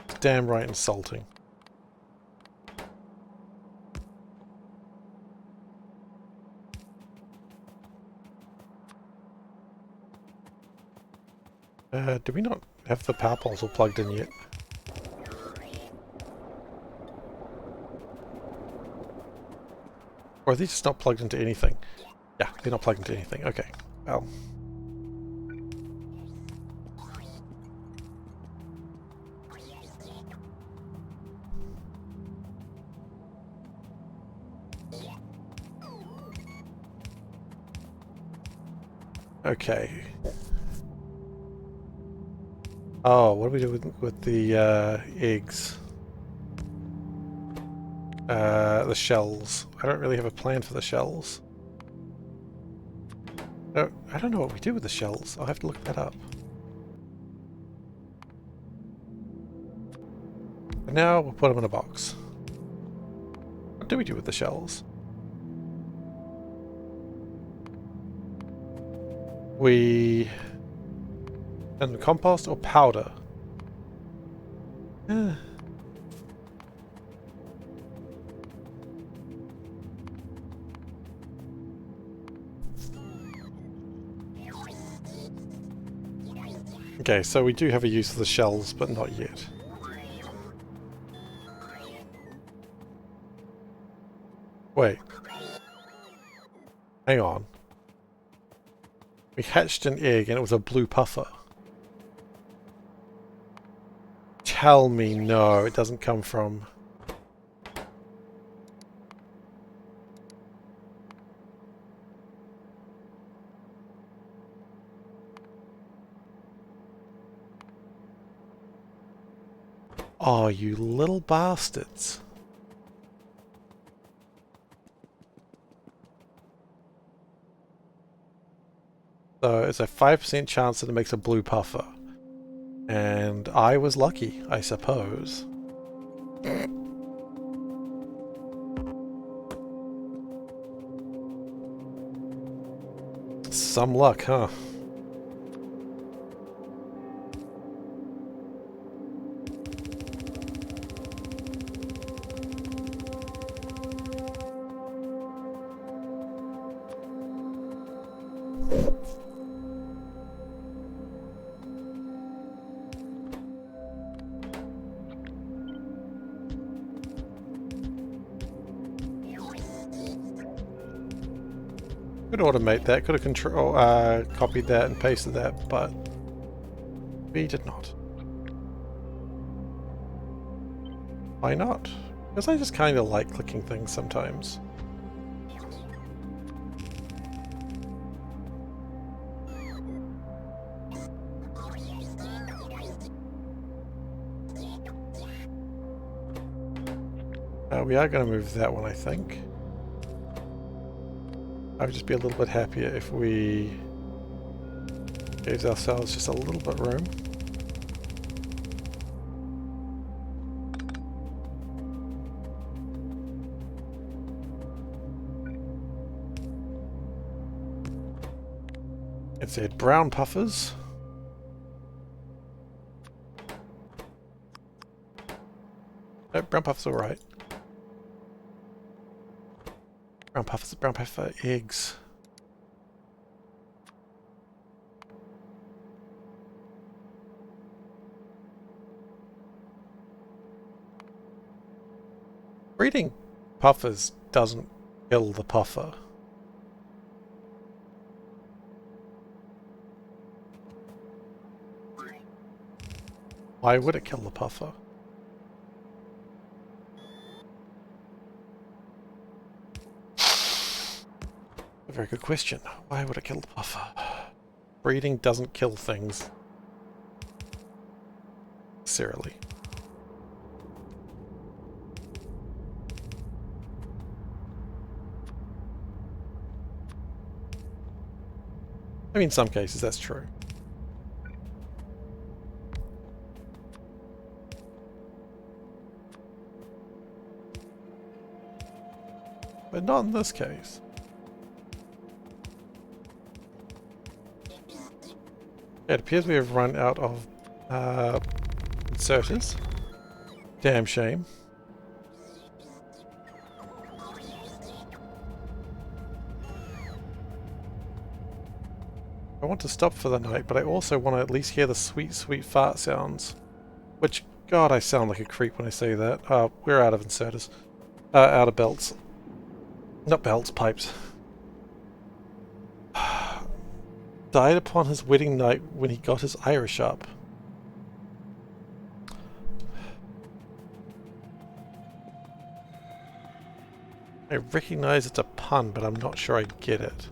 S1: It's damn right insulting. Do we not have the power poles all plugged in yet? Or are they just not plugged into anything? Yeah, they're not plugged into anything. Okay, well. Okay. Oh, what do we do with the eggs? The shells. I don't really have a plan for the shells. No, I don't know what we do with the shells. I'll have to look that up. And now we'll put them in a box. What do we do with the shells? We... and compost or powder? Okay, so we do have a use for the shells, but not yet. Wait. Hang on. We hatched an egg and it was a blue puffer. Tell me no, it doesn't come from... Oh, you little bastards. So it's a 5% chance that it makes a blue puffer. And I was lucky, I suppose. Some luck, huh? Could automate that, could have copied that and pasted that, but we did not. Why not? Because I just kind of like clicking things sometimes. We are going to move that one, I think. I would just be a little bit happier if we gave ourselves just a little bit room. It said brown puffers. No, brown puffers alright. Brown puffer eggs. Breeding puffers doesn't kill the puffer. Why would it kill the puffer? A very good question. Why would it kill the puffer? Breeding doesn't kill things necessarily. I mean, in some cases that's true. But not in this case. It appears we have run out of inserters. Damn shame. I want to stop for the night, but I also want to at least hear the sweet, sweet fart sounds. Which, God, I sound like a creep when I say that. We're out of inserters. Out of belts. Not belts, pipes. Died upon his wedding night when he got his Irish up. I recognize it's a pun, but I'm not sure I get it.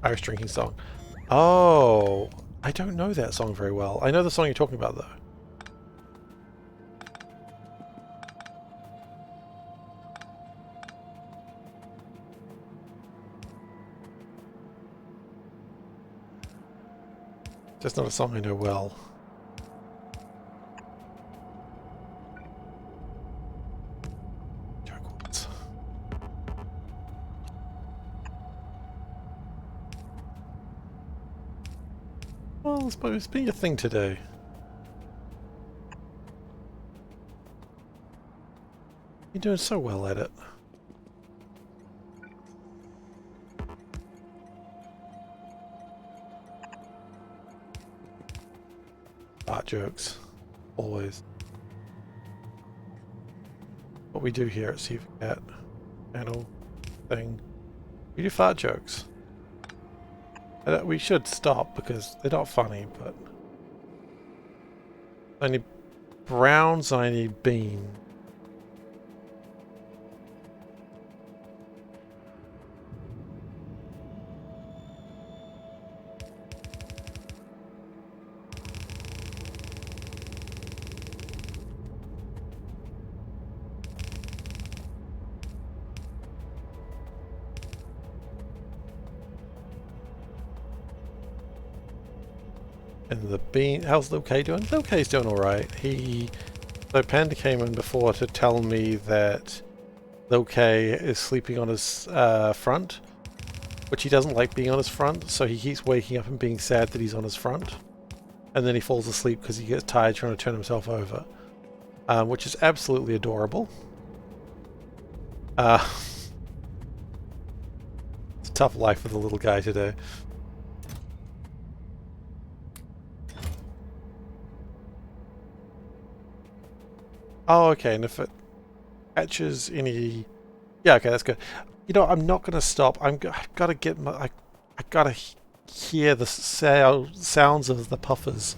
S1: Irish drinking song. Oh, I don't know that song very well. I know the song you're talking about, though. Just not a song I know well. Jerkwoods. Well, it's been a thing today. You're doing so well at it. Fart jokes. Always. What we do here at SeiferKatt channel thing. We do fart jokes. We should stop because they're not funny, but I need browns, I need bean. And the bean, how's Lil K doing? Lil K's doing alright. So Panda came in before to tell me that Lil K is sleeping on his front, which he doesn't like being on his front, so he keeps waking up and being sad that he's on his front. And then he falls asleep because he gets tired trying to turn himself over, which is absolutely adorable. It's a tough life for the little guy today. Oh, okay, and if it catches any... Yeah, okay, that's good. You know, I'm not going to stop. I've got to get my... I got to hear the sounds of the puffers.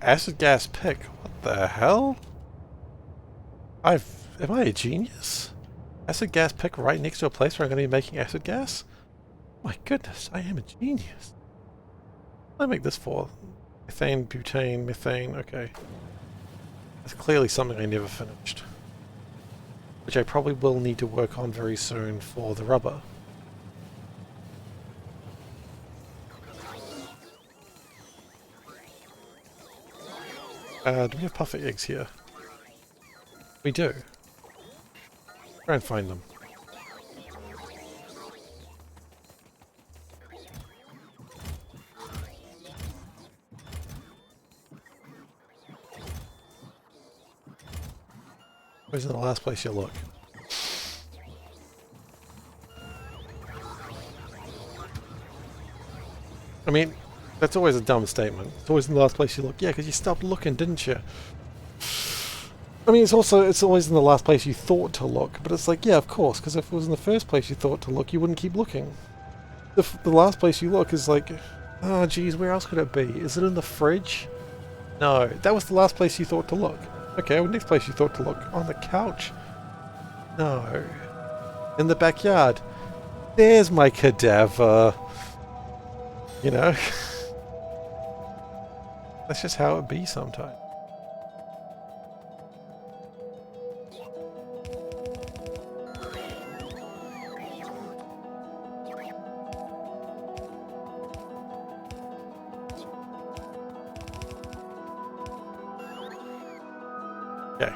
S1: Acid gas pick? What the hell? Am I a genius? Acid gas pick right next to a place where I'm going to be making acid gas? My goodness, I am a genius. What did I make this for? Methane, butane, methane, okay. That's clearly something I never finished. Which I probably will need to work on very soon for the rubber. Do we have puffer eggs here? We do. Try and find them. Where's the last place you look? I mean, that's always a dumb statement. It's always in the last place you look. Yeah, because you stopped looking, didn't you? I mean, it's always in the last place you thought to look. But it's like, yeah, of course, because if it was in the first place you thought to look, you wouldn't keep looking. The last place you look is like, oh, geez, where else could it be? Is it in the fridge? No, that was the last place you thought to look. Okay, well, next place you thought to look. On the couch? No. In the backyard? There's my cadaver. You know? That's just how it be sometimes. Okay.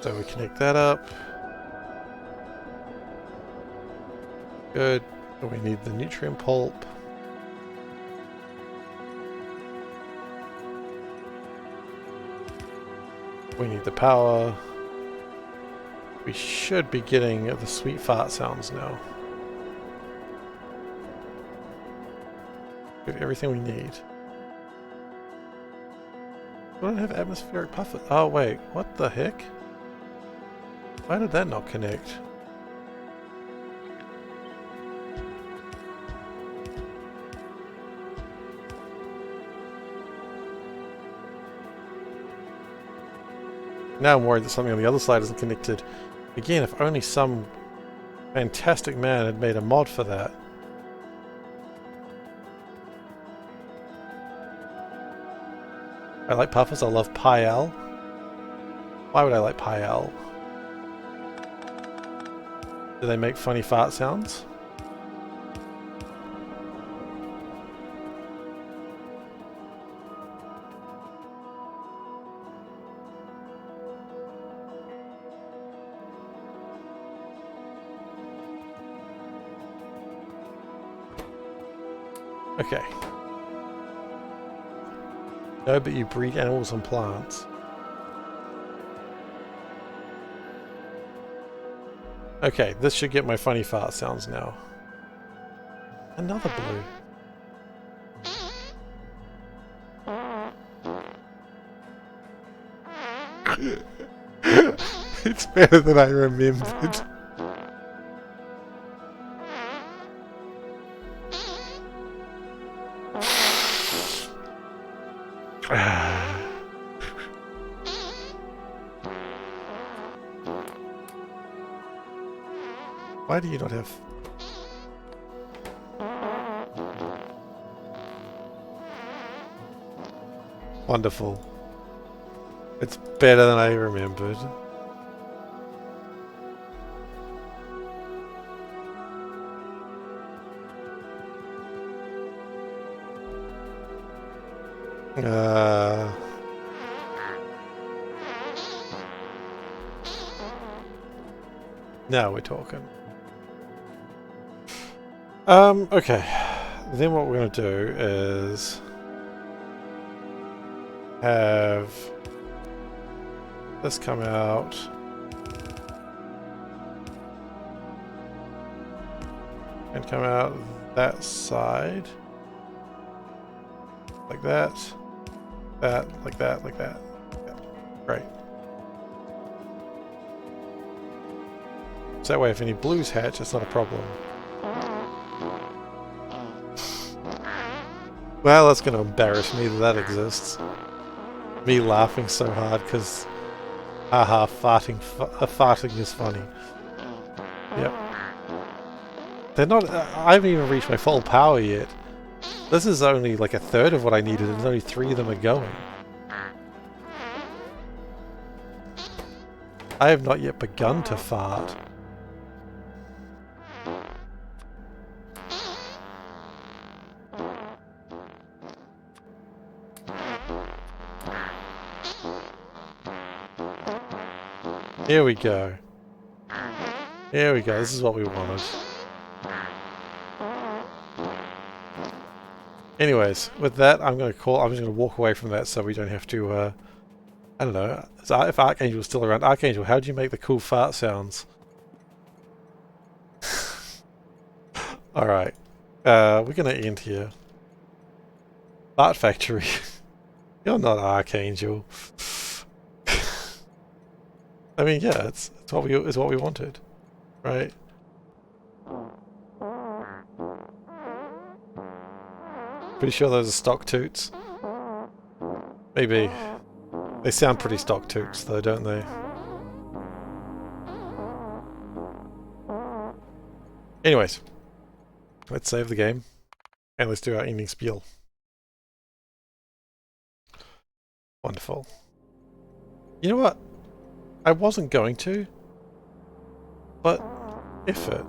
S1: So we connect that up. Good. We need the nutrient pulp. We need the power. We should be getting the sweet fart sounds now. We have everything we need. We don't have atmospheric puffer. Oh wait, what the heck? Why did that not connect? Now I'm worried that something on the other side isn't connected. Again, if only some fantastic man had made a mod for that. I like puffers, I love Pile. Why would I like Pile? Do they make funny fart sounds? Okay. No, but you breed animals and plants. Okay, this should get my funny fart sounds now. Another blue. It's better than I remembered. Why do you not have... Wonderful. It's better than I remembered. Now we're talking. Okay. Then what we're going to do is have this come out. And come out that side. Like that. That, like that, like that. Yeah. Great. So that way if any blues hatch, it's not a problem. Well, that's going to embarrass me that that exists. Me laughing so hard because, haha, farting is funny. Yep. They're not. I haven't even reached my full power yet. This is only like a third of what I needed, and only 3 of them are going. I have not yet begun to fart. Here we go. Here we go. This is what we wanted. Anyways, with that, I'm just going to walk away from that so we don't have to, I don't know. If Archangel's still around. Archangel, how do you make the cool fart sounds? Alright. We're going to end here. Fart Factory. You're not Archangel. I mean, yeah, it's what we wanted, right? Pretty sure those are stock toots. Maybe. They sound pretty stock toots, though, don't they? Anyways, let's save the game and let's do our ending spiel. Wonderful. You know what? I wasn't going to, but if it.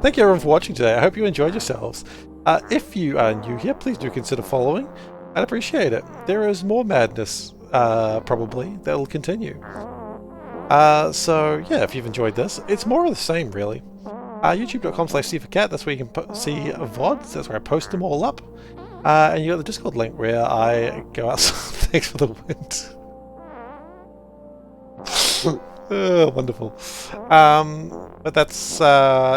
S1: Thank you everyone for watching today. I hope you enjoyed yourselves. If you are new here, please do consider following. I'd appreciate it. There is more madness probably, that'll continue. So yeah, if you've enjoyed this, it's more of the same, really. YouTube.com/SeiferKatt, that's where you can see VODs, that's where I post them all up. And you got the Discord link where I go out. Thanks for the wind. Oh, wonderful. But that's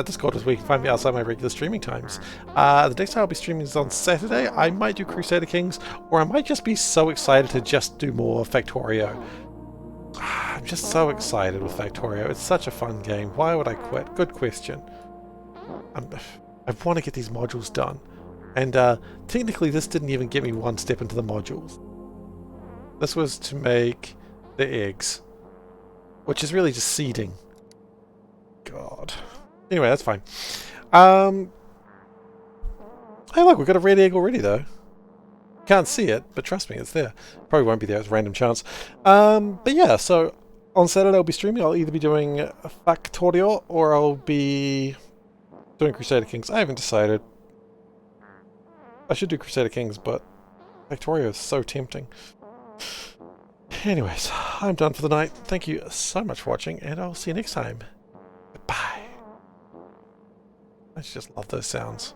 S1: Discord is where you can find me outside my regular streaming times. The next time I'll be streaming is on Saturday. I might do Crusader Kings, or I might just be so excited to just do more Factorio. I'm just so excited with Factorio. It's such a fun game. Why would I quit? Good question. I want to get these modules done. And technically this didn't even get me one step into the modules. This was to make the eggs, which is really just seeding. God. Anyway, that's fine. Hey look, we've got a red egg already though. Can't see it, but trust me, it's there. Probably won't be there, it's a random chance. But yeah, so on Saturday I'll be streaming. I'll either be doing Factorio or I'll be doing Crusader Kings. I haven't decided. I should do Crusader Kings, but Factorio is so tempting. Anyways, I'm done for the night. Thank you so much for watching, and I'll see you next time. Bye. I just love those sounds.